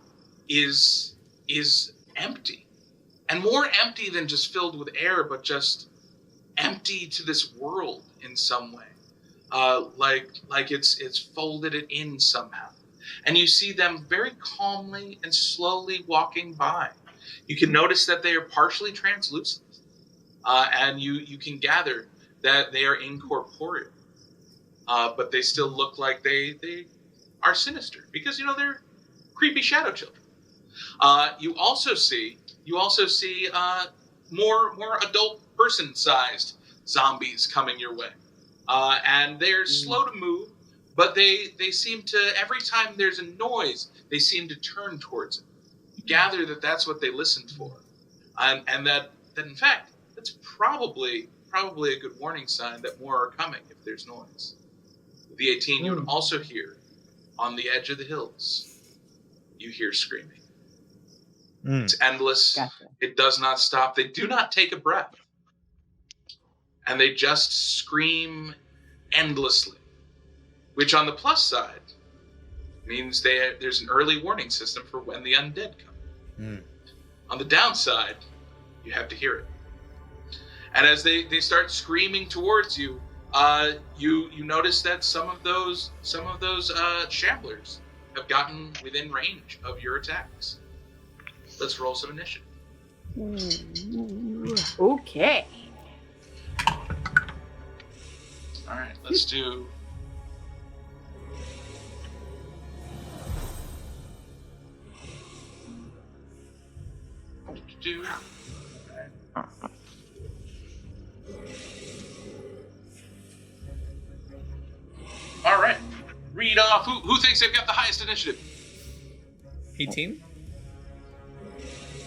is empty, and more empty than just filled with air, but just empty to this world in some way. Like it's folded it in somehow. And you see them very calmly and slowly walking by. You can notice that they are partially translucent, and you can gather that they are incorporeal, but they still look like they are sinister, because they're creepy shadow children. You also see more adult person-sized zombies coming your way, and they're slow to move, but they seem to, every time there's a noise, they seem to turn towards it. You gather that that's what they listened for, and that in fact that's probably a good warning sign that more are coming if there's noise. With the 18, you would also hear on the edge of the hills, you hear screaming. It's endless. Gotcha. It does not stop. They do not take a breath. And they just scream endlessly, which on the plus side means there's an early warning system for when the undead come. On the downside, you have to hear it. And as they start screaming towards you, you notice that some of those Shamblers have gotten within range of your attacks. Let's roll some initiative. Okay. All right, let's do. All right. Read off. Who thinks they've got the highest initiative? 18?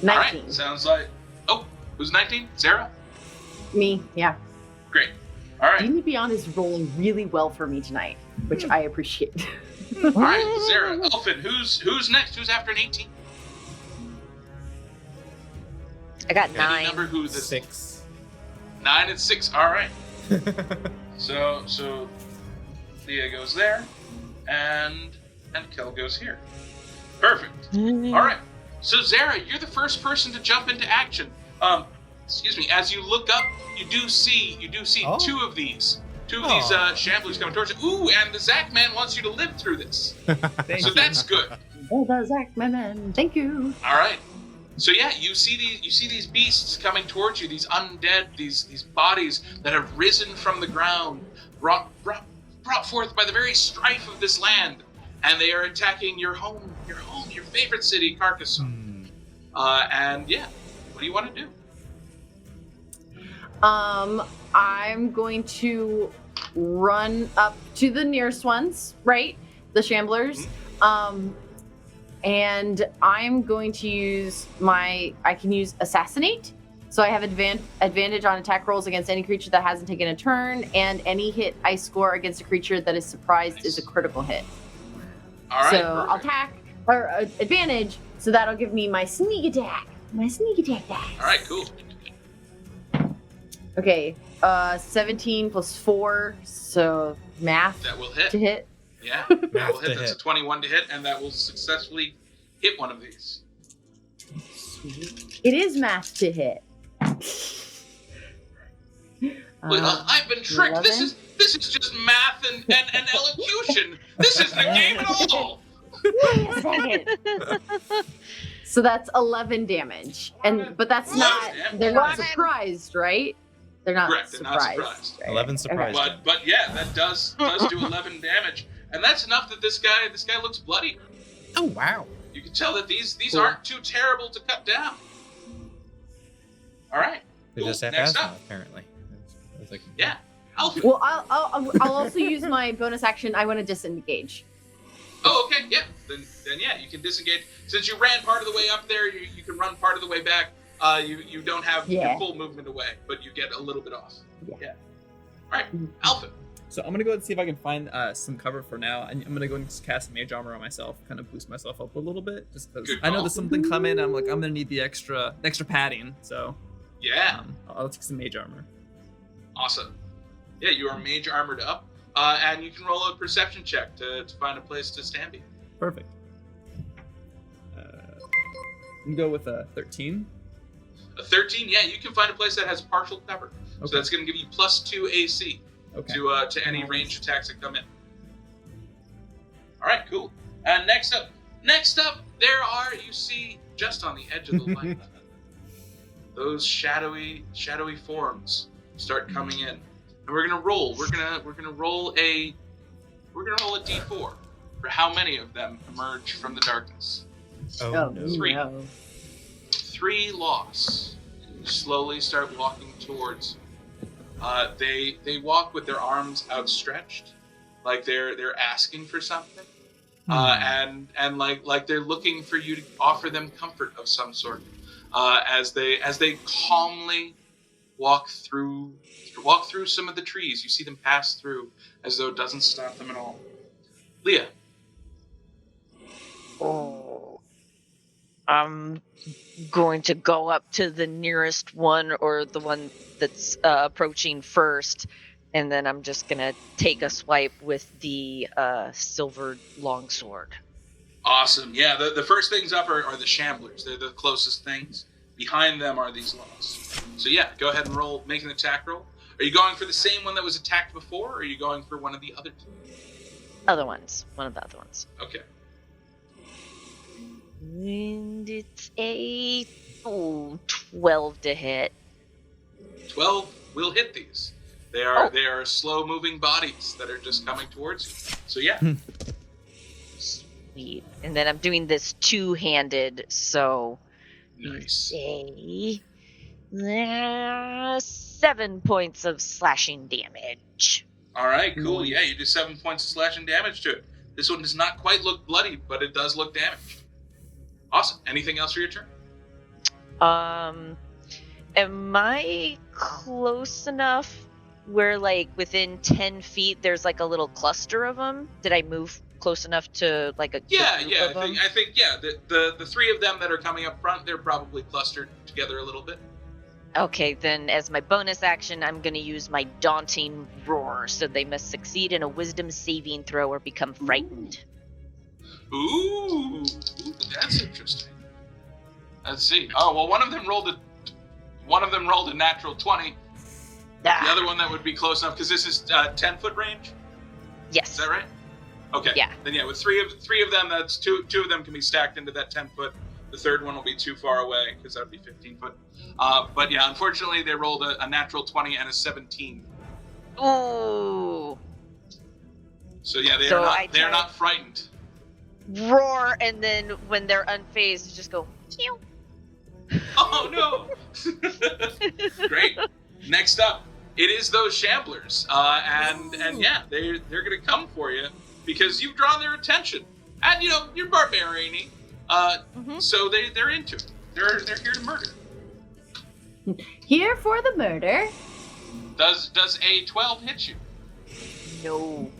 19. All right. Sounds like. Oh, who's 19? Sarah? Me, yeah. Great. All right. D&D Beyond is rolling really well for me tonight, which I appreciate. All right, Sarah. Elfin, who's next? Who's after an 18? I got Any 9. number who's this? 6. 9 and 6. All right. So Leah goes there, and Kel goes here. Perfect. All right. So Zara, you're the first person to jump into action. Excuse me. As you look up, you do see two of these Shamblers coming towards you. Ooh, and the Zack man wants you to live through this. So that's good. Oh, the Zack man. Thank you. All right. So yeah, you see these beasts coming towards you. These undead, these bodies that have risen from the ground, brought forth by the very strife of this land, and they are attacking your home, your favorite city, Carcassonne. And yeah, what do you want to do? I'm going to run up to the nearest ones, right? The Shamblers. And I'm going to use I can use Assassinate. So I have advantage on attack rolls against any creature that hasn't taken a turn, and any hit I score against a creature that is surprised is a critical hit. All right. So Perfect. I'll attack, or advantage, so that'll give me my sneak attack. My sneak attack dice. All right, cool. Okay, 17 plus 4, so math That will hit. to hit. Yeah, that will hit. to That's hit. a 21 to hit, and that will successfully hit one of these. It is math to hit. Well, I've been tricked. 11? This is just math and elocution. This isn't a game at all. Wait a second. So that's 11 damage, but that's 11 not. damage. They're not 11. surprised, right? They're not Correct, they're not surprised. surprised. Right? 11 surprised. Okay. But yeah, that does do 11 damage, and that's enough that this guy looks bloody. Oh wow. You can tell that these Cool. aren't too terrible to cut down. All right. They Cool. just have Next asthma, up. apparently. It's like, Yeah. Alfie. Well, I'll also use my bonus action. I want to disengage. Oh, okay. Yeah. Then yeah, you can disengage. Since you ran part of the way up there, you can run part of the way back. You don't have your full movement away, but you get a little bit off. Yeah. All right, Alpha. So I'm gonna go ahead and see if I can find some cover for now. I'm gonna go and just cast Mage Armor on myself, kind of boost myself up a little bit, just because Good I know call. there's something coming. I'm gonna need the extra padding. So Yeah. I'll take some Mage Armor. Awesome. Yeah, you are mage armored up, and you can roll a perception check to find a place to stand be. Perfect. I'm gonna go with a 13. A 13, yeah, you can find a place that has partial cover. So Okay. that's going to give you +2 AC Okay. to any ranged attacks that come in. All right, cool. And next up, there are, you see, just on the edge of the light, those shadowy forms start coming in, and we're gonna roll. We're gonna roll a D4 for how many of them emerge from the darkness. oh no. 3. No. 3 loss. You slowly start walking towards. They walk with their arms outstretched, like they're asking for something, and like they're looking for you to offer them comfort of some sort. As they calmly walk through some of the trees, you see them pass through as though it doesn't stop them at all. Leah. Oh. I'm going to go up to the nearest one, or the one that's approaching first, and then I'm just going to take a swipe with the silver longsword. Awesome. Yeah, the first things up are the Shamblers. They're the closest things. Behind them are these lost. So yeah, go ahead and make an attack roll. Are you going for the same one that was attacked before, or are you going for one of the other two? One of the other ones. Okay. And it's a 12 to hit. 12 will hit these. They are slow-moving bodies that are just coming towards you. So yeah. Sweet. And then I'm doing this two-handed, so Nice. say 7 points of slashing damage. All right, cool. Yeah, you do 7 points of slashing damage to it. This one does not quite look bloody, but it does look damaged. Awesome. Anything else for your turn? Am I close enough where, like, within 10 feet there's like a little cluster of them? Did I move close enough to like a Yeah. group I of them? think the 3 of them that are coming up front, they're probably clustered together a little bit. Okay, then as my bonus action, I'm going to use my daunting roar. So they must succeed in a wisdom saving throw or become frightened. Ooh, that's interesting. Let's see. Oh well, one of them rolled a natural 20. The other one that would be close enough because this is 10-foot range. Yes. Is that right? Okay. Yeah. Then yeah, with three of them, that's two of them can be stacked into that 10-foot. The third one will be too far away because that would be 15 foot. But yeah, unfortunately, they rolled a natural 20 and a 17. Ooh. So yeah, they're not frightened. Roar, and then when they're unfazed, just go. Pew. Oh no! Great. Next up, it is those Shamblers, and yeah, they're gonna come for you because you've drawn their attention, and you know you're barbarian-y. So they're into it. They're here to murder. Here for the murder. Does a 12 hit you? No.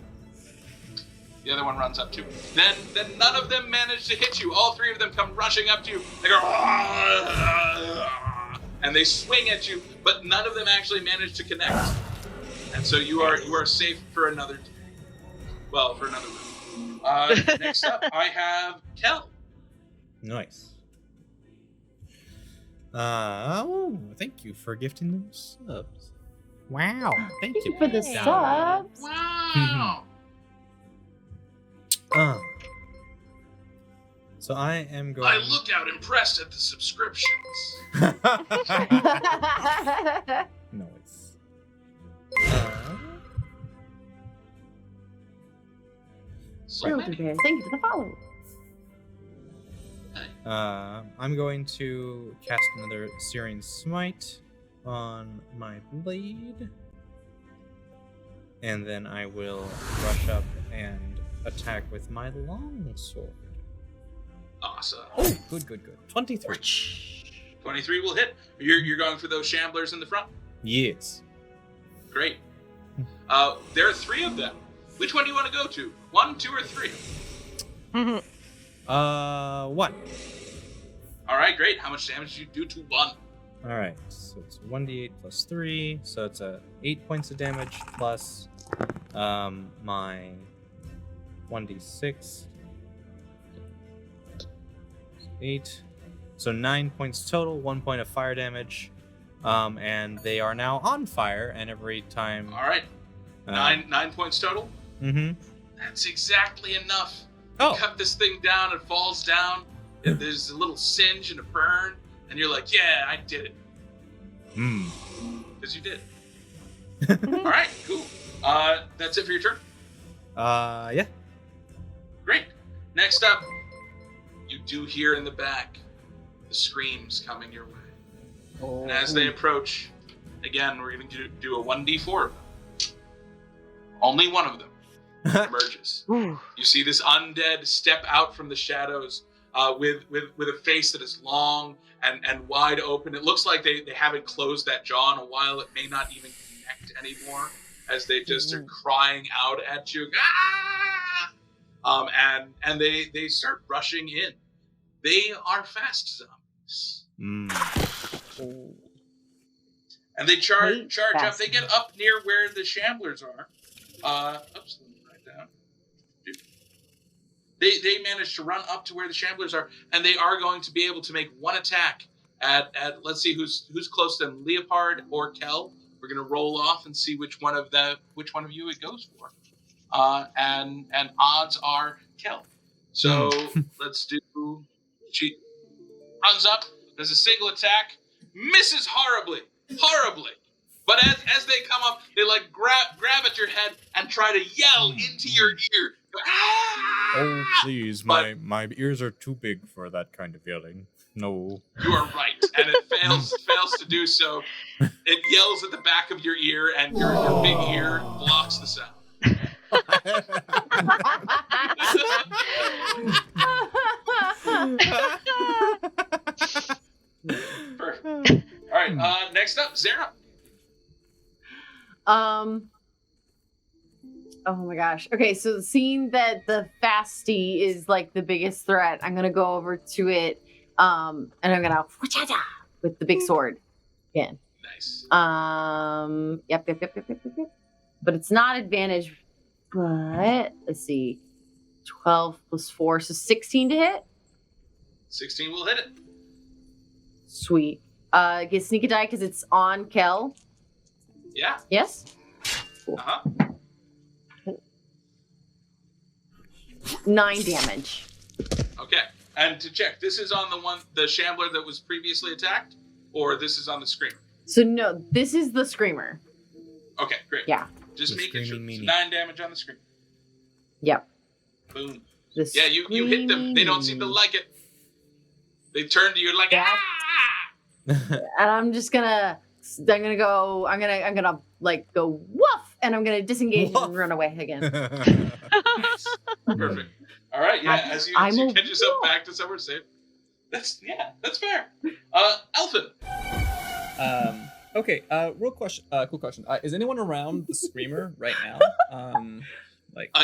The other one runs up to you. Then none of them manage to hit you. All three of them come rushing up to you. They go, and they swing at you, but none of them actually manage to connect. And so you are safe for another day. Well, for another round. Next up, I have Kel. Nice. Thank you for gifting those subs. Wow. Thank Thank you. you for the subs. Wow. So I am going. I look out impressed at the subscriptions. Nice. So Thank many. you for the follow. I'm going to cast another Searing Smite on my blade. And then I will rush up and attack with my longsword. Awesome. Oh, good. 23. 23 will hit. You're going for those Shamblers in the front? Yes. Great. There are three of them. Which one do you want to go to? 1, 2, or 3? 1. All right, great. How much damage do you do to 1? All right, so it's 1d8 plus 3, so it's 8 points of damage plus my 1d6. 8, so 9 points total. 1 point of fire damage, and they are now on fire. And every time, All right, 9 points total. Mm-hmm. That's exactly enough. Oh. You cut this thing down, it falls down. And there's a little singe and a burn, and you're like, "Yeah, I did it." Because you did. All right, cool. That's it for your turn. Yeah. Great. Next up, you do hear in the back the screams coming your way. And as they approach, again, we're going to do a 1d4. Only one of them emerges. You see this undead step out from the shadows with a face that is long and wide open. It looks like they haven't closed that jaw in a while. It may not even connect anymore as they just are crying out at you. Ah! And they start rushing in. They are fast zombies. And they charge up. They get up near where the Shamblers are. Oops, let me write down. They manage to run up to where the Shamblers are, and they are going to be able to make one attack at let's see who's close to them, Leopard or Kel. We're gonna roll off and see which one of you it goes for. And odds are Kel. So let's do. She runs up, does a single attack, misses horribly. But as they come up, they like grab at your head and try to yell into your ear. Ah! Oh, please, my ears are too big for that kind of yelling. No. You are right, and it fails to do so. It yells at the back of your ear, and your big ear blocks the sound. Perfect. All right. Next up, Zara. Oh my gosh. Okay, so seeing that the Fasty is like the biggest threat, I'm gonna go over to it, and I'm gonna with the big sword again. Nice. Yep. But it's not advantage. But let's see, 12 plus 4, so 16 to hit. 16 will hit it. Sweet. Get sneak a die because it's on Kel. Yeah. Yes. Cool. Uh-huh. 9 damage. Okay. And to check, this is on the Shambler that was previously attacked, or this is on the Screamer? So no, this is the Screamer. Okay, great. Yeah. Just The making sure. screaming So meanie. 9 damage on the Screamer. Yep. Boom. The Yeah, you hit them. They don't seem to like it. They turn to you like, Yeah. ah! And I'm gonna like go woof, and I'm gonna disengage Woof. and run away again. Perfect. All right, yeah. As you get yourself wolf. back to somewhere safe. That's fair. Elfin. Okay. Real question. Cool question. Is anyone around the Screamer right now?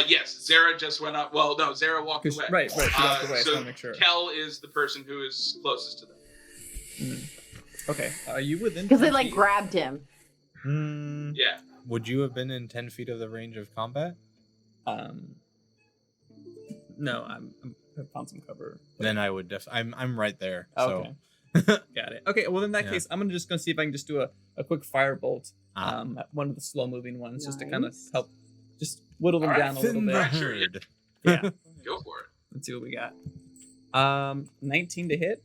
Yes, Zara just went up. Well, no, Zara walked away. Right. She walked away. So I want to make sure. Kel is the person who is closest to them. Okay. Are you within? Because they 10 like feet? grabbed him. Yeah. Would you have been in 10 feet of the range of combat? No, I found some cover. Then I would I'm right there. Okay. So Got it. Okay, well in that Yeah. case, I'm just gonna see if I can just do a quick firebolt. Ah. At one of the slow moving ones, just to kind of Nice. help, just whittle them All right, down a little thin the bit. Sure, herd. Yeah. Go for it. Let's see what we got. 19 to hit.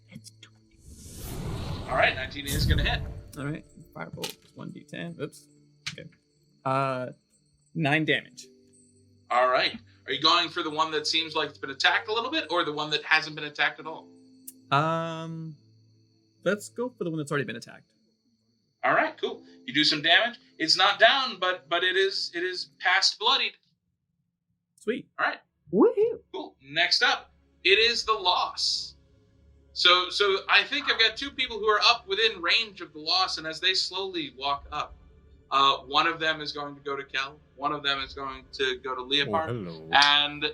All right, 19 is going to hit. All right. Firebolt 1d10. Oops. Okay. 9 damage. All right. Are you going for the one that seems like it's been attacked a little bit, or the one that hasn't been attacked at all? Let's go for the one that's already been attacked. All right, cool. You do some damage. It's not down, but it is past bloodied. Sweet. All right, Woohoo! cool. Next up, it is the loss. So I think I've got 2 people who are up within range of the loss, and as they slowly walk up, one of them is going to go to Kel, one of them is going to go to Oh, Leopard, hello. and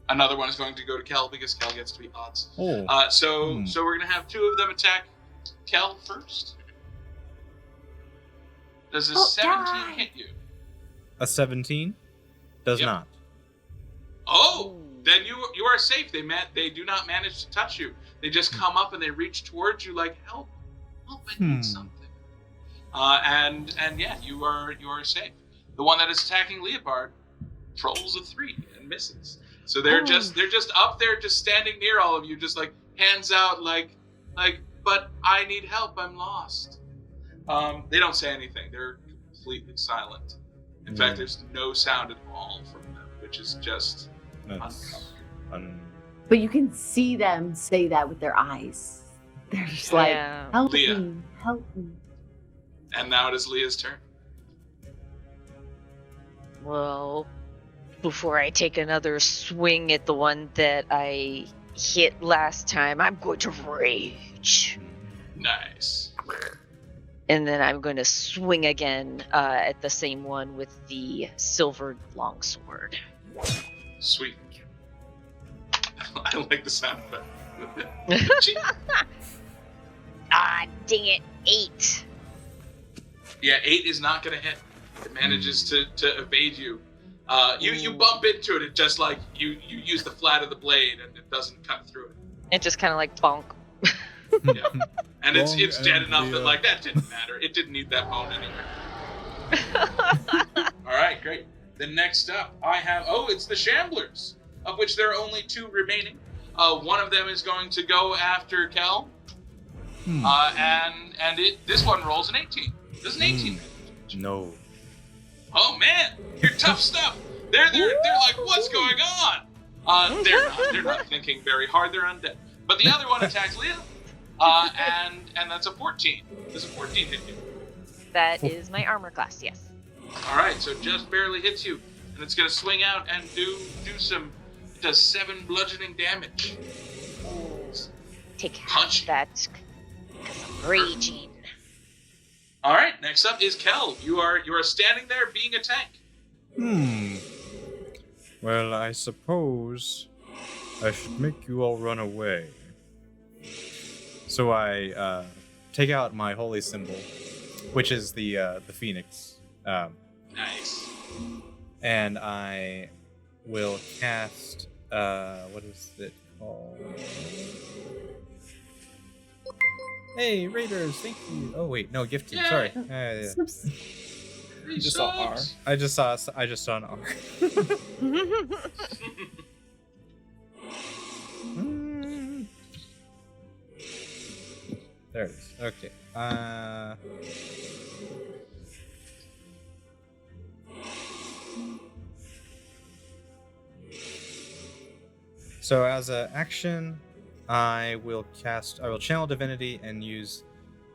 another one is going to go to Kel because Kel gets to be odds. Oh. So we're gonna have 2 of them attack Kel first. Does a 17 die. hit you? A 17 does Yep. not. Oh, then you are safe. They do not manage to touch you. They just come up and they reach towards you like help, I need something. And yeah, you are safe. The one that is attacking Leopard rolls a 3 and misses. So they're just up there, just standing near all of you, just like hands out, like, but I need help. I'm lost. They don't say anything. They're completely silent. In fact, there's no sound at all from them, which is just That's But you can see them say that with their eyes. They're just like, Yeah. help Leah. me, help me. And now it is Leah's turn. Well, before I take another swing at the one that I hit last time, I'm going to rage. Nice. And then I'm going to swing again at the same one with the silver longsword. Sweet. I like the sound effect. Gee. Ah, dang it. 8. Yeah, 8 is not going to hit. It manages to evade you. You bump into it. It just like you use the flat of the blade and it doesn't cut through it. It just kind of like bonk. Yeah. And it's Long dead and enough that Leah. like that didn't matter. It didn't need that bone anyway. All right, great. Then next up, I have it's the Shamblers, of which there are only 2 remaining. One of them is going to go after Kel, and this one rolls an 18. Does an 18 hit? no. Oh man, you're tough stuff. They're like, what's going on? They're not thinking very hard. They're undead. But the other one attacks Leah, and that's a 14. Does a 14 hit you? That is my armor class, yes. All right, so just barely hits you, and it's gonna swing out and do some. It does 7 bludgeoning damage. Take Punch. half that because I'm raging. All right, next up is Kel. You are standing there being a tank. Well, I suppose I should make you all run away. So I take out my holy symbol which is the phoenix. Nice. And I will cast. What is it called? Hey, Raiders, thank you. Oh wait, no, gifted. Yay. Sorry. You just saw R. I just saw an R. There it is. Okay. So as an action, I will channel divinity and use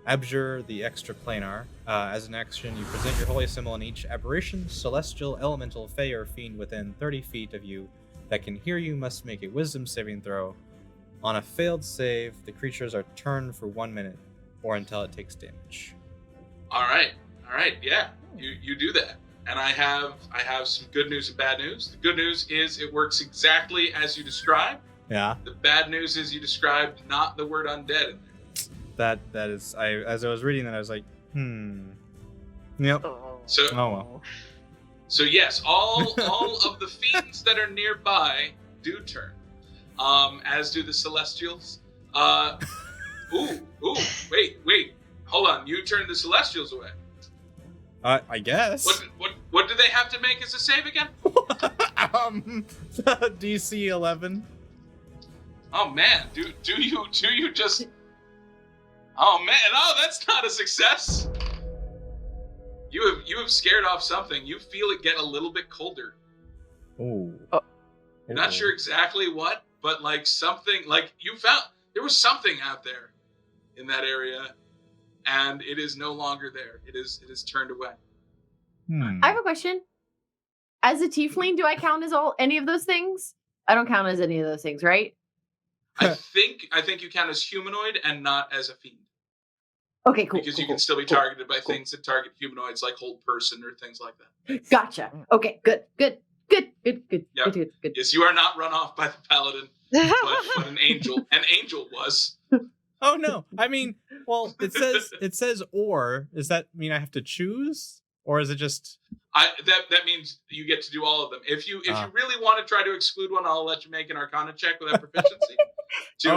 Abjure the extra planar. As an action, you present your holy symbol on each aberration, celestial, elemental, fey, or fiend within 30 feet of you that can hear you must make a wisdom saving throw. On a failed save, the creatures are turned for 1 minute or until it takes damage. All right, yeah, you do that, and I have some good news and bad news. The good news is it works exactly as you described. Yeah. The bad news is you described not the word undead in there. That is, as I was reading that, I was like, Yep. So, Oh well. So yes, all of the fiends that are nearby do turn, as do the celestials. Wait, hold on. You turned the celestials away. I guess. What do they have to make as a save again? DC 11. Oh man, do you just? Oh man, oh that's not a success. You have scared off something. You feel it get a little bit colder. Oh. You're not sure exactly what, but like something, like you found there was something out there in that area, and it is no longer there. It is turned away. I have a question. As a tiefling, do I count as any of those things? I don't count as any of those things, right? I think you count as humanoid and not as a fiend. Okay, cool. Because you can still be targeted by things that target humanoids, like hold person or things like that. Gotcha. Okay, good. Yep. Good. Yes, you are not run off by the paladin, but an angel. An angel was. Oh no! I mean, well, it says or. Does that mean I have to choose, or is it just? That means you get to do all of them. If you really want to try to exclude one, I'll let you make an Arcana check with that proficiency to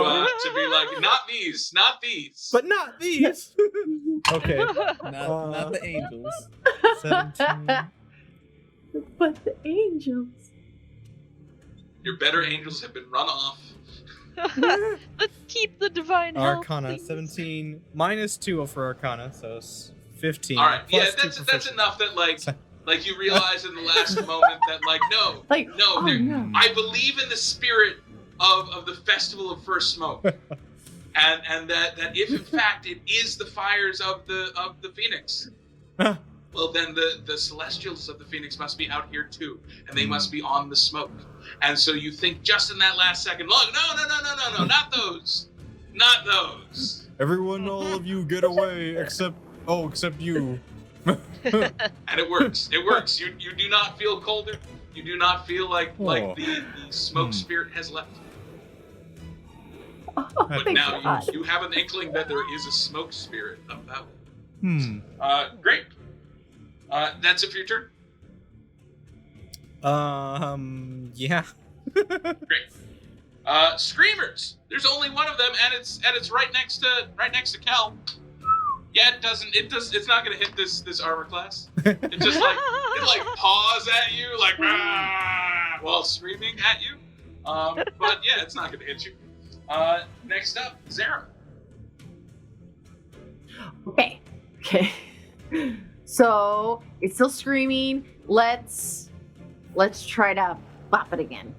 be like, not these, but not these. Okay. Not the angels. 17. But the angels. Your better angels have been run off. Let's keep the divine health, Arcana please. 17 minus 2 for Arcana, so it's 15. All right, yeah, plus 2 that's enough that like you realize in the last moment that no, no. I believe in the spirit of the festival of first smoke, and that if in fact it is the fires of the phoenix, well then the celestials of the phoenix must be out here too, and they must be on the smoke. And so you think just in that last second, look, no, not those. Everyone, all of you, get away except you. And it works. You do not feel colder. You do not feel like the smoke spirit has left. Oh, But thank now God. you have an inkling that there is a smoke spirit about. Great. That's it for your turn. Yeah. Great. Screamers. There's only one of them, and it's right next to Kel. Yeah, it's not gonna hit this armor class. It just it paws at you while screaming at you. But yeah, it's not gonna hit you. Next up, Zara. Okay. So it's still screaming. Let's try to bop it again.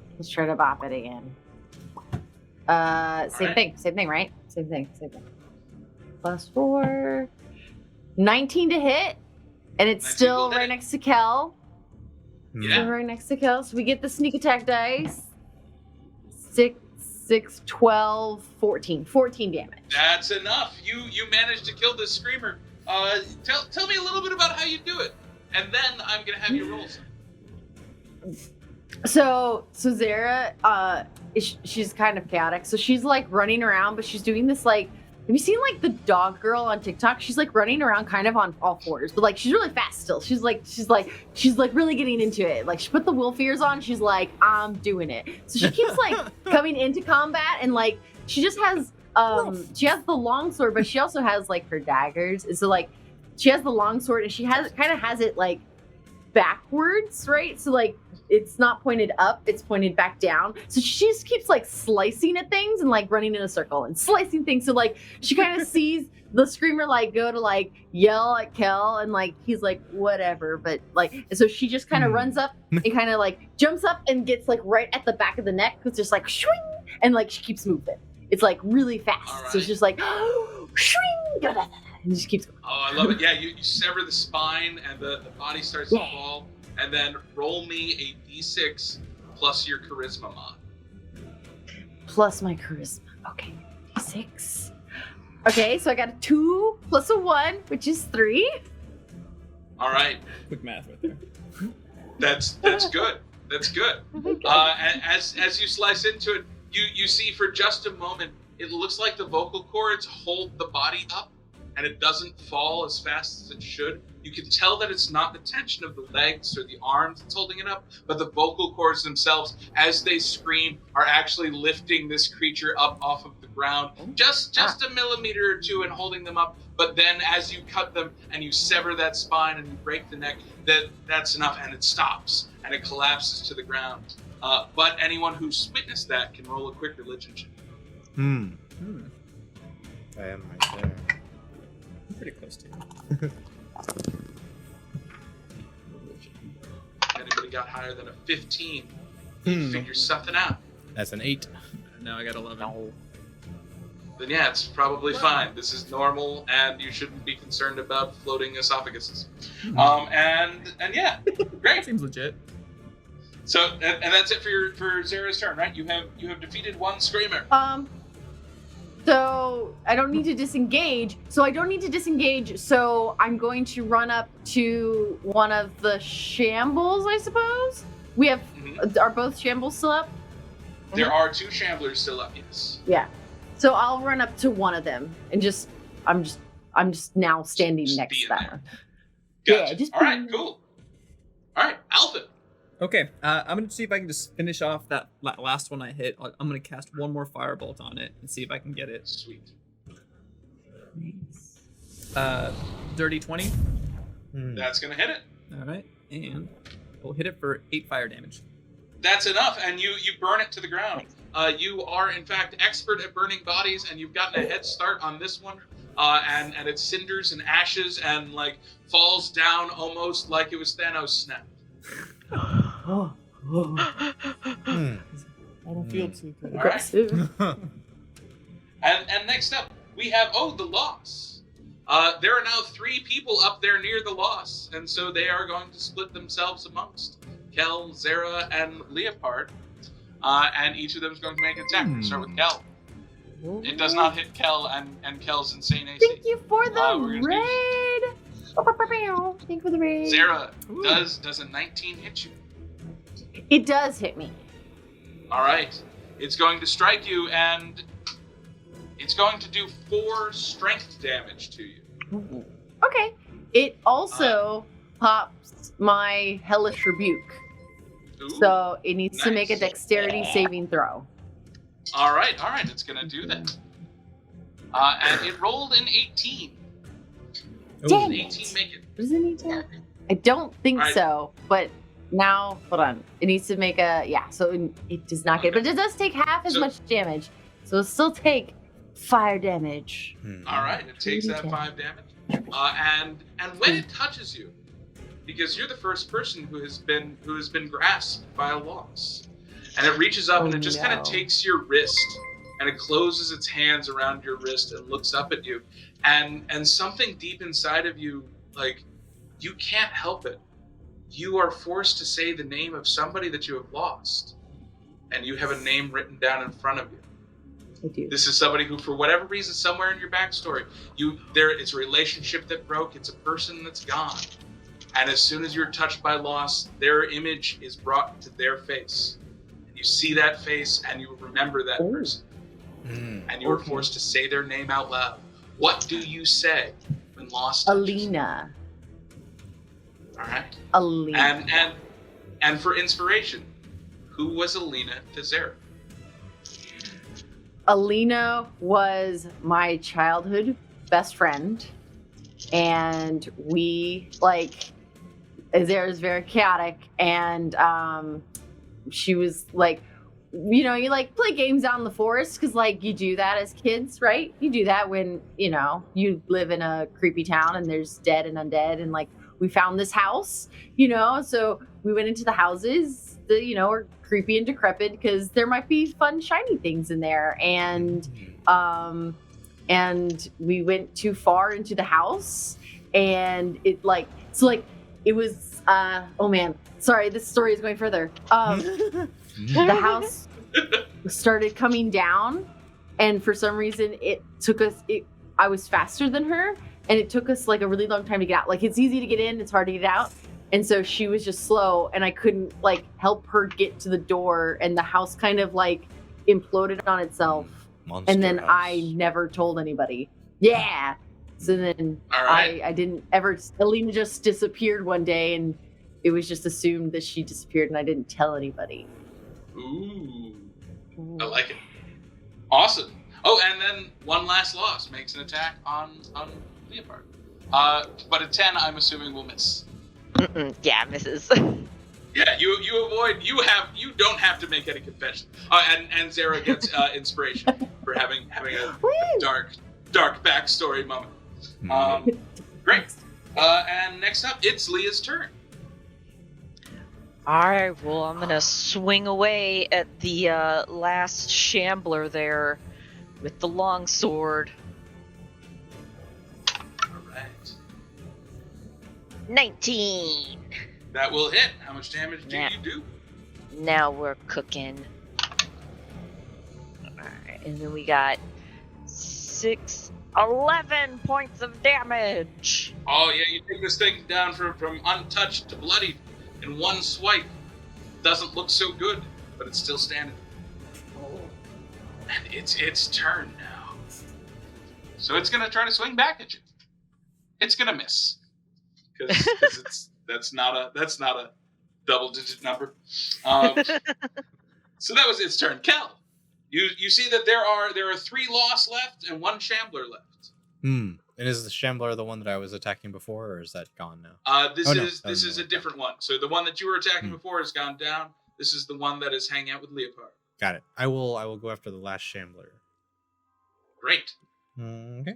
Same thing, right? Same thing. +4. 19 to hit. And it's 19 still will hit right it. next to Kel. Yeah. Still right next to Kel. So we get the sneak attack dice. 6, 12, 14. 14 damage. That's enough. You managed to kill this screamer. Tell me a little bit about how you do it, and then I'm gonna have you roll some. So Zara, she's kind of chaotic. So she's like running around, but she's doing this like Have you seen like the dog girl on TikTok? She's like running around kind of on all fours, but like she's really fast still. She's like really getting into it. Like she put the wolf ears on. She's like, I'm doing it. So she keeps like coming into combat, and like she just has she has the long sword, but she also has like her daggers. And so like she has the long sword, and she has it like backwards, right? So like it's not pointed up, it's pointed back down. So she just keeps like slicing at things and like running in a circle and slicing things. So like she kind of sees the screamer like go to like yell at Kel, and like he's like whatever, but like, and so she just kind of runs up and kind of like jumps up and gets like right at the back of the neck. It's just like swing, and like she keeps moving. It's like really fast. All right. So it's just like swing, and just keeps going. Oh, I love it. Yeah, you sever the spine and the body starts to fall. And then roll me a d6 plus your charisma mod. Plus my charisma. Okay, d6. Okay, so I got a 2 plus a 1, which is 3. All right. Quick math right there. That's good. That's good. And as you slice into it, you see for just a moment, it looks like the vocal cords hold the body up, and it doesn't fall as fast as it should. You can tell that it's not the tension of the legs or the arms that's holding it up, but the vocal cords themselves, as they scream, are actually lifting this creature up off of the ground, just a millimeter or two and holding them up. But then as you cut them and you sever that spine and you break the neck, that's enough, and it stops and it collapses to the ground. But anyone who's witnessed that can roll a quick religion check. I am right there. Pretty close to it. Anybody got higher than a 15? Figure something out. That's an 8. No, I got 11. Then yeah, it's probably fine. This is normal, and you shouldn't be concerned about floating esophaguses. And yeah, great. Seems legit. So and that's it for Zara's turn, right? You have defeated one screamer. So I don't need to disengage. So I'm going to run up to one of the shambles, I suppose. We have are both shambles still up? There are 2 shamblers still up, yes. Yeah. So I'll run up to one of them and I'm just now standing next to that one. Gotcha. Yeah, all right, cool. All right, Alpha. Okay, I'm gonna see if I can just finish off that last one I hit. I'm gonna cast one more firebolt on it and see if I can get it. Sweet. Dirty 20. That's gonna hit it. All right, and we'll hit it for 8 fire damage. That's enough, and you burn it to the ground. You are in fact expert at burning bodies, and you've gotten a head start on this one. And it cinders and ashes and like falls down almost like it was Thanos snapped. I don't feel too good. Aggressive. And next up, we have the loss. There are now 3 people up there near the loss, and so they are going to split themselves amongst Kel, Zara, and Leopard. And each of them is going to make an attack. We'll start with Kel. It does not hit Kel and Kel's insane AC. Thank you for the raid. Thank you for the raid. Zara, does a 19 hit you? It does hit me. All right. It's going to strike you, and it's going to do 4 strength damage to you. Okay. It also pops my hellish rebuke. Ooh, so it needs to make a nice. dexterity saving throw. All right. It's going to do that. And it rolled an 18. Does an 18 make it? Does it need to? I don't think so, but now, hold on. It needs to make so it does not get, but it does take half as much damage. So it'll still take fire damage. All right, it takes that 5 damage. And when it touches you, because you're the first person who has been grasped by a loss, and it reaches up and it just kind of takes your wrist and it closes its hands around your wrist and looks up at you, and something deep inside of you, like, you can't help it. You are forced to say the name of somebody that you have lost, and you have a name written down in front of you. I do. This is somebody who, for whatever reason, somewhere in your backstory, it's a relationship that broke, it's a person that's gone. And as soon as you're touched by loss, their image is brought to their face. And you see that face and you remember that person. and you are forced to say their name out loud. What do you say when lost? Alina. All right. Alina. And for inspiration, who was Alina to Zara? Alina was my childhood best friend, and we Zara's very chaotic, and she was like, you know, you like play games out in the forest because like you do that as kids, right? You do that when, you know, you live in a creepy town and there's dead and undead, and like we found this house, you know, so we went into the houses that, you know, are creepy and decrepit because there might be fun shiny things in there, and we went too far into the house, and it like it was oh man, sorry, this story is going further. The house started coming down, and for some reason it took us, I was faster than her, and it took us like a really long time to get out. Like, it's easy to get in, it's hard to get out. And so she was just slow, and I couldn't like help her get to the door, and the house kind of like imploded on itself. Monster and then house. I never told anybody. Yeah. So then All right. I didn't ever, Alina just disappeared one day, and it was just assumed that she disappeared, and I didn't tell anybody. Ooh, I like it. Awesome. Oh, and then one last loss makes an attack on Leopard. But a 10, I'm assuming, will miss. Yeah, misses. Yeah, you avoid. You don't have to make any confession. And Zara gets inspiration for having a dark backstory moment. Great. And next up, it's Leah's turn. Alright, well, I'm gonna swing away at the last Shambler there with the longsword. Alright. 19! That will hit. How much damage do Yeah. you do? Now we're cooking. Alright, and then we got 11 points of damage! Oh, yeah, you take this thing down from untouched to bloodied in one swipe. Doesn't look so good, but it's still standing. And it's its turn now. So it's gonna try to swing back at you. It's gonna miss. Because that's not a double-digit number. So that was its turn. Kel, you see that there are 3 lost left and 1 Shambler left. And is the Shambler the one that I was attacking before, or is that gone now? This is a different one. So the one that you were attacking before has gone down. This is the one that is hanging out with Leopard. Got it. I will go after the last Shambler. Great. Okay.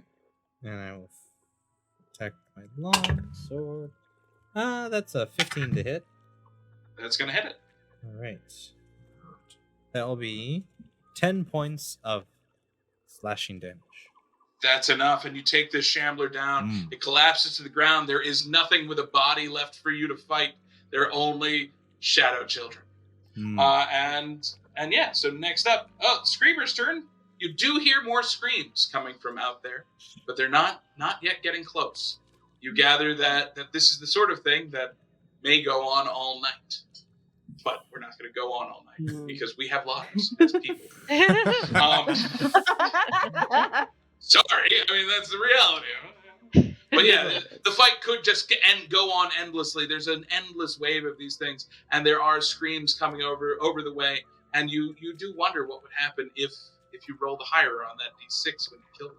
And I will attack my long sword. That's a 15 to hit. That's gonna hit it. All right. That will be 10 points of slashing damage. That's enough, and you take this Shambler down. It collapses to the ground. There is nothing with a body left for you to fight. There are only shadow children. And yeah, so next up, Screamer's turn. You do hear more screams coming from out there, but they're not yet getting close. You gather that this is the sort of thing that may go on all night. But we're not going to go on all night because we have lives as people. Sorry, I mean, that's the reality. But yeah, the fight could just go on endlessly. There's an endless wave of these things, and there are screams coming over the way, and you do wonder what would happen if you roll the higher on that d6 when you kill them.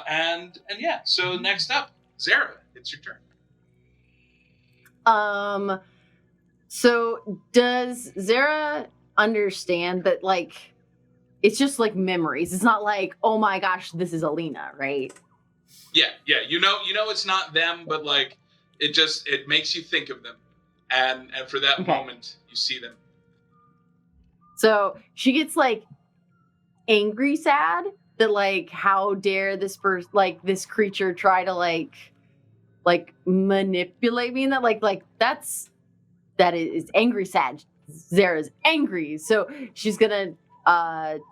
And yeah, so next up, Zara, it's your turn. So does Zara understand that, like, it's just like memories? It's not like, oh my gosh, this is Alina, right? Yeah. You know it's not them, but like it makes you think of them, and for that moment you see them. So she gets like angry, sad that like, how dare this this creature try to like manipulate me, and that is angry, sad. Zara's angry, so she's gonna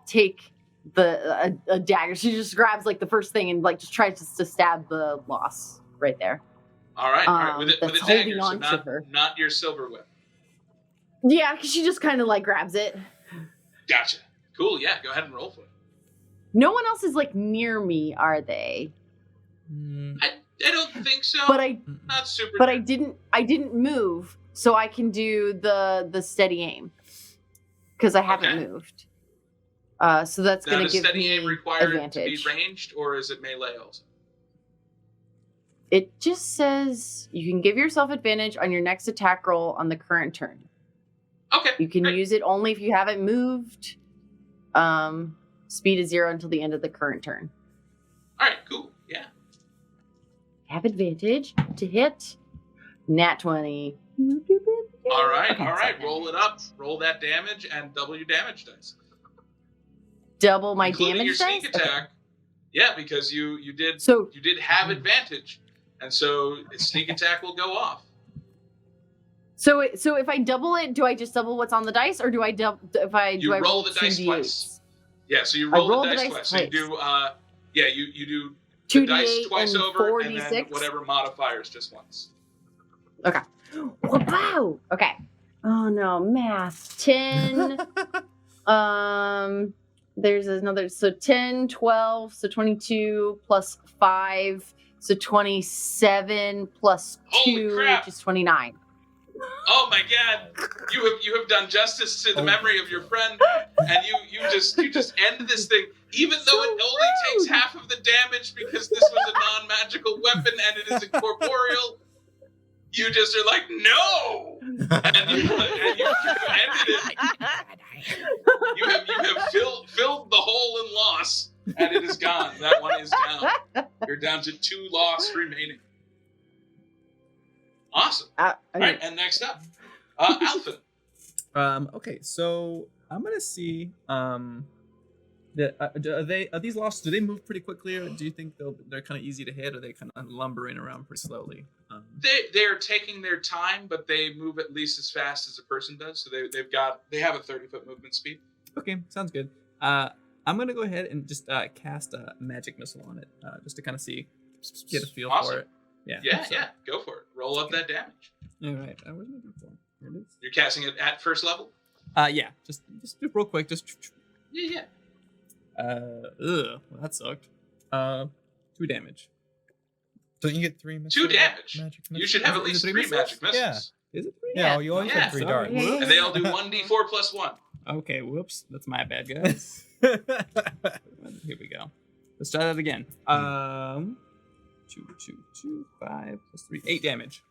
take a dagger. She just grabs like the first thing and like just tries to stab the loss right there. All right, with a dagger, so her. not your silver whip. Yeah, because she just kind of like grabs it. Gotcha. Cool. Yeah, go ahead and roll for it. No one else is like near me, are they? I don't think so. But I Not super. but I didn't move, so I can do the steady aim because I haven't Okay. moved. So that's Now, going does to give steady me aim require advantage. it to be ranged, or is it melee also? It just says you can give yourself advantage on your next attack roll on the current turn. Okay. You can great. use it only if you haven't moved. Speed is 0 until the end of the current turn. All right. Cool. Yeah. Have advantage to hit. Nat 20. All right. Okay, All right. so Roll it up. Roll that damage and double your damage dice. double my Including damage your sneak dice? Okay. attack. Yeah, because you did So have advantage, and so sneak attack will go off. So if I double it, do I just double what's on the dice, or do I double if I You do I roll roll the two dice d8s? twice. Yeah, so you roll roll the the dice dice twice. So you twice. do you do Two the dice d8 twice and over, 4 and then d6. whatever modifiers just once. Okay. Wow. Okay. Oh no, math. 10. There's another. So 10, 12. So 22 plus 5. So 27 plus Holy 2, crap. which is 29. Oh my God! You have done justice to the memory of your friend, and you just end this thing, even though it only takes half of the damage because this was a non-magical weapon and it is incorporeal. You just are like, no, and you ended it. You have filled the hole in loss, and it is gone. That one is down. You're down to 2 loss remaining. Awesome. All right, and next up, Alpha. Okay, so I'm gonna see. Are these lost? Do they move pretty quickly, or do you think they're kind of easy to hit, or they kind of lumbering around pretty slowly? They are taking their time, but they move at least as fast as a person does. So they have a 30-foot movement speed. Okay, sounds good. I'm gonna go ahead and just cast a magic missile on it, just to kind of get a feel Awesome. for it. Yeah. Yeah, go for it. Roll up that damage. All right. Where's my D4? Here it is. You're casting it at first level? Yeah. Just real quick. Yeah. Well, that sucked. 2 damage. Don't you get 3 missiles? 2 damage. Magic You missiles? should have at Is it least 3 3 missiles? magic missiles. Is it 3? Yeah, you always Yeah. have 3 darts. Yeah. And they all do 1d4 plus 1. Okay. Whoops. That's my bad, guys. Here we go. Let's try that again. 2, 5 plus 3, 8 damage.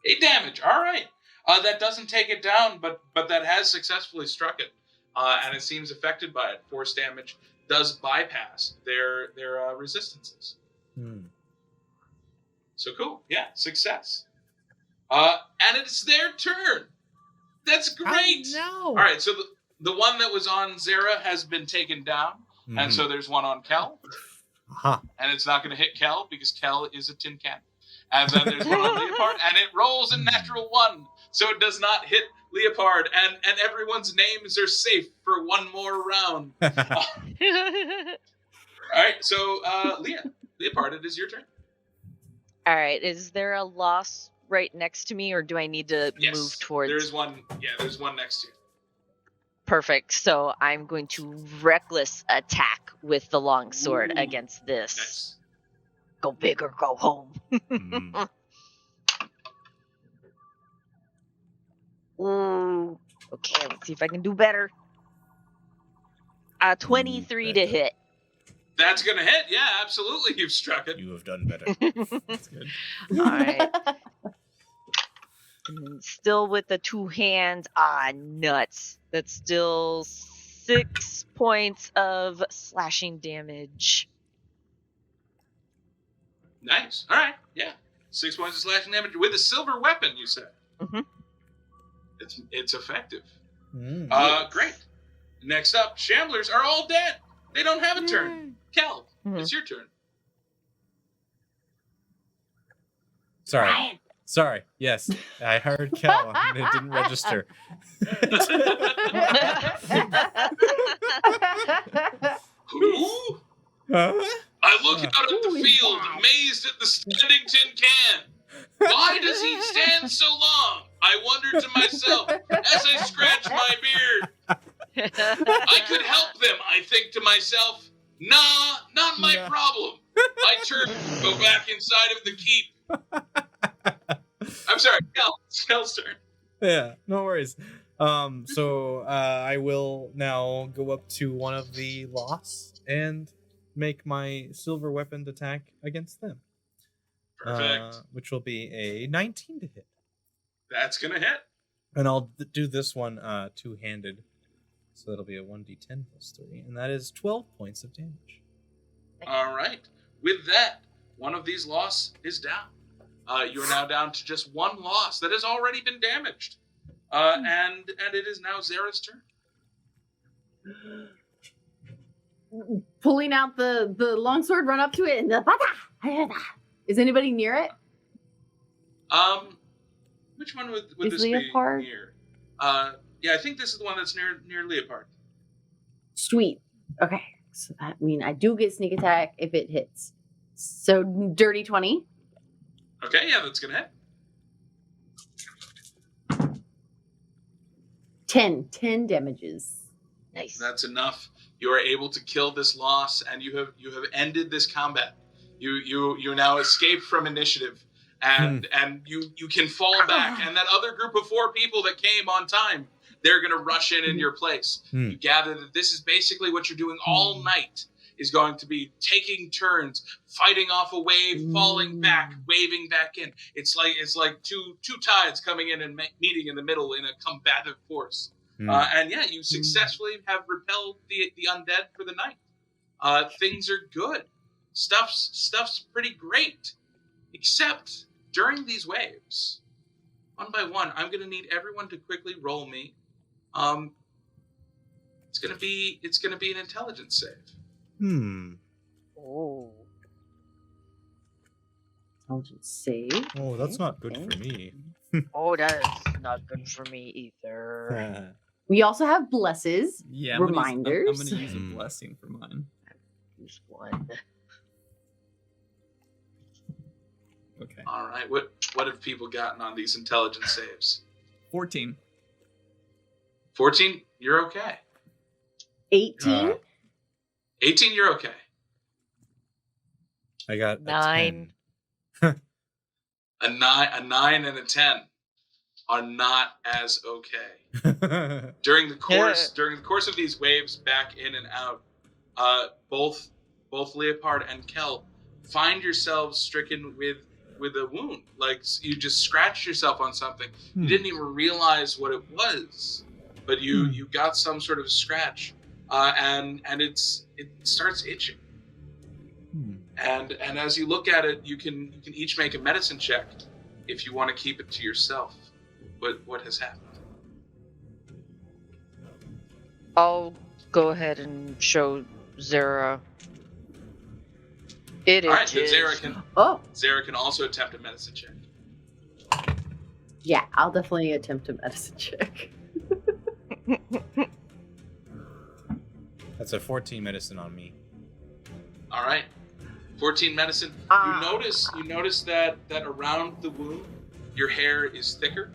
8 damage. All right. That doesn't take it down, but that has successfully struck it. And it seems affected by it. Force damage does bypass their resistances. So cool. Yeah, success. And it's their turn. That's great. No. All right, so the one that was on Zara has been taken down, and so there's one on Kel, and it's not going to hit Kel because Kel is a tin can. And then there's one on Leopard, and it rolls a natural 1, so it does not hit Leopard, and everyone's names are safe for one more round. All right, so Leopard, it is your turn. All right. Is there a loss right next to me, or do I need to Yes, move towards? There's one. Yeah, there's one next to you. Perfect. So I'm going to reckless attack with the longsword Ooh. against this. Nice. Go big or go home. Ooh. Okay, let's see if I can do better. 23 to hit. That's gonna hit. Yeah, absolutely. You've struck it. You have done better. That's good. All right. And then still with the 2 hands. Nuts. That's still 6 points of slashing damage. Nice. All right. Yeah. 6 points of slashing damage with a silver weapon. You said. Mhm. It's effective. Mm. Great. Next up, Shamblers are all dead. They don't have a turn. Kel, Mhm. it's your turn. Sorry. Ryan. Sorry. Yes, I heard Kel and it didn't register. Who? I look out at the field, amazed at the standing tin can. Why does he stand so long? I wonder to myself as I scratch my beard. I could help them, I think to myself. Nah, not my No. problem. I turn, go back inside of the keep. I'm sorry, Kel's turn. Yeah, no worries. So I will now go up to one of the lost and make my silver weapon attack against them. Perfect. Which will be a 19 to hit. That's gonna hit. And I'll do this one two-handed. So that'll be a 1d10 plus 3. And that is 12 points of damage. All right. With that, one of these loss is down. You are now down to just one loss that has already been damaged. And it is now Zara's turn. Pulling out the longsword, run up to it, and is anybody near it? Which one would Is this Leopard? be near? Yeah, I think this is the one that's near Leopard. Sweet. Okay, so that means I do get sneak attack if it hits. So dirty 20. Okay, yeah, that's gonna hit. 10 damages. Nice. That's enough. You are able to kill this loss, and you have ended this combat. You now escape from initiative, and you can fall back. And that other group of 4 people that came on time, they're gonna rush in your place. You gather that this is basically what you're doing all night. Is going to be taking turns, fighting off a wave, falling back, waving back in. It's like two tides coming in and meeting in the middle in a combative force. And yeah, you successfully have repelled the undead for the night. Things are good. Stuff's pretty great. Except during these waves, one by one, I'm gonna need everyone to quickly roll me. It's gonna be an intelligence save. Oh. Intelligence save. Oh, that's not good for me. Oh, that is not good for me either. We also have blesses. Yeah, Reminders. I'm gonna use a blessing for mine. Use one. Okay. All right. What have people gotten on these intelligence saves? 14. 14. You're okay. 18. 18. You're okay. I got 9. A 9 and a 10 are not as okay. a 10. During the course of these waves back in and out, both Leopard and Kel find yourselves stricken with a wound. Like you just scratched yourself on something. You didn't even realize what it was, but you got some sort of scratch, and it starts itching. And as you look at it, you can each make a medicine check if you want to keep it to yourself. What has happened? I'll go ahead and show Zara. It All right, then is. Zara can also attempt a medicine check. Yeah, I'll definitely attempt a medicine check. That's a 14 medicine on me. All right, 14 medicine. Ah. You notice that around the wound, your hair is thicker.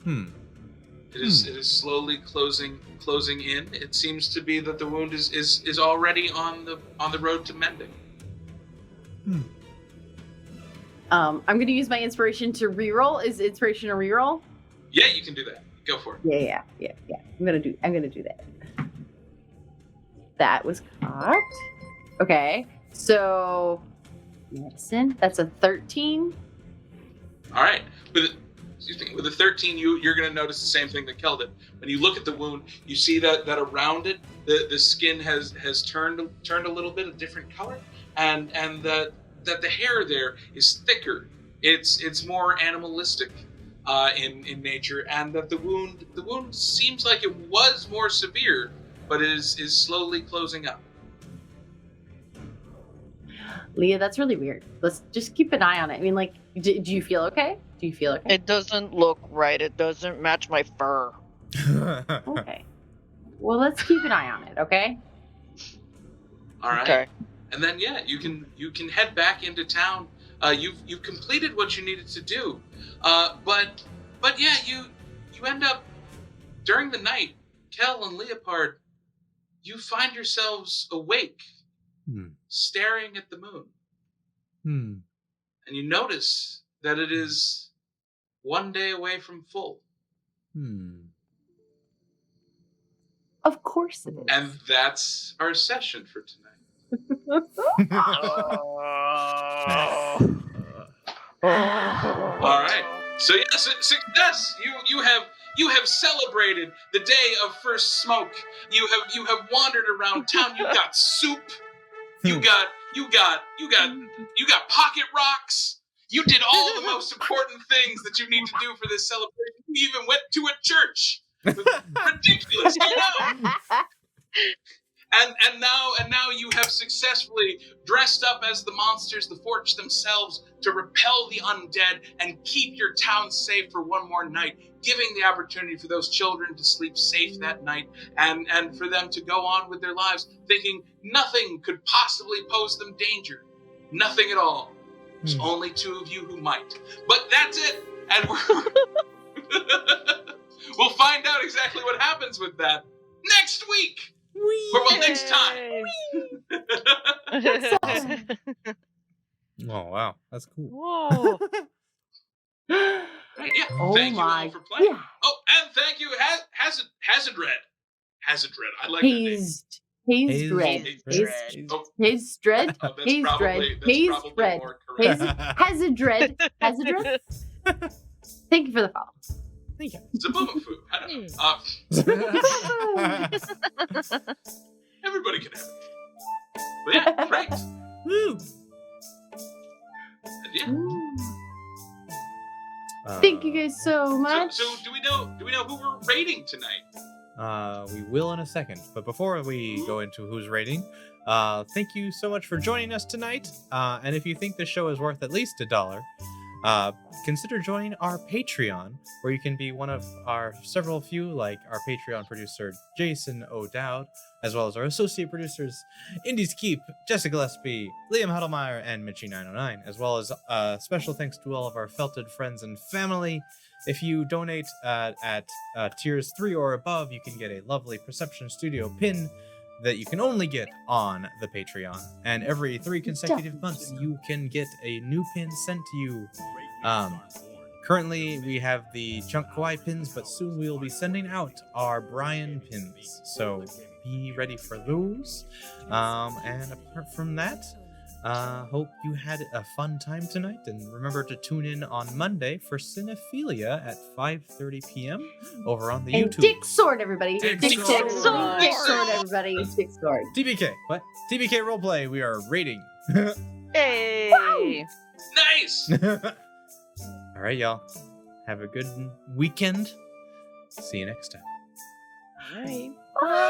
It is slowly closing in. It seems to be that the wound is already on the road to mending. I'm going to use my inspiration to reroll. Is inspiration a reroll? Yeah, you can do that. Go for it. Yeah. I'm gonna do that. That was cocked. Okay, so medicine. That's a 13. All right. With a 13, you're going to notice the same thing that Kel did. When you look at the wound, you see that around it, the skin has turned a little bit a different color, and that the hair there is thicker. It's more animalistic in nature, and that the wound seems like it was more severe, but is slowly closing up. Leah, that's really weird. Let's just keep an eye on it. I mean, like, do you feel okay? Do you feel okay? It doesn't look right. It doesn't match my fur. Okay. Well, let's keep an eye on it, okay? All right. Okay. And then you can head back into town. You've completed what you needed to do, but yeah, you end up during the night, Kel and Leopard, you find yourselves awake staring at the moon. And you notice that it is 1 day away from full. Of course it is. And that's our session for tonight. All right. So yes, success. You have celebrated the day of first smoke. You have wandered around town. You got soup. You got pocket rocks. You did all the most important things that you need to do for this celebration. You even went to a church. Ridiculous, I know. And now you have successfully dressed up as the monsters, the Forge themselves, to repel the undead and keep your town safe for one more night, giving the opportunity for those children to sleep safe that night and for them to go on with their lives, thinking nothing could possibly pose them danger. Nothing at all. There's only two of you who might. But that's it. And we'll find out exactly what happens with that next week. Next time. That's awesome. Oh wow, that's cool. Whoa. Right, yeah. Thank you all for playing. Yeah. Oh, and thank you, Hazard Red. I like that name. Haze Dread. Oh, Haze Dread. oh, that's Haze probably, Dread. that's Haze probably Dread. more correct. Hazard Dread. Hazard Dread. Thank you for the follow. Thank you. Zaboomafoo. I don't know. Everybody can have it. But yeah, great. Woo. And yeah. Thank you guys so much. So do we know who we're rating tonight? We will in a second, but before we go into who's rating, thank you so much for joining us tonight. And if you think the show is worth at least $1, consider joining our Patreon, where you can be one of our several few, like our Patreon producer Jason O'Dowd, as well as our associate producers Indies Keep, Jessica Gillespie, Liam Huddlemeyer, and Mitchie909, as well as special thanks to all of our felted friends and family. If you donate at tiers 3 or above, you can get a lovely Perception Studio pin that you can only get on the Patreon. And every 3 consecutive months, you can get a new pin sent to you. Currently, we have the Chunk Kawaii pins, but soon we will be sending out our Brian pins. So be ready for those. And apart from that, hope you had a fun time tonight, and remember to tune in on Monday for Cinephilia at 5:30 p.m. over on the And YouTube. Dick Sword, everybody. Dick Dick Sword. Sword. Dick Sword, everybody. Dick Sword. TBK. What? TBK Roleplay. We are rating. Hey. Nice. All right, y'all. Have a good weekend. See you next time. All right. Bye.